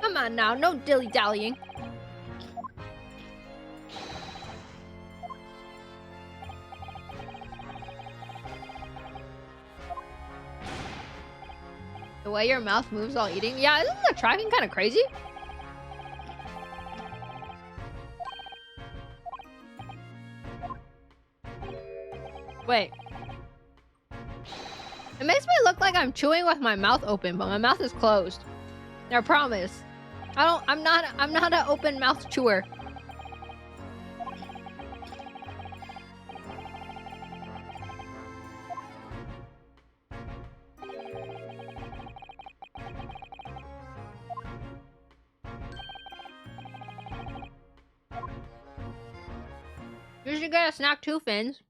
Come on now, no dilly-dallying. The way your mouth moves while eating? Yeah, isn't the tracking kind of crazy? Wait. It makes me look like I'm chewing with my mouth open, but my mouth is closed. I promise. I'm not an open mouth chewer. You should get a snack too, Fins.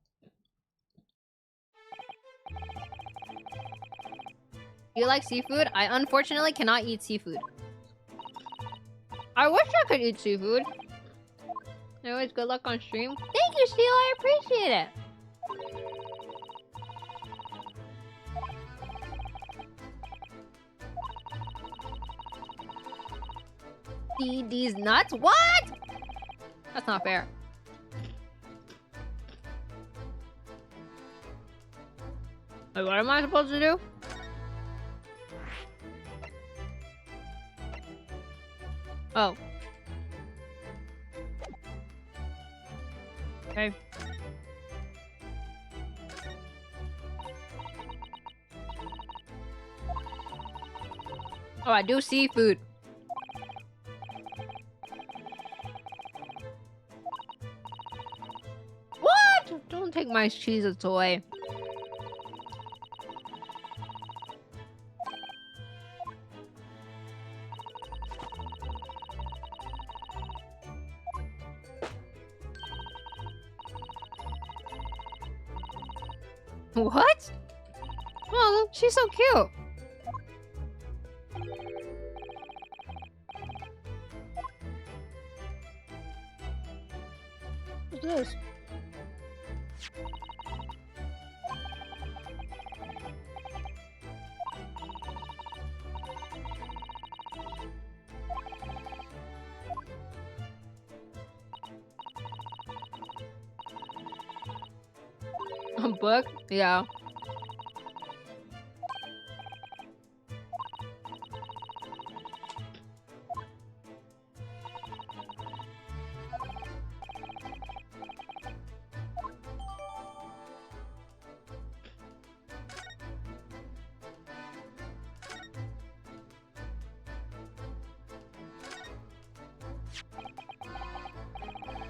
Do you like seafood? I unfortunately cannot eat seafood. I wish I could eat seafood. Anyways, good luck on stream. Thank you, Steel. I appreciate it. These nuts? What? That's not fair. Wait, what am I supposed to do? Oh. Okay. Oh, I do seafood. What? Don't take my cheeses away. What? Oh, she's so cute. What's this? A book? Yeah.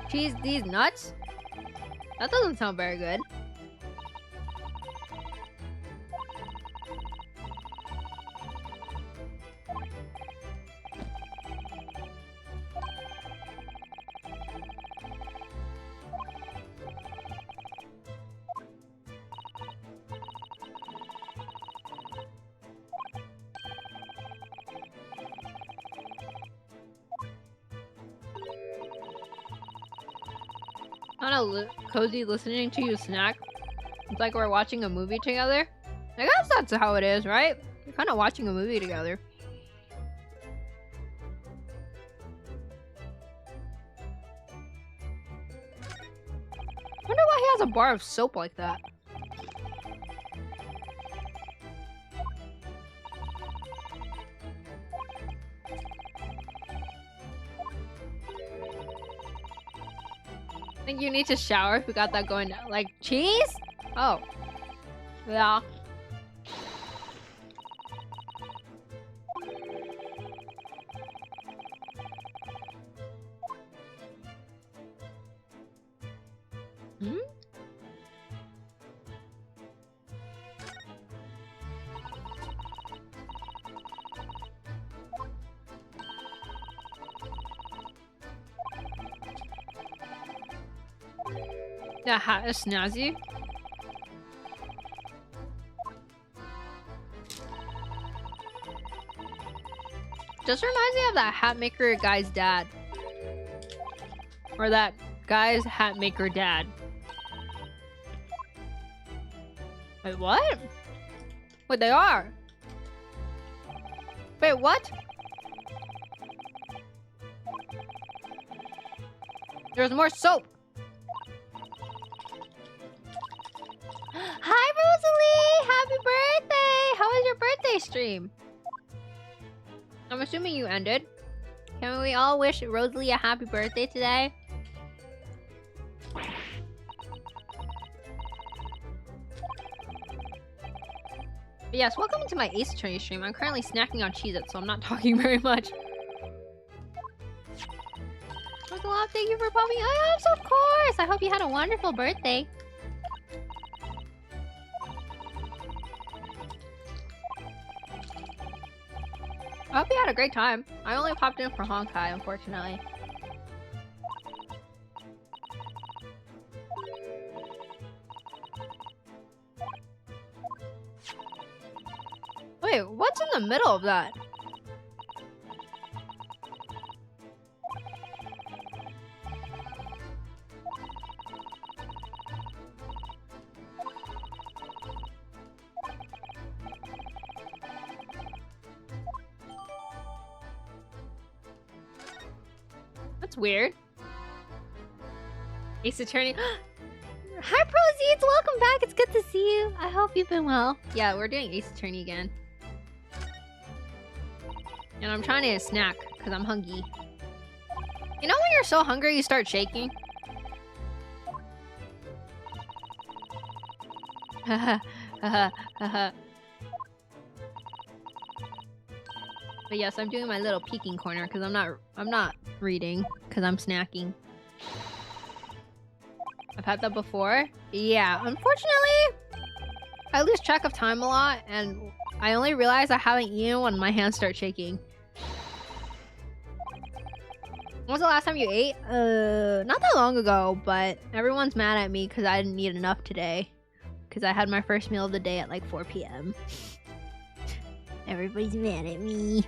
Cheese these nuts? That doesn't sound very good. Kind of cozy listening to you snack. It's like we're watching a movie together. I guess that's how it is, right? We're kind of watching a movie together. Wonder why he has a bar of soap like that. think you need to shower if we got that going now. Like, cheese? Oh. Yeah. Hmm? That hat is snazzy. Just reminds me of that hat maker guy's dad. Or that guy's hat maker dad. Wait, what? Wait, they are. Wait, what? There's more soap. Hi, Rosalie! Happy birthday! How was your birthday stream? I'm assuming you ended. Can we all wish Rosalie a happy birthday today? But yes, welcome to my Ace Attorney stream. I'm currently snacking on Cheez-Its, so I'm not talking very much. Rosalie, thank you for popping. Oh, yes, of course! I hope you had a wonderful birthday. I hope you had a great time. I only popped in for Honkai, unfortunately. Wait, what's in the middle of that? That's weird. Ace Attorney. Hi, Proceeds! Welcome back. It's good to see you. I hope you've been well. Yeah, we're doing Ace Attorney again. And I'm trying to snack because I'm hungry. You know when you're so hungry you start shaking? Haha, haha, haha. But yes, I'm doing my little peeking corner because I'm not reading because I'm snacking. I've had that before. Yeah, unfortunately, I lose track of time a lot, and I only realize I haven't eaten when my hands start shaking. When was the last time you ate? Not that long ago, but everyone's mad at me because I didn't eat enough today. Because I had my first meal of the day at like 4 p.m. Everybody's mad at me.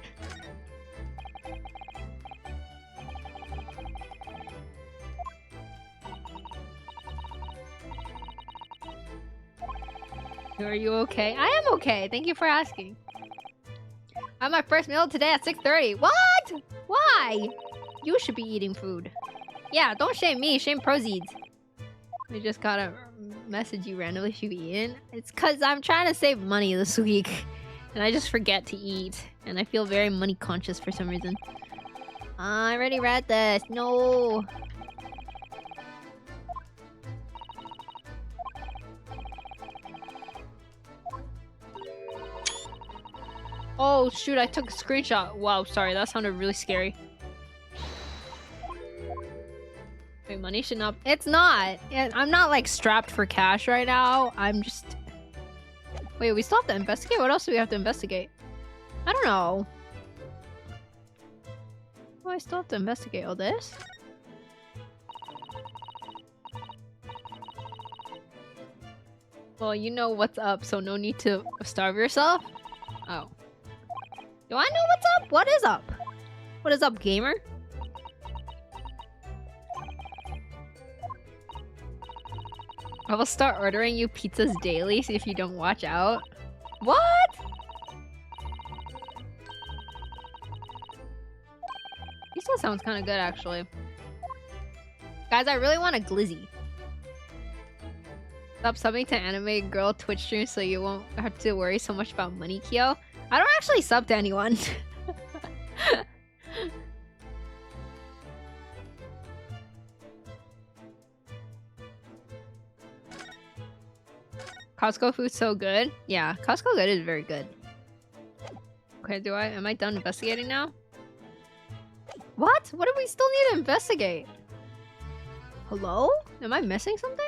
Are you okay? I am okay. Thank you for asking. I had my first meal today at 6:30. What? Why? You should be eating food. Yeah, don't shame me. Shame Proceeds. I just got a message you randomly should be eating. It's because I'm trying to save money this week. And I just forget to eat. And I feel very money conscious for some reason. I already read this. No. Oh shoot, I took a screenshot. Wow, sorry, that sounded really scary. Wait, money should not... It's not! I'm not like strapped for cash right now. I'm just... Wait, we still have to investigate? What else do we have to investigate? I don't know. Oh, I still have to investigate all this? Well, you know what's up, so no need to starve yourself. Oh. Do I know what's up? What is up? What is up, gamer? I will start ordering you pizzas daily if you don't watch out. What? Pizza sounds kind of good, actually. Guys, I really want a glizzy. Stop subbing to anime girl Twitch streams so you won't have to worry so much about money, Kyo. I don't actually sub to anyone. Costco food's so good. Yeah, Costco good is very good. Okay, am I done investigating now? What? What do we still need to investigate? Hello? Am I missing something?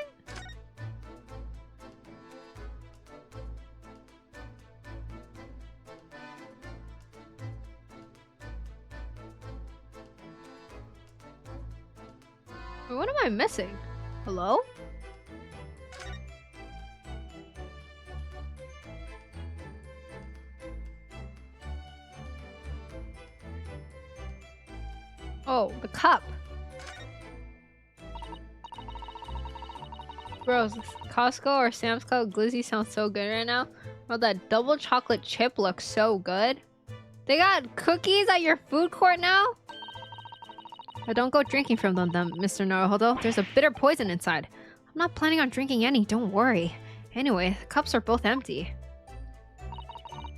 What am I missing? Hello? Oh, the cup. Bros, Costco or Sam's Club Glizzy sounds so good right now. Oh, that double chocolate chip looks so good. They got cookies at your food court now? Don't go drinking from them, Mr. Naruhodo. There's a bitter poison inside. I'm not planning on drinking any, don't worry. Anyway, the cups are both empty.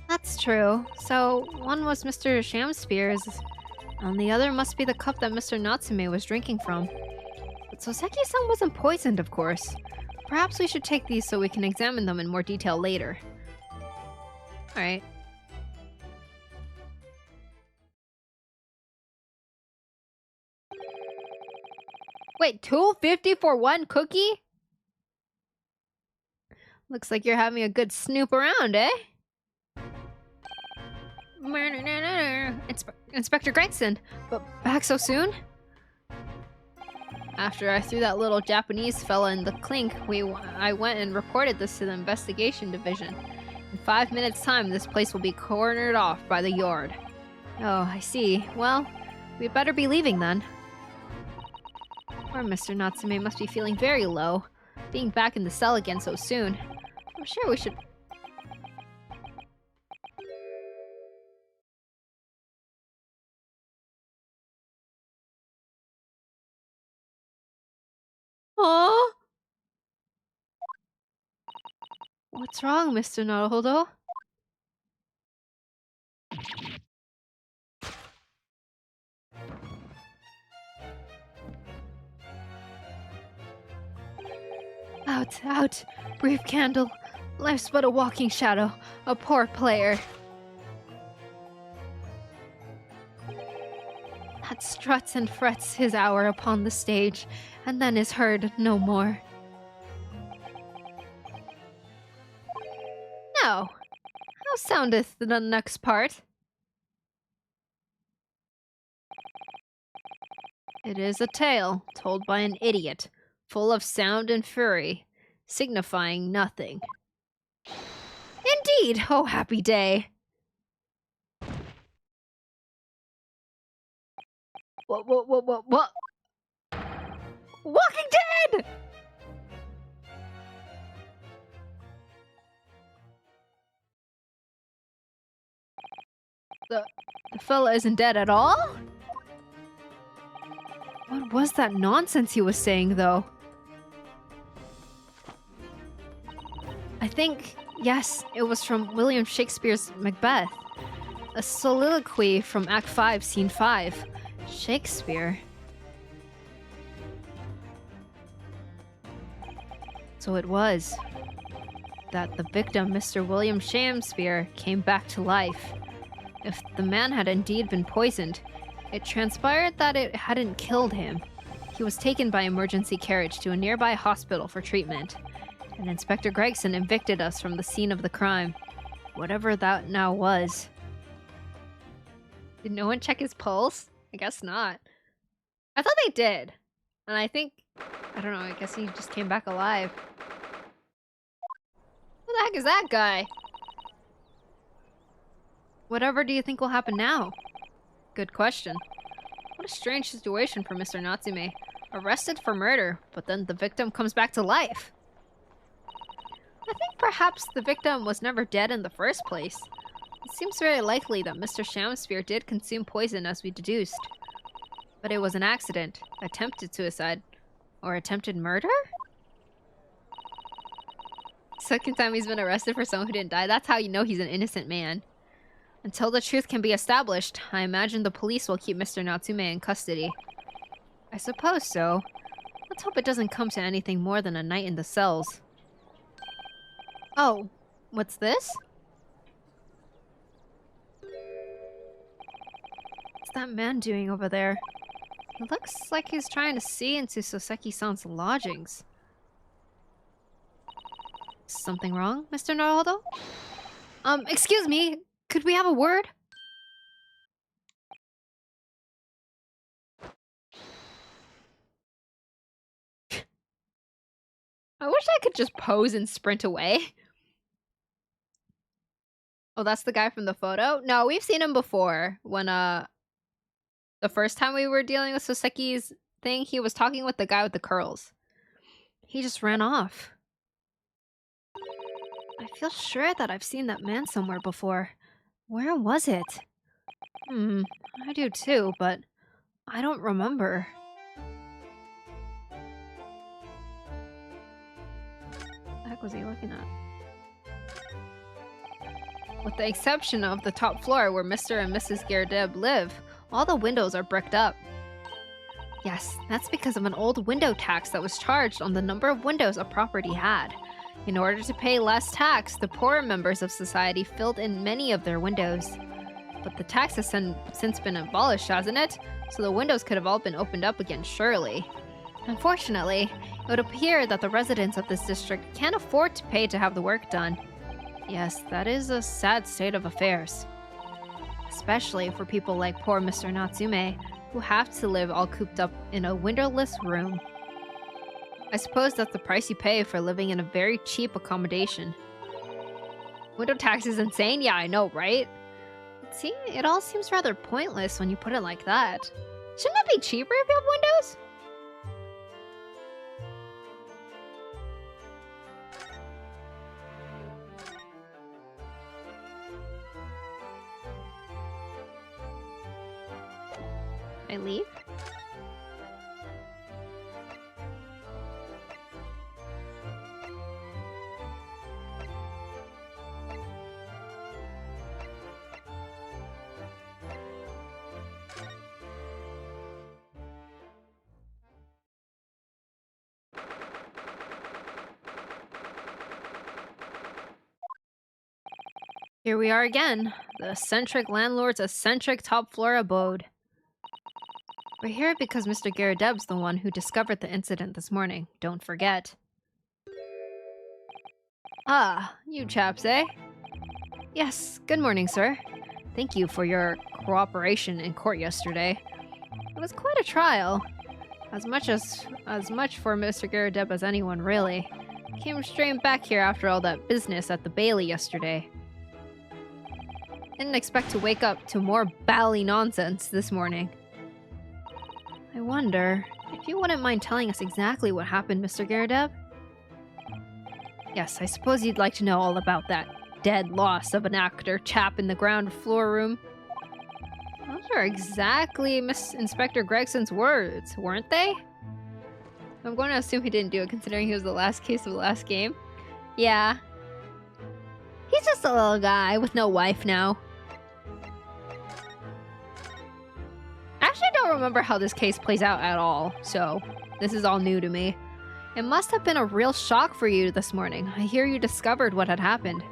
That's true. So, one was Mr. Shamspear's, and the other must be the cup that Mr. Natsume was drinking from. But Soseki-san wasn't poisoned, of course. Perhaps we should take these so we can examine them in more detail later. Alright. Wait, $2.50 for one cookie? Looks like you're having a good snoop around, eh? Inspector Gregson, but back so soon? After I threw that little Japanese fella in the clink, I went and reported this to the investigation division. In 5 minutes' time, this place will be cornered off by the yard. Oh, I see. Well, we'd better be leaving then. Poor Mr. Natsume must be feeling very low. Being back in the cell again so soon. I'm sure we should... Aww! What's wrong, Mr. Naruhodo? Out, out! Brief candle. Life's but a walking shadow. A poor player. That struts and frets his hour upon the stage, and then is heard no more. Now, how soundeth the next part? It is a tale told by an idiot, full of sound and fury, signifying nothing. Indeed, oh happy day! What? Walking Dead! The fella isn't dead at all? What was that nonsense he was saying, though? I think, yes, it was from William Shakespeare's Macbeth. A soliloquy from Act 5, Scene 5. Shakespeare. So it was that the victim, Mr. William Shakespeare, came back to life. If the man had indeed been poisoned, it transpired that it hadn't killed him. He was taken by emergency carriage to a nearby hospital for treatment, and Inspector Gregson evicted us from the scene of the crime. Whatever that now was. Did no one check his pulse? I guess not. I thought they did. And I think... I don't know, I guess he just came back alive. Who the heck is that guy? Whatever do you think will happen now? Good question. What a strange situation for Mr. Natsume. Arrested for murder, but then the victim comes back to life. I think perhaps the victim was never dead in the first place. It seems very likely that Mr. Shamspeare did consume poison as we deduced. But it was an accident, attempted suicide, or attempted murder? Second time he's been arrested for someone who didn't die. That's how you know he's an innocent man. Until the truth can be established, I imagine the police will keep Mr. Natsume in custody. I suppose so. Let's hope it doesn't come to anything more than a night in the cells. Oh, what's this? What's that man doing over there? It looks like he's trying to see into Soseki-san's lodgings. Something wrong, Mr. Naruto? Excuse me, could we have a word? I wish I could just pose and sprint away. Oh, that's the guy from the photo? No, we've seen him before. When, the first time we were dealing with Soseki's thing, he was talking with the guy with the curls. He just ran off. I feel sure that I've seen that man somewhere before. Where was it? I do too, but I don't remember. What the heck was he looking at? With the exception of the top floor where Mr. and Mrs. Gerdeb live, all the windows are bricked up. Yes, that's because of an old window tax that was charged on the number of windows a property had. In order to pay less tax, the poorer members of society filled in many of their windows. But the tax has since been abolished, hasn't it? So the windows could have all been opened up again, surely. Unfortunately, it would appear that the residents of this district can't afford to pay to have the work done. Yes, that is a sad state of affairs. Especially for people like poor Mr. Natsume, who have to live all cooped up in a windowless room. I suppose that's the price you pay for living in a very cheap accommodation. Window tax is insane? Yeah, I know, right? But see, it all seems rather pointless when you put it like that. Shouldn't it be cheaper if you have windows? I leave? Here we are again, the eccentric landlord's eccentric top floor abode. We're here because Mr. Gerdeb's the one who discovered the incident this morning, don't forget. Ah, you chaps, eh? Yes, good morning, sir. Thank you for your cooperation in court yesterday. It was quite a trial. As much for Mr. Gerdeb as anyone, really. Came straight back here after all that business at the Bailey yesterday. Didn't expect to wake up to more bally nonsense this morning. I wonder if you wouldn't mind telling us exactly what happened, Mr. Gerdeb? Yes, I suppose you'd like to know all about that dead loss of an actor chap in the ground floor room. Those are exactly Miss Inspector Gregson's words, weren't they? I'm going to assume he didn't do it considering he was the last case of the last game. Yeah. He's just a little guy with no wife now. I actually don't remember how this case plays out at all, so this is all new to me. It must have been a real shock for you this morning. I hear you discovered what had happened.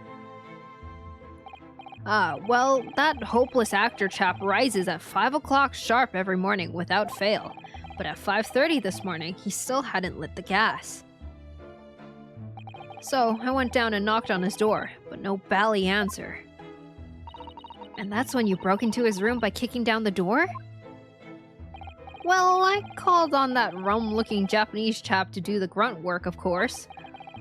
Well, that hopeless actor chap rises at 5 o'clock sharp every morning without fail. But at 5:30 this morning, he still hadn't lit the gas. So, I went down and knocked on his door, but no bally answer. And that's when you broke into his room by kicking down the door? Well, I called on that rum-looking Japanese chap to do the grunt work, of course.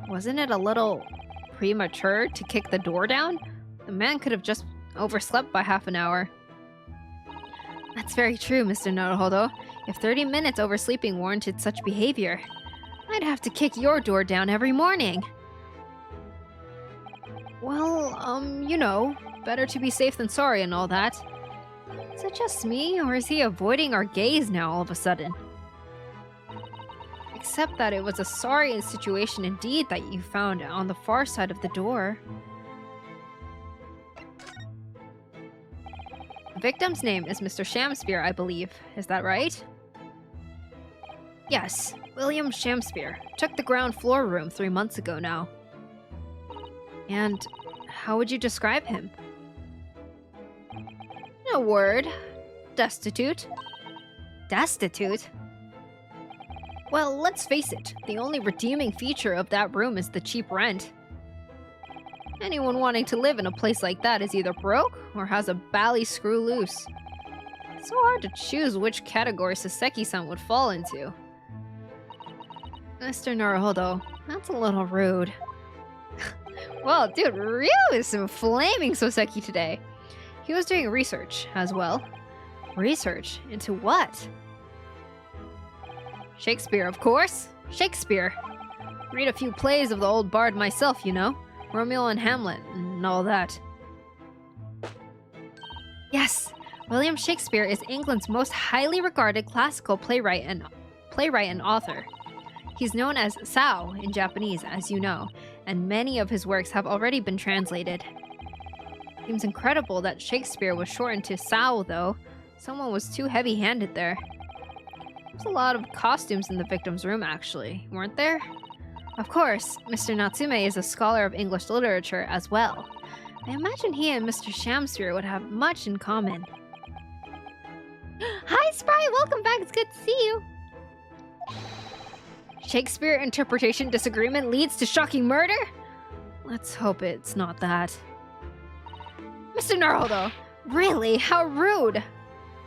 Wasn't it a little premature to kick the door down? The man could have just overslept by half an hour. That's very true, Mr. Naruhodo. If 30 minutes oversleeping warranted such behavior, I'd have to kick your door down every morning. Well, you know, better to be safe than sorry and all that. Is it just me, or is he avoiding our gaze now all of a sudden? Except that it was a sorry situation indeed that you found on the far side of the door. The victim's name is Mr. Shamspeare, I believe. Is that right? Yes, William Shamspeare. Took the ground floor room 3 months ago now. And how would you describe him? In a word, destitute. Destitute? Well, let's face it, the only redeeming feature of that room is the cheap rent. Anyone wanting to live in a place like that is either broke or has a bally screw loose. It's so hard to choose which category Saseki-san would fall into. Mr. Naruhodo, that's a little rude. Well, dude, Ryo is flaming Soseki today. He was doing research as well. Research? Into what? Shakespeare, of course. Shakespeare. Read a few plays of the old bard myself, you know. Romeo and Hamlet and all that. Yes, William Shakespeare is England's most highly regarded classical playwright and author. He's known as Sao in Japanese, as you know, and many of his works have already been translated. Seems incredible that Shakespeare was shortened to Sao, though. Someone was too heavy-handed there. There's a lot of costumes in the victim's room, actually, weren't there? Of course, Mr. Natsume is a scholar of English literature as well. I imagine he and Mr. Shamsphere would have much in common. Hi, Spry! Welcome back! It's good to see you! Shakespeare interpretation disagreement leads to shocking murder? Let's hope it's not that. Mr. Naruhodo! Really? How rude!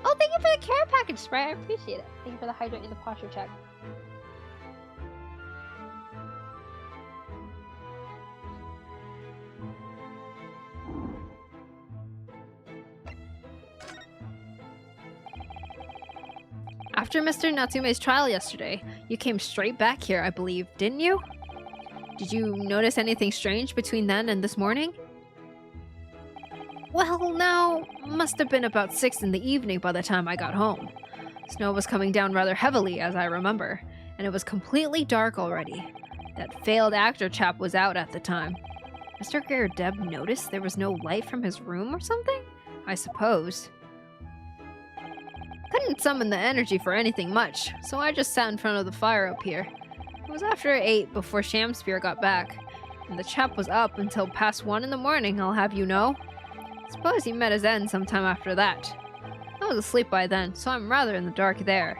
Oh, thank you for the care package, Spry. I appreciate it. Thank you for the hydrate and the posture check. After Mr. Natsume's trial yesterday, you came straight back here, I believe, didn't you? Did you notice anything strange between then and this morning? Well, now, must have been about 6 in the evening by the time I got home. Snow was coming down rather heavily, as I remember, and it was completely dark already. That failed actor chap was out at the time. Mr. Garrett noticed there was no light from his room or something? I suppose. Couldn't summon the energy for anything much, so I just sat in front of the fire up here. It was after 8 before Shamsphere got back, and the chap was up until past 1 in the morning, I'll have you know. Suppose he met his end sometime after that. I was asleep by then, so I'm rather in the dark there.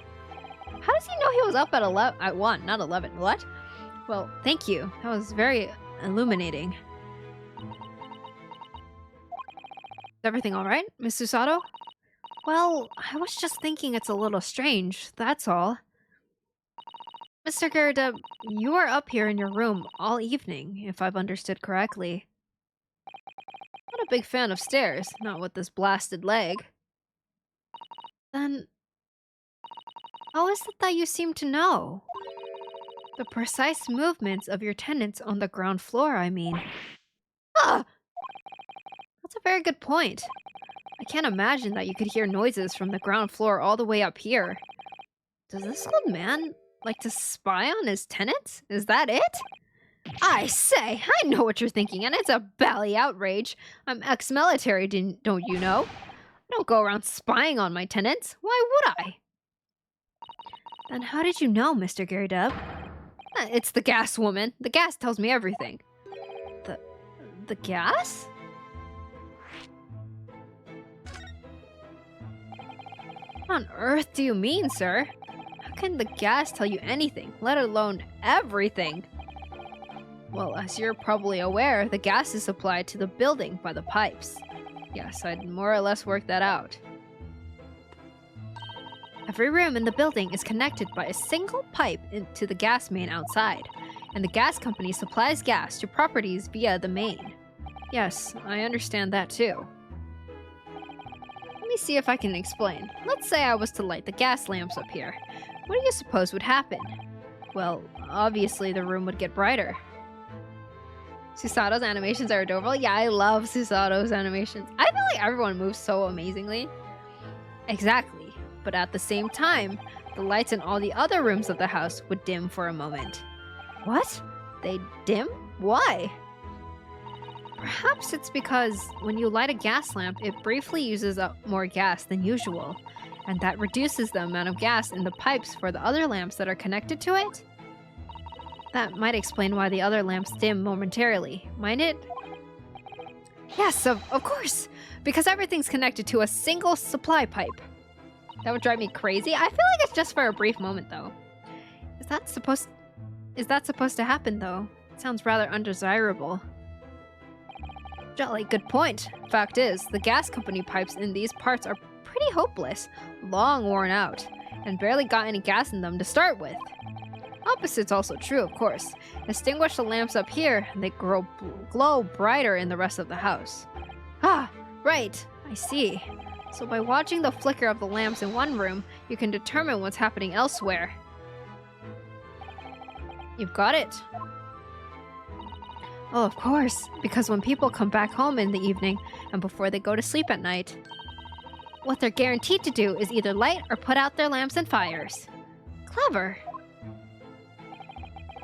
How does he know he was up at 1, not 11? What? Well, thank you. That was very illuminating. Is everything alright, Miss Susato? Well, I was just thinking it's a little strange, that's all. Mr. Garrett, you are up here in your room all evening, if I've understood correctly. Not a big fan of stairs, not with this blasted leg. Then, how is it that you seem to know? The precise movements of your tenants on the ground floor, I mean. Ah! That's a very good point. I can't imagine that you could hear noises from the ground floor all the way up here. Does this old man like to spy on his tenants? Is that it? I say, I know what you're thinking, and it's a bally outrage. I'm ex-military, don't you know? I don't go around spying on my tenants. Why would I? Then how did you know, Mr. Garrett? It's the gas woman. The gas tells me everything. The gas? What on earth do you mean, sir? How can the gas tell you anything, let alone everything? Well, as you're probably aware, the gas is supplied to the building by the pipes. Yes, I'd more or less worked that out. Every room in the building is connected by a single pipe into the gas main outside, and the gas company supplies gas to properties via the main. Yes, I understand that too. Let me see if I can explain. Let's say I was to light the gas lamps up here. What do you suppose would happen? Well, obviously the room would get brighter. Susato's animations are adorable. Yeah, I love Susato's animations. I feel like everyone moves so amazingly. Exactly. But at the same time, the lights in all the other rooms of the house would dim for a moment. What? They dim? Why? Perhaps it's because when you light a gas lamp, it briefly uses up more gas than usual, and that reduces the amount of gas in the pipes for the other lamps that are connected to it? That might explain why the other lamps dim momentarily, might it? Yes, of course. Because everything's connected to a single supply pipe. That would drive me crazy. I feel like it's just for a brief moment, though. Is that supposed to happen, though? It sounds rather undesirable. Jolly good point. Fact is, the gas company pipes in these parts are pretty hopeless, long worn out, and barely got any gas in them to start with. Opposite's also true, of course. Extinguish the lamps up here, and they glow brighter in the rest of the house. Ah, right, I see. So by watching the flicker of the lamps in one room, you can determine what's happening elsewhere. You've got it. Oh, of course, because when people come back home in the evening and before they go to sleep at night, what they're guaranteed to do is either light or put out their lamps and fires. Clever.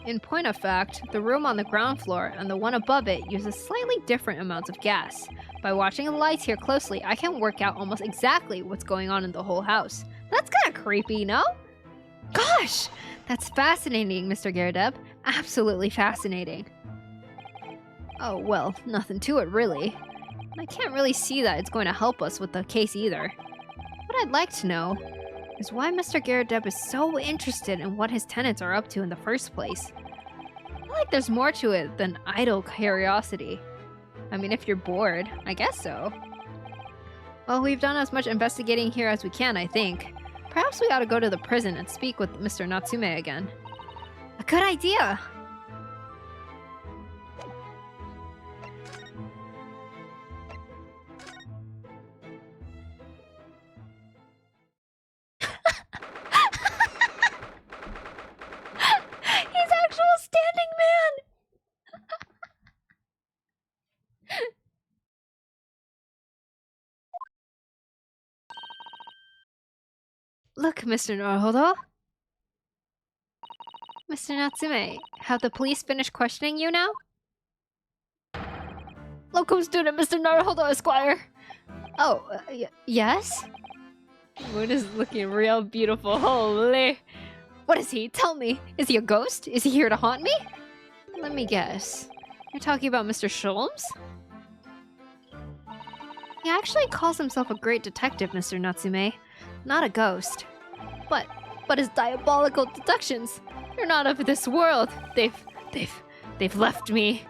In point of fact, the room on the ground floor and the one above it uses slightly different amounts of gas. By watching the lights here closely, I can work out almost exactly what's going on in the whole house. That's kind of creepy, no? Gosh, that's fascinating, Mr. Gyardeb. Absolutely fascinating. Oh, well, nothing to it, really. I can't really see that it's going to help us with the case either. What I'd like to know is why Mr. Gyardeb is so interested in what his tenants are up to in the first place. I feel like there's more to it than idle curiosity. I mean, if you're bored, I guess so. Well, we've done as much investigating here as we can, I think. Perhaps we ought to go to the prison and speak with Mr. Natsume again. A good idea! He's actual standing man! Look, Mr. Naruhodo. Mr. Natsume, have the police finished questioning you now? Local student, Mr. Naruhodo, Esquire. Oh, yes? Moon is looking real beautiful, holy. What is he? Tell me. Is he a ghost? Is he here to haunt me? Let me guess. You're talking about Mr. Sholmes? He actually calls himself a great detective, Mr. Natsume. Not a ghost. But his diabolical deductions, they're not of this world. They've left me.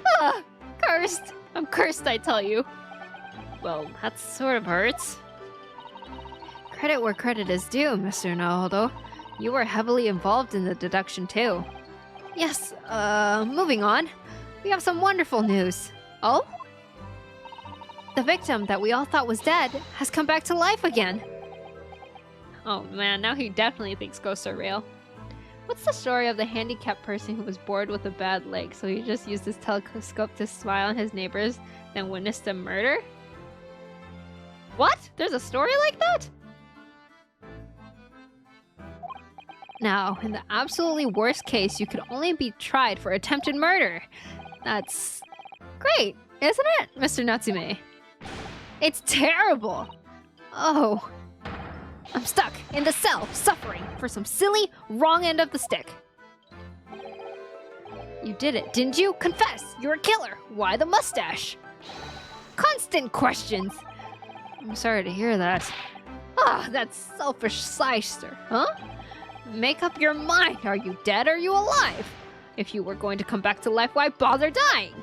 Ah! Cursed! I'm cursed, I tell you. Well, that sort of hurts. Credit where credit is due, Mr. Naruhodo. You were heavily involved in the deduction too. Yes, moving on. We have some wonderful news. Oh? The victim that we all thought was dead has come back to life again. Oh man, now he definitely thinks ghosts are real. What's the story of the handicapped person who was bored with a bad leg, so he just used his telescope to spy on his neighbors, then witnessed a murder? What? There's a story like that? Now, in the absolutely worst case, you could only be tried for attempted murder. That's great, isn't it, Mr. Natsume? It's terrible. Oh. I'm stuck in the cell, suffering for some silly, wrong end of the stick. You did it, didn't you? Confess, you're a killer. Why the mustache? Constant questions. I'm sorry to hear that. Ah, that selfish shyster, huh? Make up your mind. Are you dead or are you alive? If you were going to come back to life, why bother dying?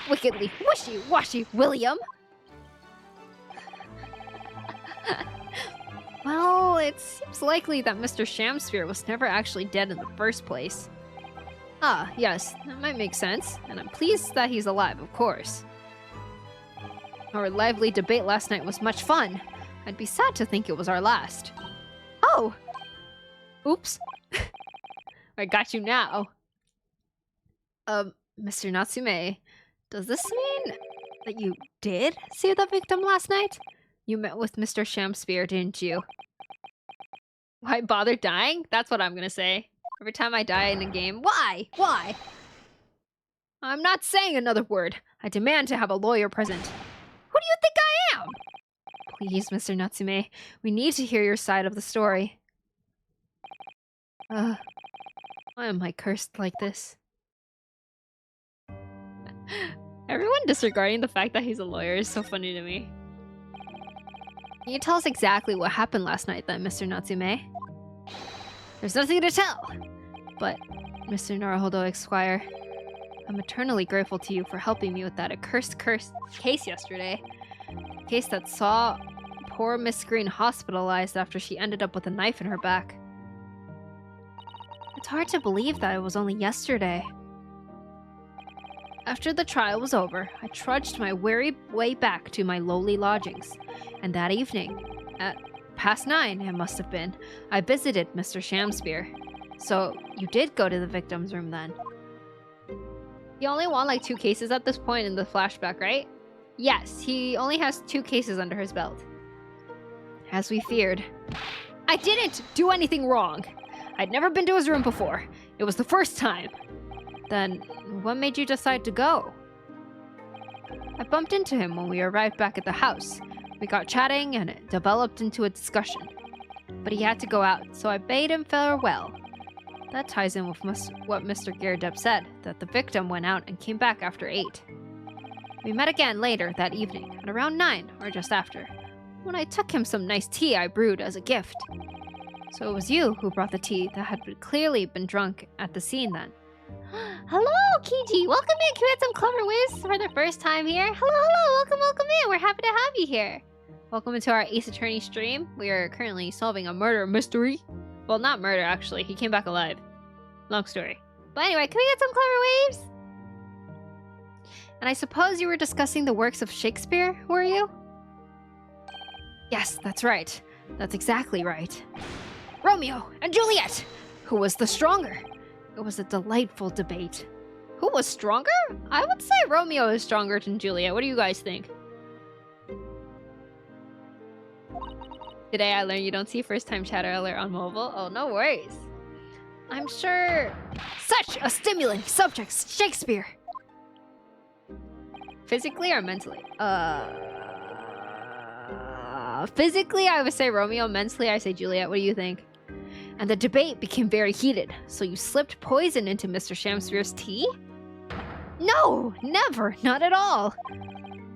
Wickedly wishy-washy, William. Well, it seems likely that Mr. Shamsphere was never actually dead in the first place. Ah, yes, that might make sense, and I'm pleased that he's alive, of course. Our lively debate last night was much fun. I'd be sad to think it was our last. Oh! Oops. I got you now. Mr. Natsume, does this mean that you did see the victim last night? You met with Mr. Shamsphere, didn't you? Why bother dying? That's what I'm gonna say. Every time I die in a game, why? Why? I'm not saying another word. I demand to have a lawyer present. Who do you think I am? Please, Mr. Natsume, we need to hear your side of the story. Why am I cursed like this? Everyone disregarding the fact that he's a lawyer is so funny to me. Can you tell us exactly what happened last night then, Mr. Natsume? There's nothing to tell. But, Mr. Naruhodo Esquire, I'm eternally grateful to you for helping me with that accursed case yesterday. A case that saw poor Miss Green hospitalized after she ended up with a knife in her back. It's hard to believe that it was only yesterday. After the trial was over, I trudged my weary way back to my lowly lodgings, and that evening, at past 9 it must have been, I visited Mr. Shamspeare. So, you did go to the victim's room then? He only won like 2 cases at this point in the flashback, right? Yes, he only has 2 cases under his belt. As we feared. I didn't do anything wrong! I'd never been to his room before. It was the first time. Then, what made you decide to go? I bumped into him when we arrived back at the house. We got chatting and it developed into a discussion. But he had to go out, so I bade him farewell. That ties in with what Mr. Gyardep said, that the victim went out and came back after 8. We met again later that evening, at around 9, or just after, when I took him some nice tea I brewed as a gift. So it was you who brought the tea that had clearly been drunk at the scene then. Hello, Kiji! Welcome in! Can we have some Clover Wiz for the first time here? Hello! Welcome in! We're happy to have you here! Welcome into our Ace Attorney stream. We are currently solving a murder mystery. Well, not murder, actually. He came back alive. Long story. But anyway, can we get some Clover Waves? And I suppose you were discussing the works of Shakespeare, were you? Yes, that's right. That's exactly right. Romeo and Juliet! Who was the stronger? It was a delightful debate. Who was stronger? I would say Romeo is stronger than Juliet. What do you guys think? Today I learned you don't see first-time chatter alert on mobile. Oh, no worries. I'm sure... Such a stimulating subject, Shakespeare! Physically or mentally? Physically, I would say Romeo. Mentally, I say Juliet. What do you think? And the debate became very heated, so you slipped poison into Mr. Shamspeare's tea? No, never, not at all.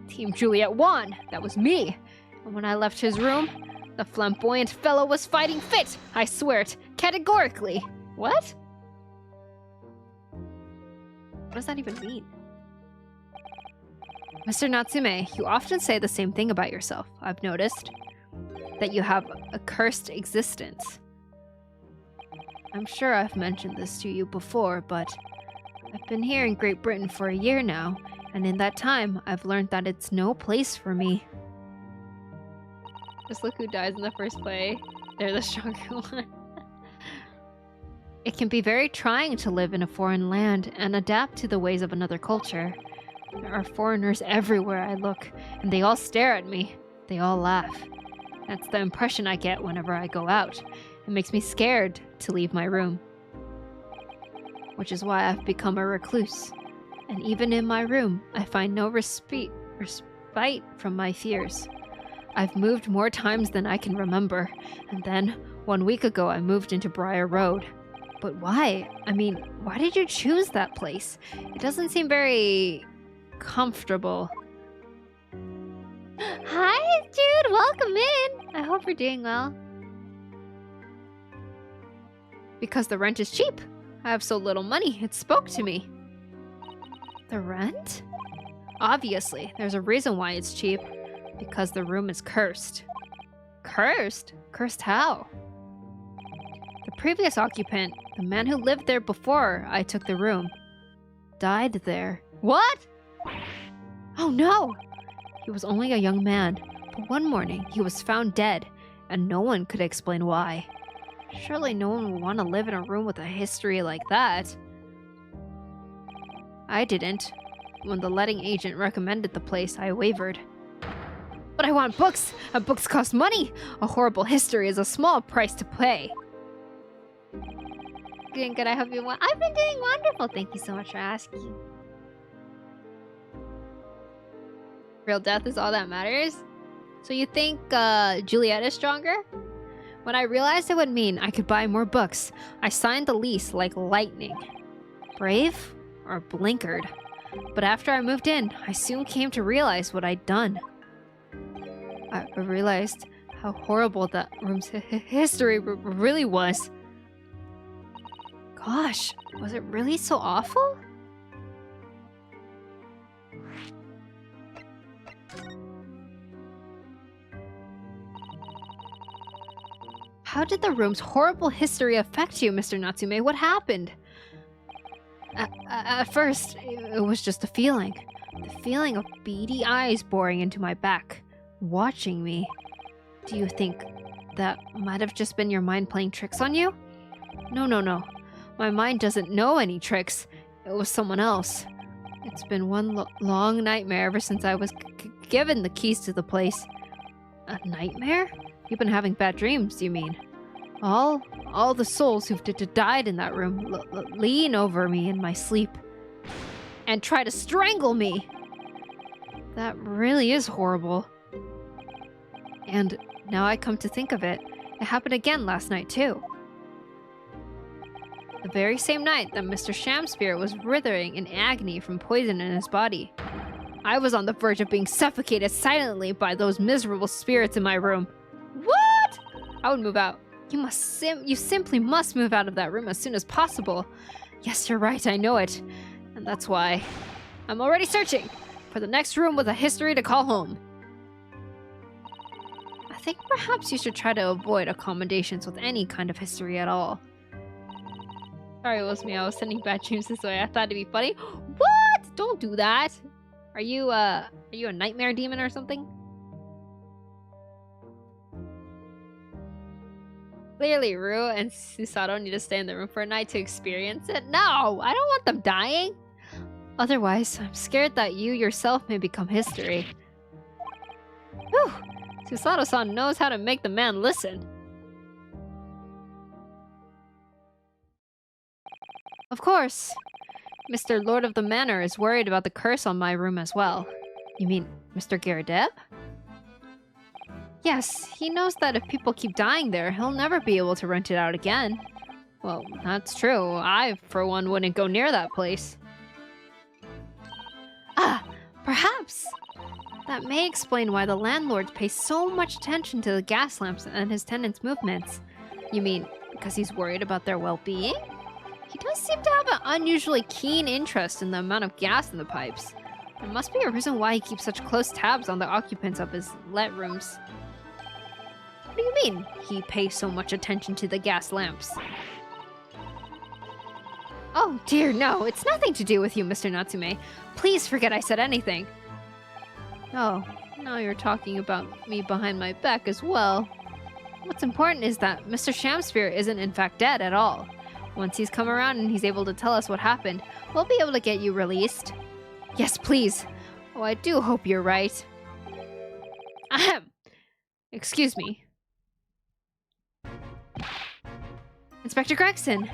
Team Juliet won, that was me. And when I left his room, the flamboyant fellow was fighting fit, I swear it, categorically. What? What does that even mean? Mr. Natsume, you often say the same thing about yourself, I've noticed. That you have a cursed existence. I'm sure I've mentioned this to you before, but I've been here in Great Britain for a year now, and in that time, I've learned that it's no place for me. Just look who dies in the first play. They're the stronger one. It can be very trying to live in a foreign land and adapt to the ways of another culture. There are foreigners everywhere I look, and they all stare at me. They all laugh. That's the impression I get whenever I go out. It makes me scared to leave my room. Which is why I've become a recluse. And even in my room, I find no respite from my fears. I've moved more times than I can remember, and then, 1 week ago, I moved into Briar Road. But why? I mean, why did you choose that place? It doesn't seem very... comfortable. Hi, dude! Welcome in! I hope you're doing well. Because the rent is cheap. I have so little money, it spoke to me. The rent? Obviously, there's a reason why it's cheap. Because the room is cursed. Cursed? Cursed how? The previous occupant, the man who lived there before I took the room, died there. What? Oh no! He was only a young man, but one morning he was found dead, and no one could explain why. Surely no one would want to live in a room with a history like that. I didn't. When the letting agent recommended the place, I wavered. But I want books, and books cost money! A horrible history is a small price to pay. Doing good, I hope you want. I've been doing wonderful, thank you so much for asking. Real death is all that matters? So you think Juliet is stronger? When I realized it would mean I could buy more books, I signed the lease like lightning. Brave or blinkered? But after I moved in, I soon came to realize what I'd done. I realized how horrible that room's history really was. Gosh, was it really so awful? How did the room's horrible history affect you, Mr. Natsume? What happened? At first, it was just a feeling. The feeling of beady eyes boring into my back, watching me. Do you think that might have just been your mind playing tricks on you? No. My mind doesn't know any tricks. It was someone else. It's been one long nightmare ever since I was given the keys to the place. A nightmare? You've been having bad dreams, you mean? All the souls who've died in that room lean over me in my sleep and try to strangle me. That really is horrible. And now I come to think of it, it happened again last night too. The very same night that Mr. Shamspirit was writhing in agony from poison in his body. I was on the verge of being suffocated silently by those miserable spirits in my room. What? I would move out. You simply must move out of that room as soon as possible. Yes, you're right, I know it. And that's why I'm already searching for the next room with a history to call home. I think perhaps you should try to avoid accommodations with any kind of history at all. Sorry, it was me. I was sending bad dreams this way. I thought it'd be funny. What? Don't do that. Are you a nightmare demon or something? Clearly, Rue and Susato need to stay in the room for a night to experience it. No, I don't want them dying. Otherwise, I'm scared that you yourself may become history. Whew. Susato-san knows how to make the man listen. Of course. Mr. Lord of the Manor is worried about the curse on my room as well. You mean Mr. Garadeb? Yes, he knows that if people keep dying there, he'll never be able to rent it out again. Well, that's true. I, for one, wouldn't go near that place. Ah, perhaps! That may explain why the landlords pay so much attention to the gas lamps and his tenants' movements. You mean, because he's worried about their well-being? He does seem to have an unusually keen interest in the amount of gas in the pipes. There must be a reason why he keeps such close tabs on the occupants of his let rooms. What do you mean, he pays so much attention to the gas lamps? Oh dear, no, it's nothing to do with you, Mr. Natsume. Please forget I said anything. Oh, now you're talking about me behind my back as well. What's important is that Mr. Shamspirit isn't in fact dead at all. Once he's come around and he's able to tell us what happened, we'll be able to get you released. Yes, please. Oh, I do hope you're right. Ahem. Excuse me. Inspector Gregson,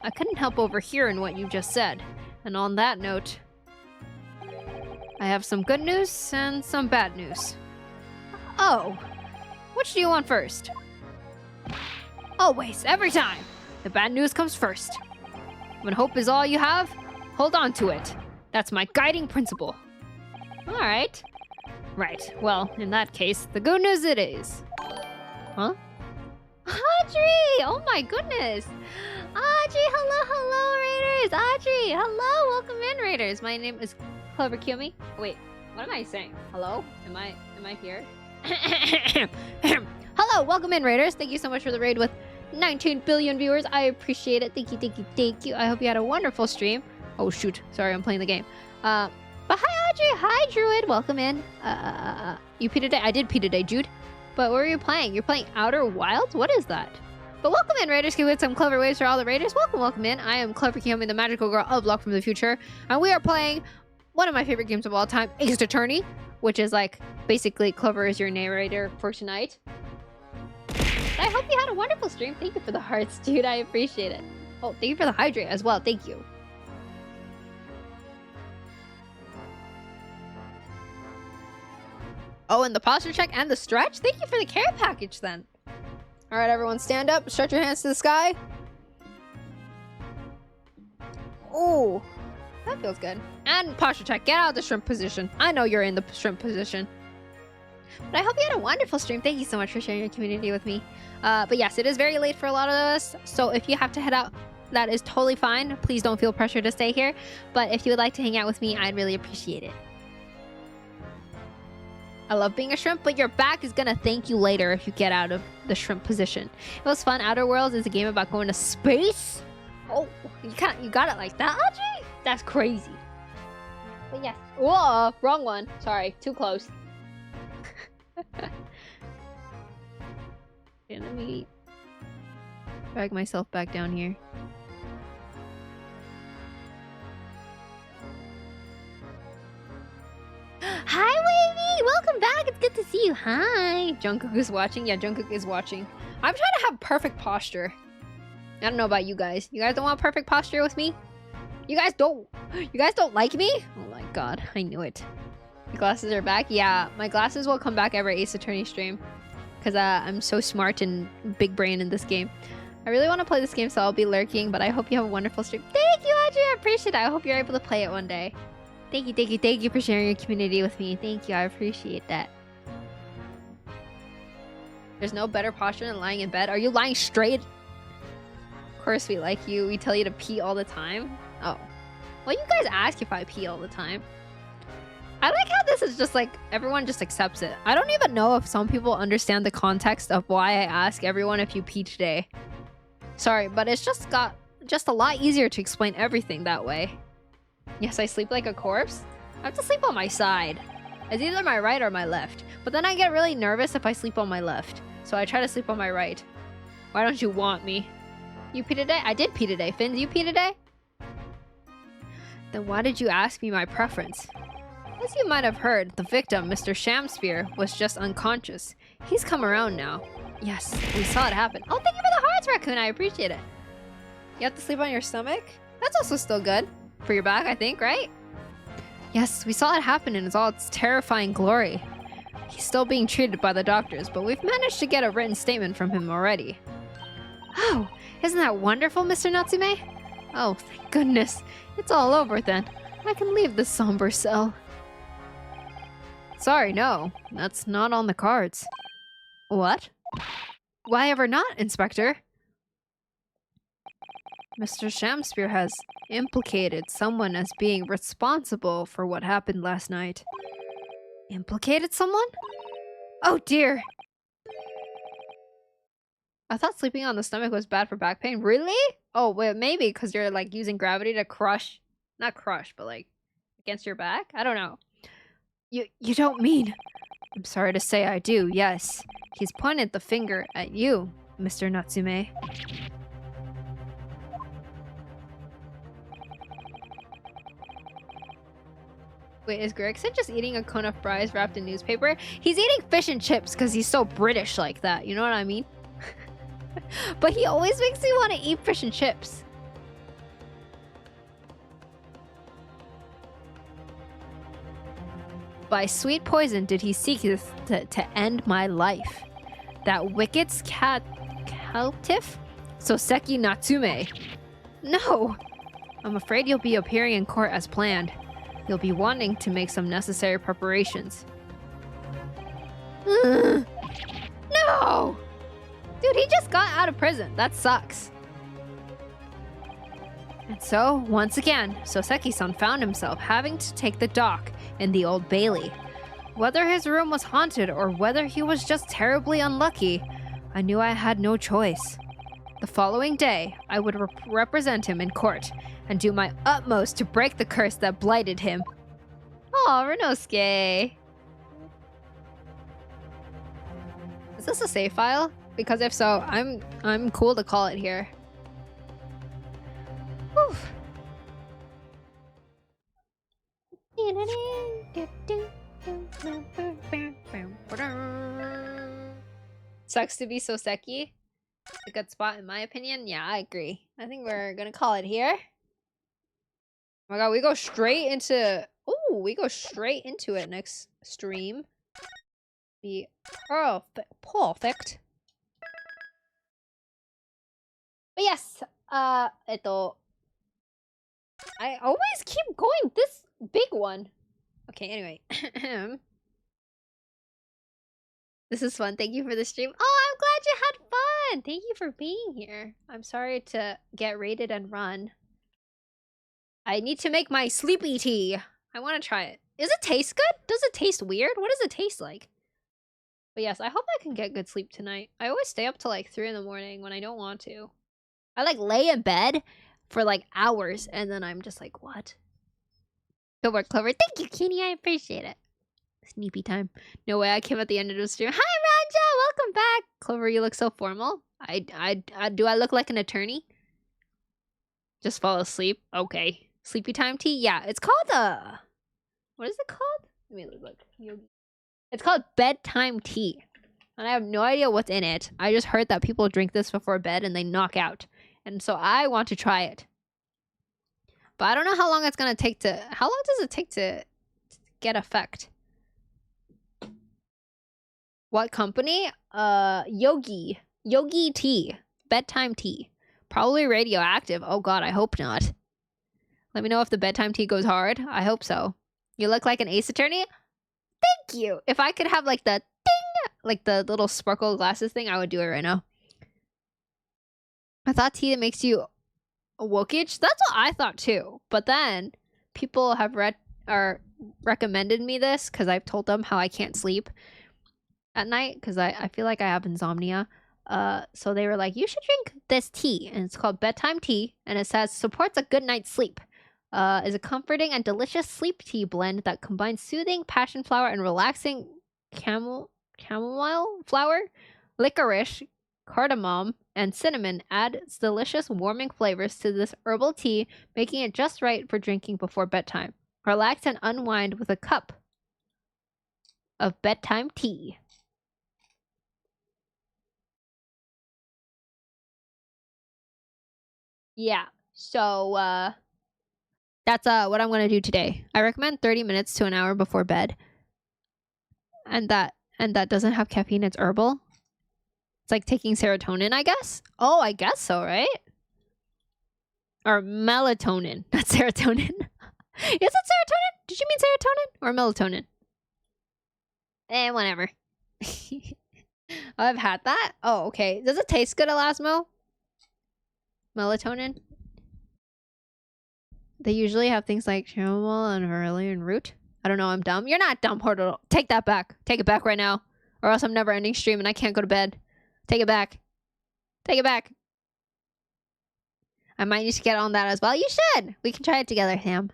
I couldn't help overhearing what you just said. And on that note, I have some good news and some bad news. Oh, which do you want first? Always, every time. The bad news comes first. When hope is all you have, hold on to it. That's my guiding principle. Alright. Right, well, in that case, the good news it is. Huh? Audrey! Oh my goodness! Audrey, hello, Raiders! Audrey, hello! Welcome in, Raiders! My name is Clover Kiyomi. Wait, what am I saying? Hello? Am I here? Hello, welcome in, Raiders! Thank you so much for the raid with 19 billion viewers. I appreciate it. Thank you. I hope you had a wonderful stream. Oh shoot, sorry, I'm playing the game. But hi Audrey, hi Druid, welcome in. You P today? I did P today, Jude. But what were you playing? You're playing Outer Wilds? What is that? But welcome in, Raiders. Give it some clever waves for all the Raiders. Welcome in. I am Clover Kiyomi, the magical girl of Block from the future. And we are playing one of my favorite games of all time, Ace Attorney, which is like, basically Clover is your narrator for tonight. I hope you had a wonderful stream. Thank you for the hearts, dude. I appreciate it. Oh, thank you for the hydrate as well. Thank you. Oh, and the posture check and the stretch? Thank you for the care package then. All right, everyone, stand up. Stretch your hands to the sky. Ooh. That feels good. And posture check. Get out of the shrimp position. I know you're in the shrimp position. But I hope you had a wonderful stream. Thank you so much for sharing your community with me. But yes, it is very late for a lot of us. So if you have to head out, that is totally fine. Please don't feel pressure to stay here. But if you would like to hang out with me, I'd really appreciate it. I love being a shrimp, but your back is gonna thank you later if you get out of the shrimp position. It was fun. Outer Worlds is a game about going to space. Oh, you got it like that, Audrey? That's crazy. But yes. Whoa, wrong one. Sorry, too close. Okay, let me drag myself back down here. Hi, Wavy! Welcome back. It's good to see you. Hi. Jungkook is watching. Yeah, Jungkook is watching. I'm trying to have perfect posture. I don't know about you guys. You guys don't want perfect posture with me? You guys don't like me? Oh my god, I knew it. Your glasses are back? Yeah, my glasses will come back every Ace Attorney stream. Because I'm so smart and big brain in this game. I really want to play this game, so I'll be lurking, but I hope you have a wonderful stream. Thank you, Audrey. I appreciate it. I hope you're able to play it one day. Thank you for sharing your community with me. Thank you, I appreciate that. There's no better posture than lying in bed. Are you lying straight? Of course we like you. We tell you to pee all the time. Oh. Well, you guys ask if I pee all the time. I like how this is just like, everyone just accepts it. I don't even know if some people understand the context of why I ask everyone if you pee today. Sorry, but it's just got a lot easier to explain everything that way. Yes, I sleep like a corpse. I have to sleep on my side. It's either my right or my left. But then I get really nervous if I sleep on my left. So I try to sleep on my right. Why don't you want me? You pee today? I did pee today. Finn, do you pee today? Then why did you ask me my preference? As you might have heard, the victim, Mr. Shamspear, was just unconscious. He's come around now. Yes, we saw it happen. Oh, thank you for the hearts, Raccoon. I appreciate it. You have to sleep on your stomach? That's also still good. For your back, I think, right? Yes, we saw it happen in all its terrifying glory. He's still being treated by the doctors, but we've managed to get a written statement from him already. Oh, isn't that wonderful, Mr. Natsume? Oh, thank goodness. It's all over then. I can leave this somber cell. Sorry, no. That's not on the cards. What? Why ever not, Inspector? Mr. Shamspear has implicated someone as being responsible for what happened last night. Implicated someone? Oh dear! I thought sleeping on the stomach was bad for back pain. Really? Oh, wait, maybe because you're like using gravity to crush, not crush, but like against your back? I don't know. You don't mean... I'm sorry to say I do, yes. He's pointed the finger at you, Mr. Natsume. Wait, is Gregson just eating a cone of fries wrapped in newspaper? He's eating fish and chips because he's so British like that, you know what I mean? But he always makes me want to eat fish and chips. By sweet poison did he seek to end my life. That wicked caitiff? Soseki Natsume. No! I'm afraid you'll be appearing in court as planned. You'll be wanting to make some necessary preparations. No! Dude, he just got out of prison. That sucks. And so, once again, Soseki-san found himself having to take the dock in the Old Bailey. Whether his room was haunted or whether he was just terribly unlucky, I knew I had no choice. The following day, I would represent him in court and do my utmost to break the curse that blighted him. Aw, Renosuke. Is this a save file? Because if so, I'm cool to call it here. Whew. Sucks to be Soseki. A good spot in my opinion. Yeah, I agree. I think we're gonna call it here. Oh my god, we go straight into... Ooh, we go straight into it next stream. Be perfect. But yes, I always keep going this big one. Okay, anyway. This is fun. Thank you for the stream. Oh, I'm glad you had fun. Thank you for being here. I'm sorry to get raided and run. I need to make my sleepy tea. I want to try it. Does it taste good? Does it taste weird? What does it taste like? But yes, I hope I can get good sleep tonight. I always stay up till like 3 in the morning when I don't want to. I like lay in bed for like hours and then I'm just like, what? Good work, Clover. Thank you, Kenny. I appreciate it. Sneepy time. No way, I came at the end of the stream. Hi, Raja! Welcome back! Clover, you look so formal. Do I look like an attorney? Just fall asleep? Okay. Sleepy time tea? Yeah, it's called, what is it called? Let me look. It's called bedtime tea. And I have no idea what's in it. I just heard that people drink this before bed and they knock out. And so I want to try it. But I don't know how long it's gonna take to... How long does it take to get effect? What company? Yogi. Yogi tea. Bedtime tea. Probably radioactive. Oh god, I hope not. Let me know if the bedtime tea goes hard. I hope so. You look like an ace attorney? Thank you! If I could have like the ding! Like the little sparkle glasses thing, I would do it right now. I thought tea that makes you wokage? That's what I thought too. But then people have recommended me this because I've told them how I can't sleep at night because I feel like I have insomnia. So they were like, you should drink this tea, and it's called bedtime tea, and it says supports a good night's sleep. Is a comforting and delicious sleep tea blend that combines soothing passion flower and relaxing chamomile flower, licorice, cardamom, and cinnamon. Adds delicious warming flavors to this herbal tea, making it just right for drinking before bedtime. Relax and unwind with a cup of bedtime tea. Yeah, so that's what I'm gonna do today. I recommend 30 minutes to an hour before bed. And that doesn't have caffeine, it's herbal. It's like taking serotonin, I guess. Oh, I guess so, right? Or melatonin, not serotonin. Is it serotonin? Did you mean serotonin or melatonin? Whatever. Oh, I've had that. Oh, okay. Does it taste good, Elasmo? Melatonin? They usually have things like chamomile and Vermilion root. I don't know, I'm dumb. You're not dumb, Portal. Take that back. Take it back right now. Or else I'm never ending stream and I can't go to bed. Take it back. Take it back. I might need to get on that as well. You should. We can try it together, Sam.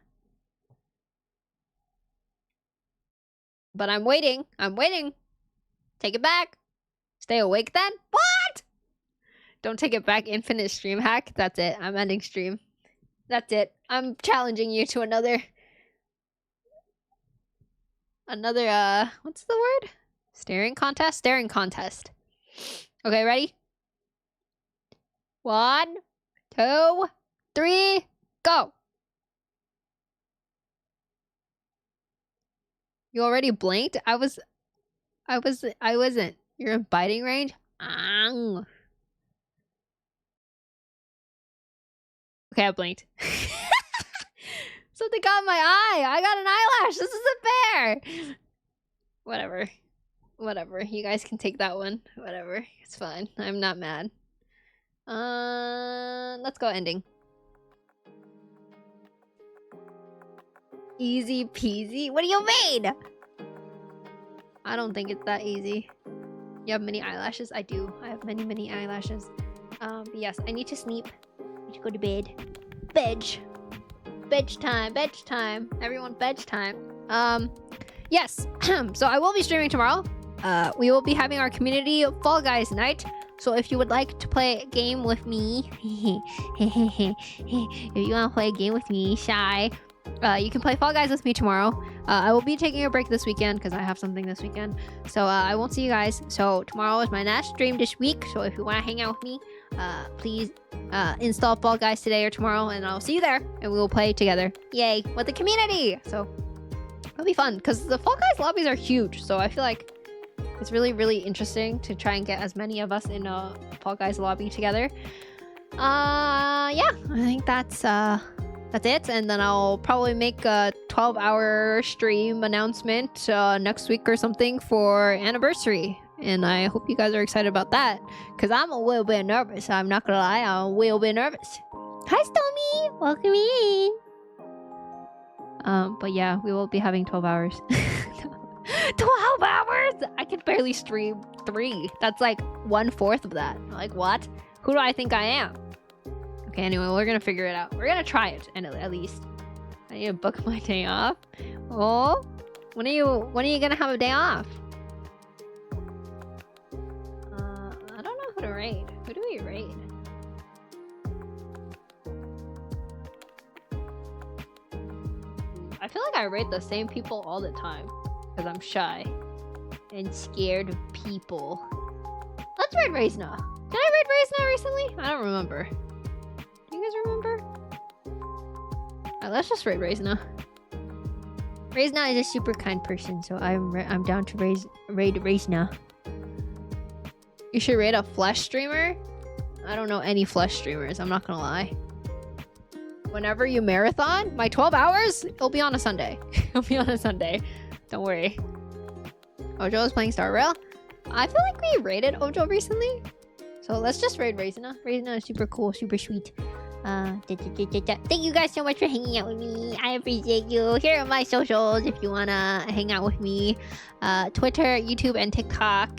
But I'm waiting. I'm waiting. Take it back. Stay awake then? What? Don't take it back. Infinite stream hack. That's it. I'm ending stream. That's it. I'm challenging you to another, what's the word? Staring contest? Staring contest. Okay, ready? 1, 2, 3, go! You already blinked? I wasn't. You're in biting range? Okay, I blinked. Something got in my eye. I got an eyelash. This isn't fair. Whatever. Whatever. You guys can take that one. Whatever. It's fine. I'm not mad. Let's go ending. Easy peasy? What do you mean? I don't think it's that easy. You have many eyelashes? I do. I have many, many eyelashes. But yes, I need to sleep. I need to go to bed. Bed. Bed time. Bed time. Everyone, bed time. Yes. So I will be streaming tomorrow. We will be having our community Fall Guys night. So if you would like to play a game with me, if you want to play a game with me, Shy, you can play Fall Guys with me tomorrow. I will be taking a break this weekend because I have something this weekend. So I won't see you guys. So tomorrow is my last stream this week. So if you want to hang out with me, please install Fall Guys today or tomorrow, and I'll see you there, and we will play together. Yay, with the community! So it'll be fun because the Fall Guys lobbies are huge. So I feel like it's really, really interesting to try and get as many of us in a Fall Guys lobby together. Yeah, I think that's that's it. And then I'll probably make a 12-hour stream announcement next week or something for anniversary. And I hope you guys are excited about that, because I'm a little bit nervous. I'm not gonna lie, I'm a little bit nervous. Hi, Stormy! Welcome in! But yeah, we will be having 12 hours. 12 hours? I can barely stream 3. That's like 1/4 of that. Like, what? Who do I think I am? Okay, anyway, we're gonna figure it out. We're gonna try it, and at least. I need to book my day off. Oh, when are you gonna have a day off? I don't know who to raid. Who do we raid? I feel like I raid the same people all the time because I'm shy and scared of people. Let's raid Reisna. Did I raid Reisna recently? I don't remember. Do you guys remember? Alright, let's just raid Reisna. Reisna is a super kind person, so I'm down to raid Reisna. You should raid a flesh streamer? I don't know any flesh streamers, I'm not gonna lie. Whenever you marathon, my 12 hours, it'll be on a Sunday. It'll be on a Sunday. Don't worry. Ojo is playing Star Rail. I feel like we raided Ojo recently. So let's just raid Reisna. Reisna is super cool, super sweet. Thank you guys so much for hanging out with me. I appreciate you. Here are my socials if you wanna hang out with me. Twitter, YouTube, and TikTok.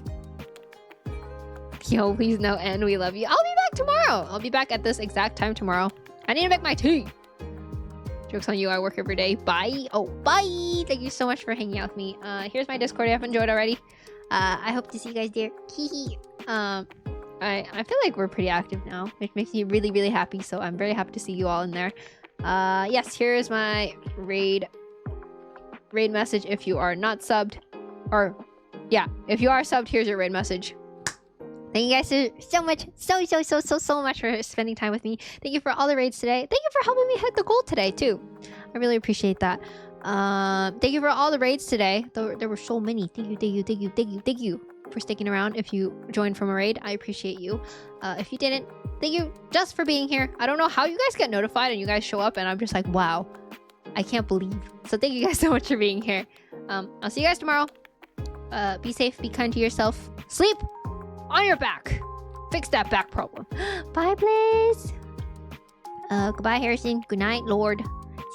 Yo, please no end. We love you. I'll be back tomorrow. I'll be back at this exact time tomorrow. I need to make my tea. Joke's on you. I work every day. Bye. Oh, bye. Thank you so much for hanging out with me. Here's my Discord. I've enjoyed already. I hope to see you guys there. I feel like we're pretty active now, which makes me really, really happy. So I'm very happy to see you all in there. Yes, here's my raid message if you are not subbed. Or, yeah, if you are subbed, here's your raid message. Thank you guys so much, so much for spending time with me. Thank you for all the raids today. Thank you for helping me hit the goal today, too. I really appreciate that. Thank you for all the raids today. There were so many. Thank you for sticking around. If you joined from a raid, I appreciate you. If you didn't, thank you just for being here. I don't know how you guys get notified and you guys show up and I'm just like, wow, I can't believe. So thank you guys so much for being here. I'll see you guys tomorrow. Be safe, be kind to yourself. Sleep on your back. Fix that back problem. Bye, Blaze. Goodbye, Harrison. Good night, Lord.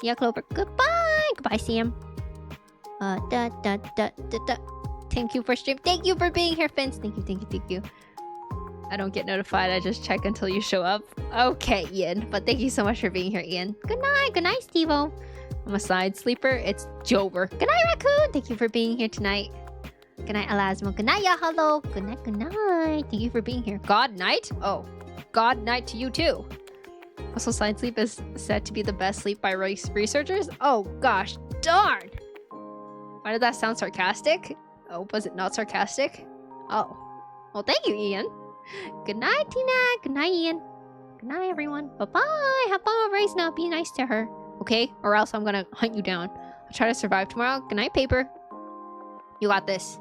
See ya, Clover. Goodbye. Goodbye, Sam. Thank you for stream. Thank you for being here, Vince. Thank you. I don't get notified. I just check until you show up. Okay, Ian. But thank you so much for being here, Ian. Good night. Good night, Steve-O. I'm a side sleeper. It's Jover. Good night, Raccoon. Thank you for being here tonight. Good night, Elasmo. Good night, Yahalo. Good night, good night. Thank you for being here. God night? Oh, God night to you too. Also, side sleep is said to be the best sleep by researchers. Oh, gosh, darn. Why did that sound sarcastic? Oh, was it not sarcastic? Oh, well, thank you, Ian. Good night, Tina. Good night, Ian. Good night, everyone. Bye-bye. Have fun with Reisna. Be nice to her. Okay? Or else I'm gonna hunt you down. I'll try to survive tomorrow. Good night, Paper. You got this.